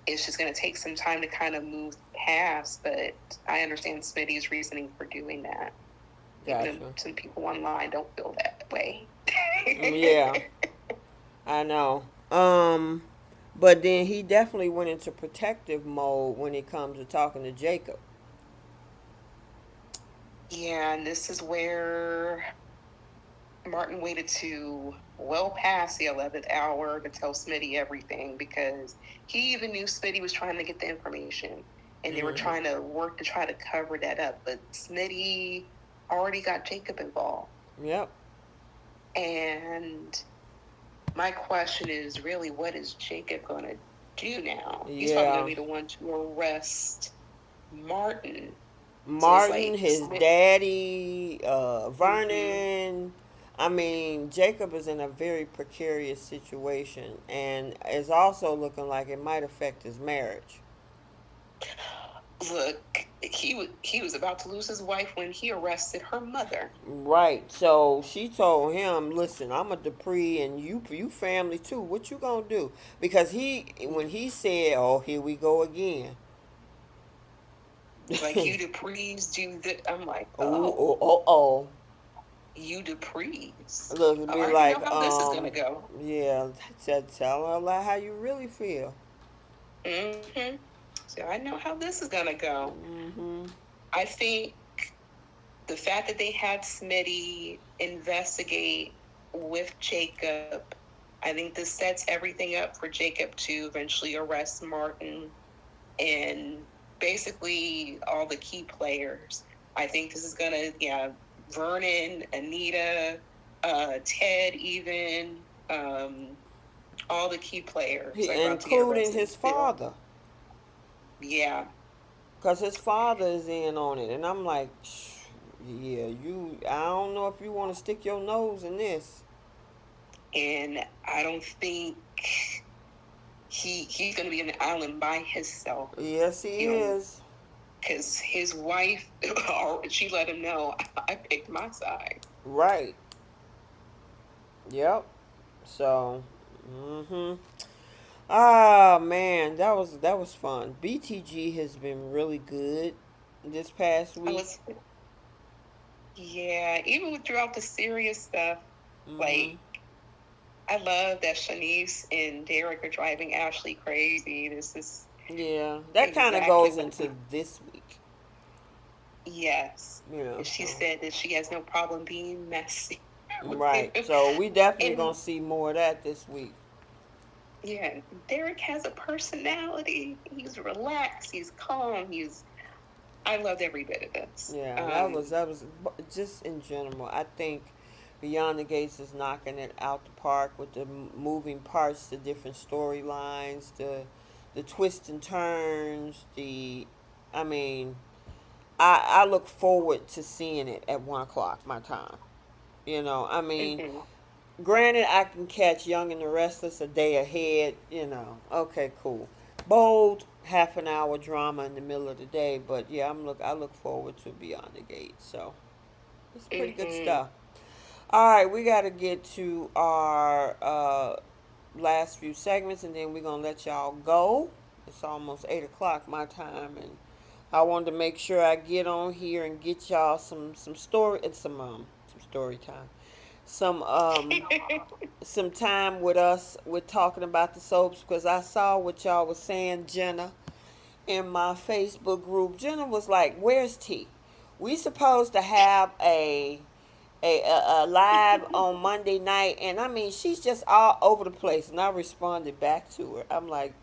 It's just going to take some time to kind of move past, but I understand Smitty's reasoning for doing that. Gotcha. Even if some people online don't feel that way. Yeah, I know. But then he definitely went into protective mode when it comes to talking to Jacob. Yeah, and this is where Martin waited to well past the 11th hour to tell Smitty everything, because he even knew Smitty was trying to get the information, and they were trying to work to try to cover that up. But Smitty already got Jacob involved. Yep. And my question is really, what is Jacob going to do now? Yeah. He's probably going to be the one to arrest Martin. Martin, his daddy, Vernon. I mean, Jacob is in a very precarious situation, and is also looking like it might affect his marriage. Look, he was about to lose his wife when he arrested her mother. Right. So she told him, "Listen, I'm a Dupree, and you family too. What you gonna do?" Because when he said, "Oh, here we go again," like, you Duprees do that. I'm like, oh. You Duprees. Look, it'd be I like, know how this is gonna go. Yeah, tell her like how you really feel. So I know how this is gonna go. I think the fact that they had Smitty investigate with Jacob, I think this sets everything up for Jacob to eventually arrest Martin and basically all the key players. I think this is gonna, Vernon, Anita, Ted, even all the key players, including his father. Yeah, because his father is in on it, and I'm like, yeah, I don't know if you want to stick your nose in this. And I don't think he's going to be on the island by himself. Yes, he is. Because his wife, she let him know, I picked my side. Right. Yep. So, ah, man, that was fun. BTG has been really good. this past I week. was, yeah, even throughout the serious stuff, like, I love that Shanice and Derek are driving Ashley crazy. This is Yeah, that kind of exactly goes what into this week. yes. Yeah, And she so. said that she has no problem being messy. Right. So we definitely And gonna see more of that this week. yeah, Derek has a personality. He's relaxed. He's calm. I loved every bit of this. Yeah, that was just in general. I think Beyond the Gates is knocking it out the park with the moving parts, the different storylines, the twists and turns. I mean, I look forward to seeing it at 1 o'clock my time. I mean, Mhm. granted, I can catch Young and the Restless a day ahead. Okay, cool. Bold half an hour drama in the middle of the day, but yeah, I look forward to Beyond the Gate. So it's pretty good Mhm. stuff. All right, we got to get to our last few segments, and then we're gonna let y'all go. It's almost 8 o'clock my time, and I wanted to make sure I get on here and get y'all some story and some story time, some some time with us with talking about the soaps, because I saw what y'all was saying, Jenna, in my Facebook group. Jenna was like, "Where's T? We supposed to have a live on Monday night," and I mean she's just all over the place. And I responded back to her. I'm like,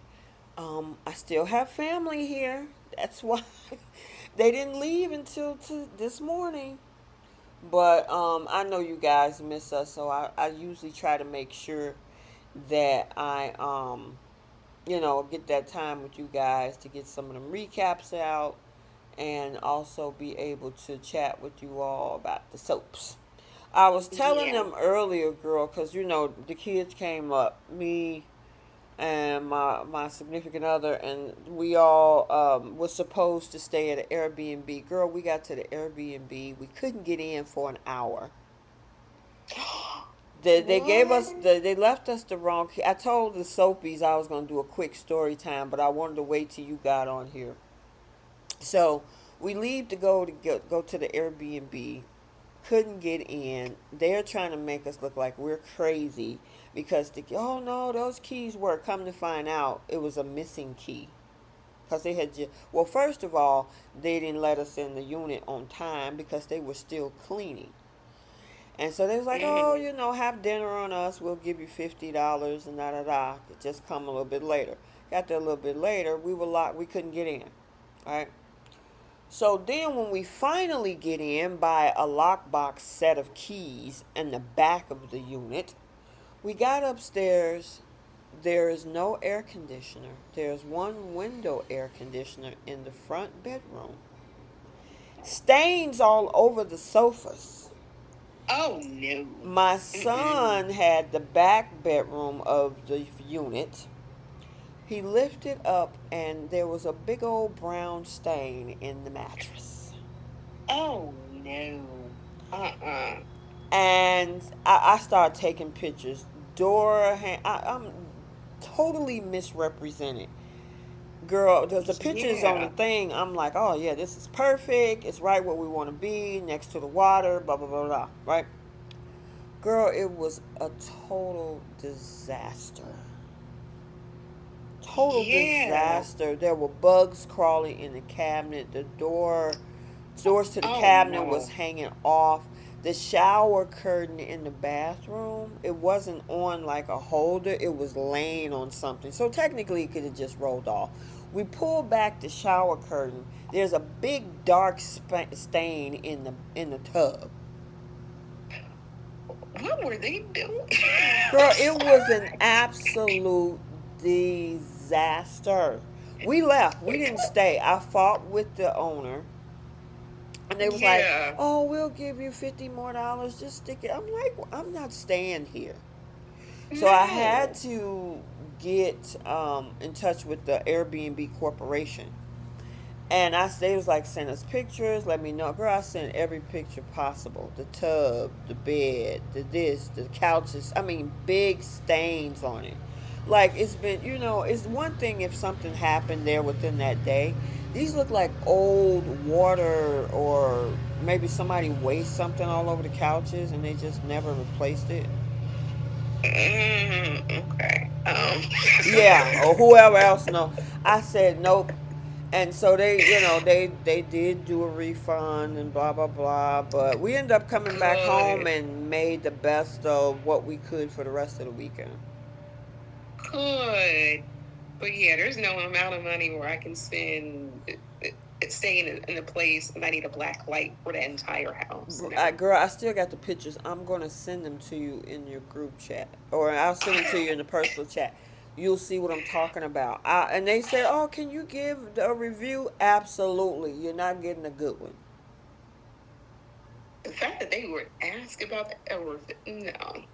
I still have family here. That's why they didn't leave until this morning. But I know you guys miss us, so I usually try to make sure that I get that time with you guys to get some of them recaps out, and also be able to chat with you all about the soaps. I was telling Yeah. them earlier, girl, because the kids came up, me and my significant other, and we all was supposed to stay at an Airbnb. Girl, we got to the Airbnb, we couldn't get in for an hour. They gave us What? they left us the wrong key. I told the soapies I was gonna do a quick story time, but I wanted to wait till you got on here. So we leave to go to the Airbnb. Couldn't get in. They're trying to make us look like we're crazy because oh no, those keys were. Come to find out, it was a missing key. Because they had just, well, first of all, they didn't let us in the unit on time because they were still cleaning. And so they was like, oh, Mhm. have dinner on us. We'll give you $50 and da da da. Just come a little bit later. Got there a little bit later. We were locked. We couldn't get in. All right. So then when we finally get in by a lockbox set of keys in the back of the unit, we got upstairs. There is no air conditioner. There's one window air conditioner in the front bedroom. Stains all over the sofas. Oh no. My Mm-mm. son had the back bedroom of the unit. He lifted up and there was a big old brown stain in the mattress. Oh no. Uh-uh. And I started taking pictures. I'm totally misrepresented. Girl, the pictures on the Yeah. thing, I'm like, oh yeah, this is perfect. It's right where we want to be, next to the water, blah, blah, blah, blah, right? Girl, it was a total disaster. Total Yeah. disaster. There were bugs crawling in the cabinet. Doors to the Oh cabinet was no. hanging off. The shower curtain in the bathroom, it wasn't on like a holder. It was laying on something. So technically, it could have just rolled off. We pulled back the shower curtain. There's a big dark stain in the tub. What were they doing? Girl, it was an absolute disaster. We left. We didn't stay. I fought with the owner. And they was like, Yeah. oh, we'll give you $50 more. Just stick it. I'm like, well, I'm not staying here. So I had No. to get in touch with the Airbnb corporation. And they was like, send us pictures, let me know. Girl, I sent every picture possible. The tub, the bed, the couches. I mean, big stains on it. Like it's been, it's one thing if something happened there within that day. These look like old water, or maybe somebody wasted something all over the couches and they just never replaced it. Okay. Yeah, or whoever else. No, I said nope. And so they, they did do a refund and blah blah blah. But we ended up coming back home Good. and made the best of what we could for the rest of the weekend. Good. But yeah, there's no amount of money where I can spend staying in a place and I need a black light for the entire house. Girl, I still got the pictures. I'm gonna send them to you in your group chat, or I'll send them to you in the personal chat. You'll see what I'm talking about. And they said, "Oh, can you give a review?" Absolutely. You're not getting a good one. The fact that they would ask about that, or no.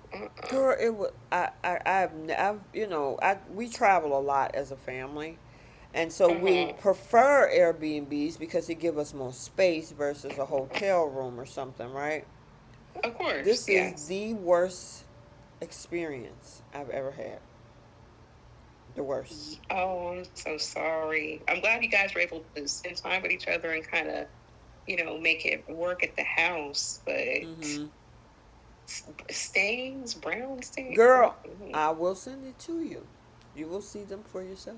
Girl, it was. We travel a lot as a family, and so we prefer Airbnbs because they give us more space versus a hotel room or something, right? Of course. This yes. is the worst experience I've ever had. The worst. Oh, I'm so sorry. I'm glad you guys were able to spend time with each other and kind of, make it work at the house. But stains, brown stains. Girl, I will send it to you. You will see them for yourself.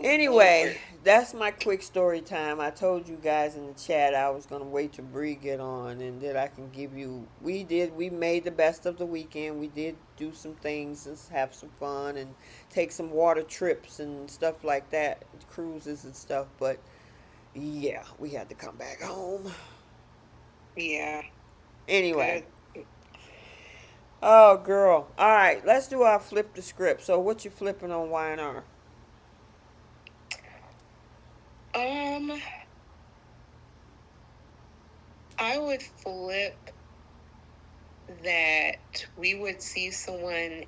Anyway, that's my quick story time. I told you guys in the chat I was going to wait till Bree get on and that I can give you. We made the best of the weekend. We did do some things and have some fun and take some water trips and stuff like that, cruises and stuff. But yeah, we had to come back home. Yeah. Anyway. Oh, girl. All right, let's do our flip the script. So what you flipping on Y&R? I would flip that we would see someone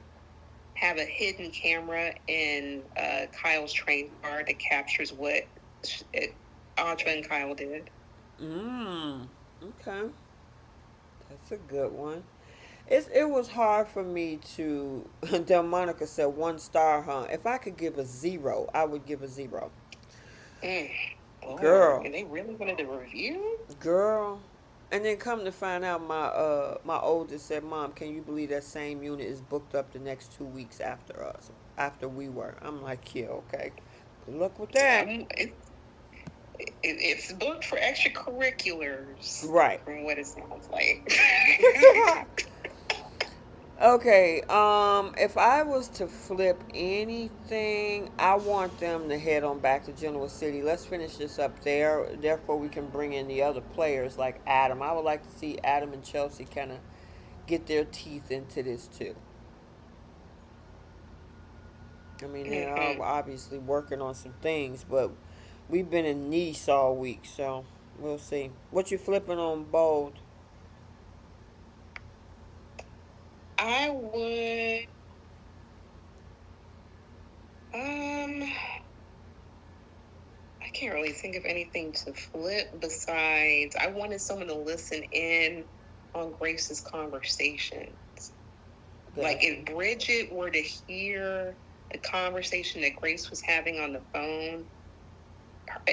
have a hidden camera in Kyle's train car that captures what Audra and Kyle did. Okay. That's a good one. It was hard for me to. Delmonica said 1 star, huh? If I could give a 0, I would give a 0. Girl. And they really wanted a review? Girl. And then come to find out, my oldest said, "Mom, can you believe that same unit is booked up the next 2 weeks after us, after we were?" I'm like, yeah, okay. Good luck with that. It's booked for extracurriculars. Right. From what it sounds like. Okay, if I was to flip anything, I want them to head on back to Genoa City. Let's finish this up there. Therefore, we can bring in the other players like Adam. I would like to see Adam and Chelsea kind of get their teeth into this too. I mean, they're obviously working on some things, but we've been in Nice all week, so we'll see. What you flipping on Bold? I would. I can't really think of anything to flip besides I wanted someone to listen in on Grace's conversations. Okay. Like if Bridget were to hear the conversation that Grace was having on the phone,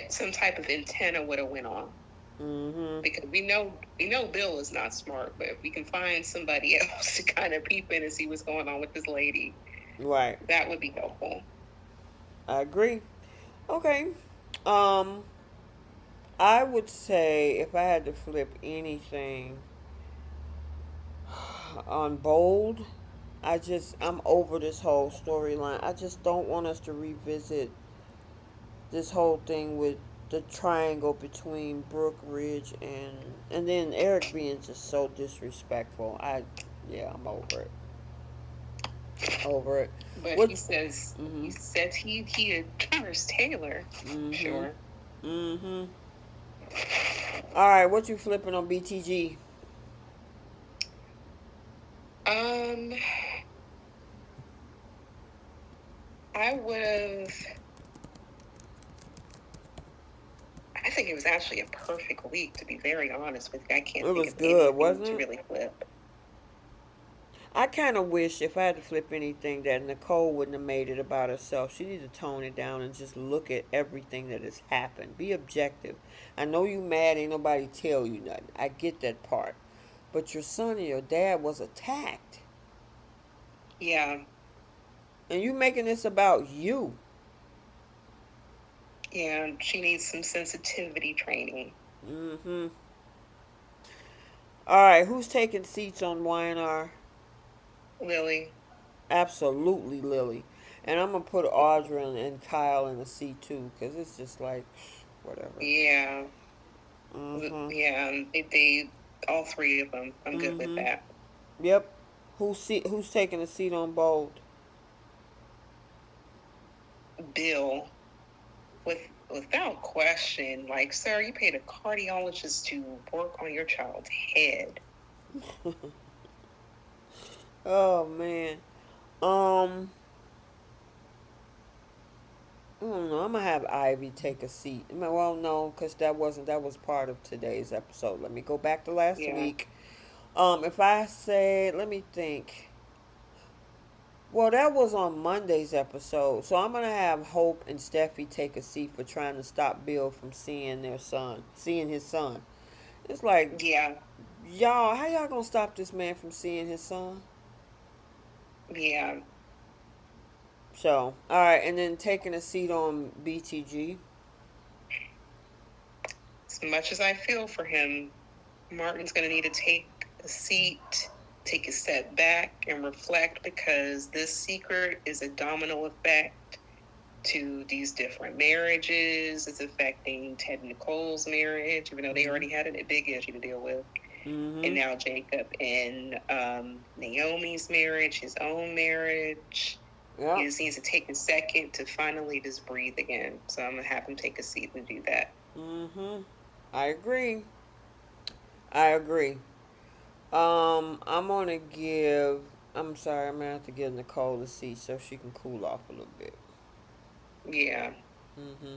some type of antenna would have went on. Because we know Bill is not smart, but if we can find somebody else to kind of peep in and see what's going on with this lady, right, that would be helpful. I agree. Okay. I would say if I had to flip anything on Bold, I'm over this whole storyline. I just don't want us to revisit this whole thing with the triangle between Brooke, Ridge, and then Eric being just so disrespectful. I'm over it. Over it. But he says he adores Taylor. Sure. All right, what you flipping on BTG? I think it was actually a perfect week, to be very honest with you. I can't it think was of good, wasn't to it? really flip. I kind of wish if I had to flip anything that Nicole wouldn't have made it about herself. She needs to tone it down and just look at everything that has happened. Be objective. I know you mad, ain't nobody tell you nothing. I get that part. But your son and your dad was attacked. Yeah. And you making this about you. Yeah, she needs some sensitivity training. Mm-hmm. All right, who's taking seats on Y&R? Lily. Absolutely, Lily. And I'm going to put Audra and Kyle in a seat too, because it's just like, whatever. Yeah. Mm-hmm. Yeah, they all three of them. I'm good with that. Yep. Who's taking a seat on Bold? Bill, without question, like, sir, you paid a cardiologist to work on your child's head. Oh man. I don't know. I'm gonna have Ivy take a seat. Well, no, because that was part of today's episode. Let me go back to last week. If I said, let me think. Well, that was on Monday's episode, so I'm gonna have Hope and Steffi take a seat for trying to stop Bill from seeing his son. It's like, y'all, how y'all gonna stop this man from seeing his son? Yeah. So, all right, and then taking a seat on BTG. As much as I feel for him, Martin's going to need to take a seat, take a step back, and reflect, because this secret is a domino effect to these different marriages. It's affecting Ted and Nicole's marriage, even though they already had a big issue to deal with. And now Jacob and Naomi's marriage, his own marriage. Yep. He just needs to take a second to finally just breathe again. So I'm going to have him take a seat and do that. I agree. I'm going to I'm sorry, I'm going to have to give Nicole a seat so she can cool off a little bit. Yeah.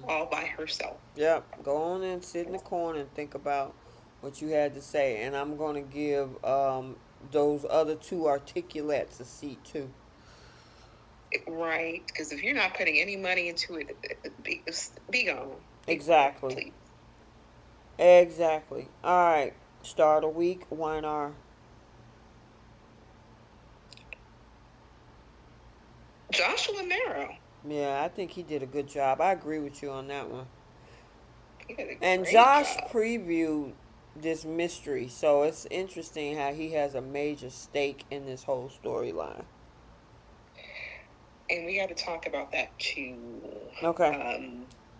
All by herself. Yep. Go on and sit in the corner and think about what you had to say. And I'm going to give those other two articulates a seat too. Right, because if you're not putting any money into it, be gone. Exactly. Please. Exactly. All right. Start of the week, Y&R. Joshua Marrow. Yeah, I think he did a good job. I agree with you on that one. He did a And great Josh job. previewed this mystery, so it's interesting how he has a major stake in this whole storyline. And we got to talk about that too. Okay.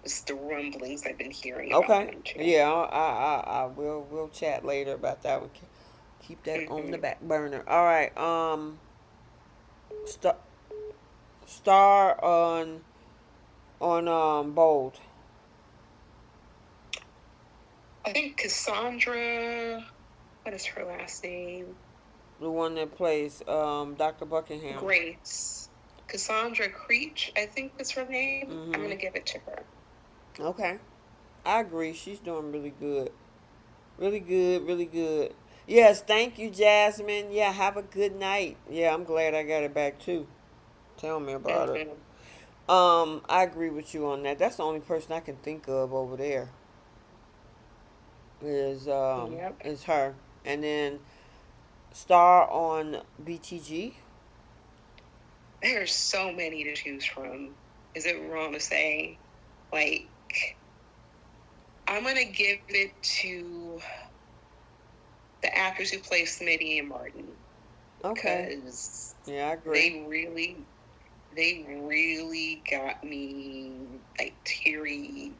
It's the rumblings I've been hearing about him too. Yeah, I we'll chat later about that one. Keep that on the back burner. All right. Star on Bold. I think Cassandra. What is her last name? The one that plays Dr. Buckingham. Grace. Cassandra Creech, I think is her name. I'm going to give it to her. Okay. I agree. She's doing really good. Really good, really good. Yes, thank you, Jasmine. Yeah, have a good night. Yeah, I'm glad I got it back too. Tell me about it. I agree with you on that. That's the only person I can think of over there. Is her. And then Star on BTG. There's so many to choose from. Is it wrong to say? Like, I'm going to give it to the actors who play Smitty and Martin. Okay. Because yeah, I agree. They really got me, like, teary-eyed,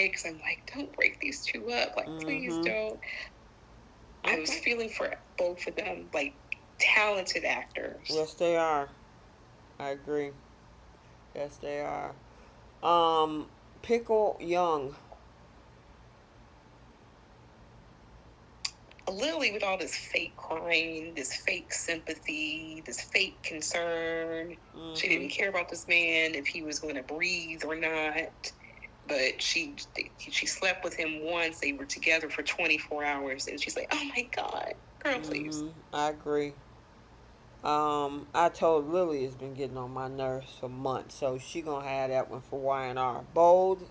because I'm like, don't break these two up. Like, please don't. Okay. I was feeling for both of them, like, talented actors. Yes, they are. I agree. Yes, they are. Pickle Young. Lily, with all this fake crying, this fake sympathy, this fake concern. She didn't care about this man, if he was going to breathe or not. But she slept with him once. They were together for 24 hours. And she's like, oh, my God. Girl, please. I agree. I told Lily it's been getting on my nerves for months, so she gonna have that one for Y&R. Bold,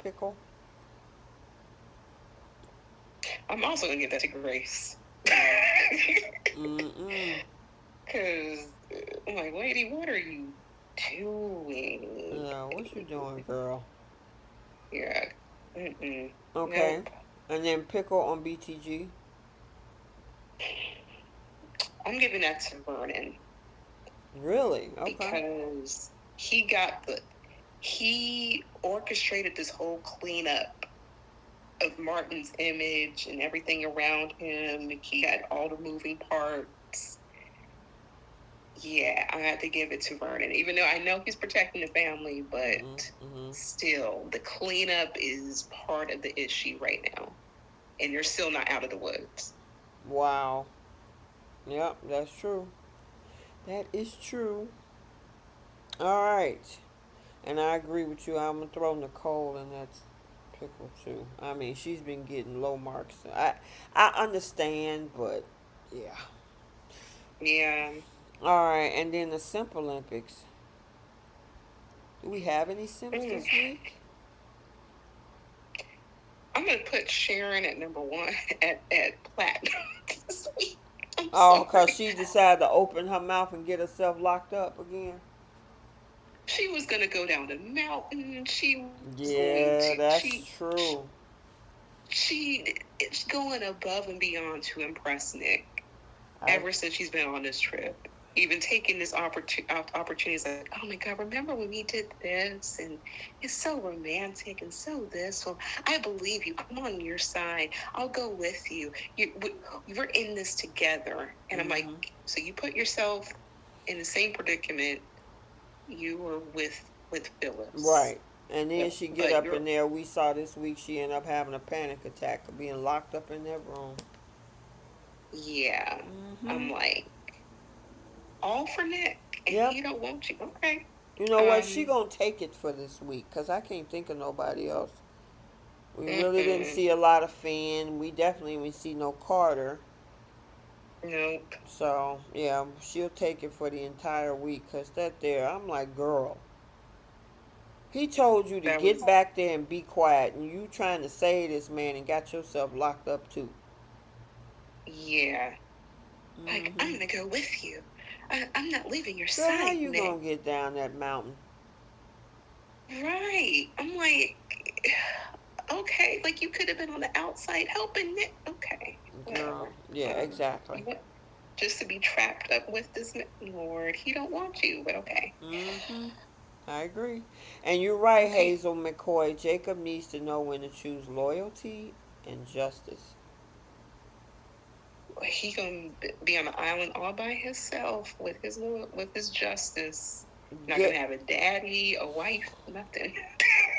pickle. I'm also gonna give that to Grace. Mm-mm. Cause I'm like, lady, what are you doing? Yeah, what you doing, girl? Yeah. Mm-mm. Okay. Nope. And then pickle on BTG. I'm giving that to Vernon Really? Okay. because he orchestrated this whole cleanup of Martin's image and everything around him. He got all the moving parts. Yeah, I had to give it to Vernon, even though I know he's protecting the family, but still, the cleanup is part of the issue right now, and you're still not out of the woods. Wow. Yep, that's true. That is true. All right. And I agree with you. I'm gonna throw Nicole in that pickle too. I mean, she's been getting low marks. I understand, but yeah. Yeah, All right, and then the Simp Olympics. Do we have any Simps Mm. this week? I'm gonna put Sharon at number one at platinum this week. Oh, because she decided to open her mouth and get herself locked up again. She was gonna go down the mountain. Yeah, that's true. It's going above and beyond to impress Nick. Ever since she's been on this trip, even taking this opportunities like, oh my God, remember when we did this, and it's so romantic and so this. Well, I believe you. I'm on your side. I'll go with you. We're in this together. And I'm like, so you put yourself in the same predicament you were with Phyllis, right? And then she get up in there. We saw this week she ended up having a panic attack of being locked up in that room. Yeah, I'm like, all for Nick, and he don't want you. Okay. You know what? She gonna take it for this week because I can't think of nobody else. We really didn't see a lot of Finn. We definitely didn't see no Carter. Nope. So yeah, she'll take it for the entire week because I'm like, girl. He told you to get back there and be quiet, and you trying to save this man and got yourself locked up too. Yeah. Like, I'm gonna go with you. I'm not leaving your so side. How you Nick. gonna get down that mountain? Right. I'm like, okay, like you could have been on the outside helping Nick. Okay. Girl. Yeah, exactly. Just to be trapped up with this Lord, he don't want you, but okay. I agree. And you're right, Hazel McCoy. Jacob needs to know when to choose loyalty and justice. He gonna be on the island all by himself with his justice. Not gonna have a daddy, a wife, nothing.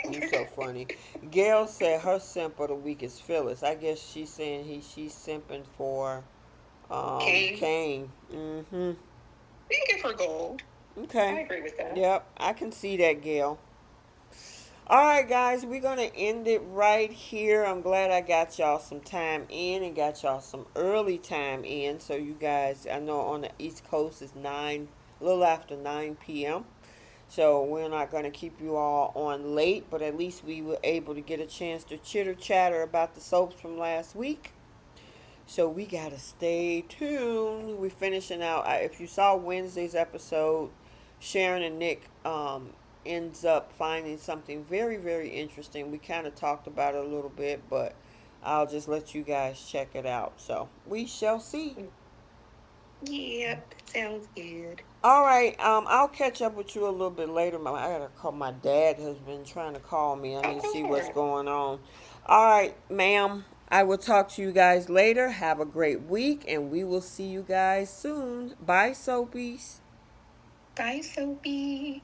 You're so funny. Gail said her simp of the week is Phyllis. I guess she's saying she's simping for Kane. You can give her gold. Okay. I agree with that. Yep, I can see that, Gail. All right, guys, we're going to end it right here. I'm glad I got y'all some time in and got y'all some early time in. So you guys, I know on the East Coast it's a little after 9 p.m. So we're not going to keep you all on late, but at least we were able to get a chance to chitter-chatter about the soaps from last week. So we got to stay tuned. We're finishing out. If you saw Wednesday's episode, Sharon and Nick ends up finding something very, very interesting. We kind of talked about it a little bit, but I'll just let you guys check it out. So we shall see. Yep, sounds good. All right, I'll catch up with you a little bit later. I gotta call. My dad has been trying to call me. I need to see what's going on. All right, ma'am. I will talk to you guys later. Have a great week, and we will see you guys soon. Bye, Soapies. Bye, Soapy.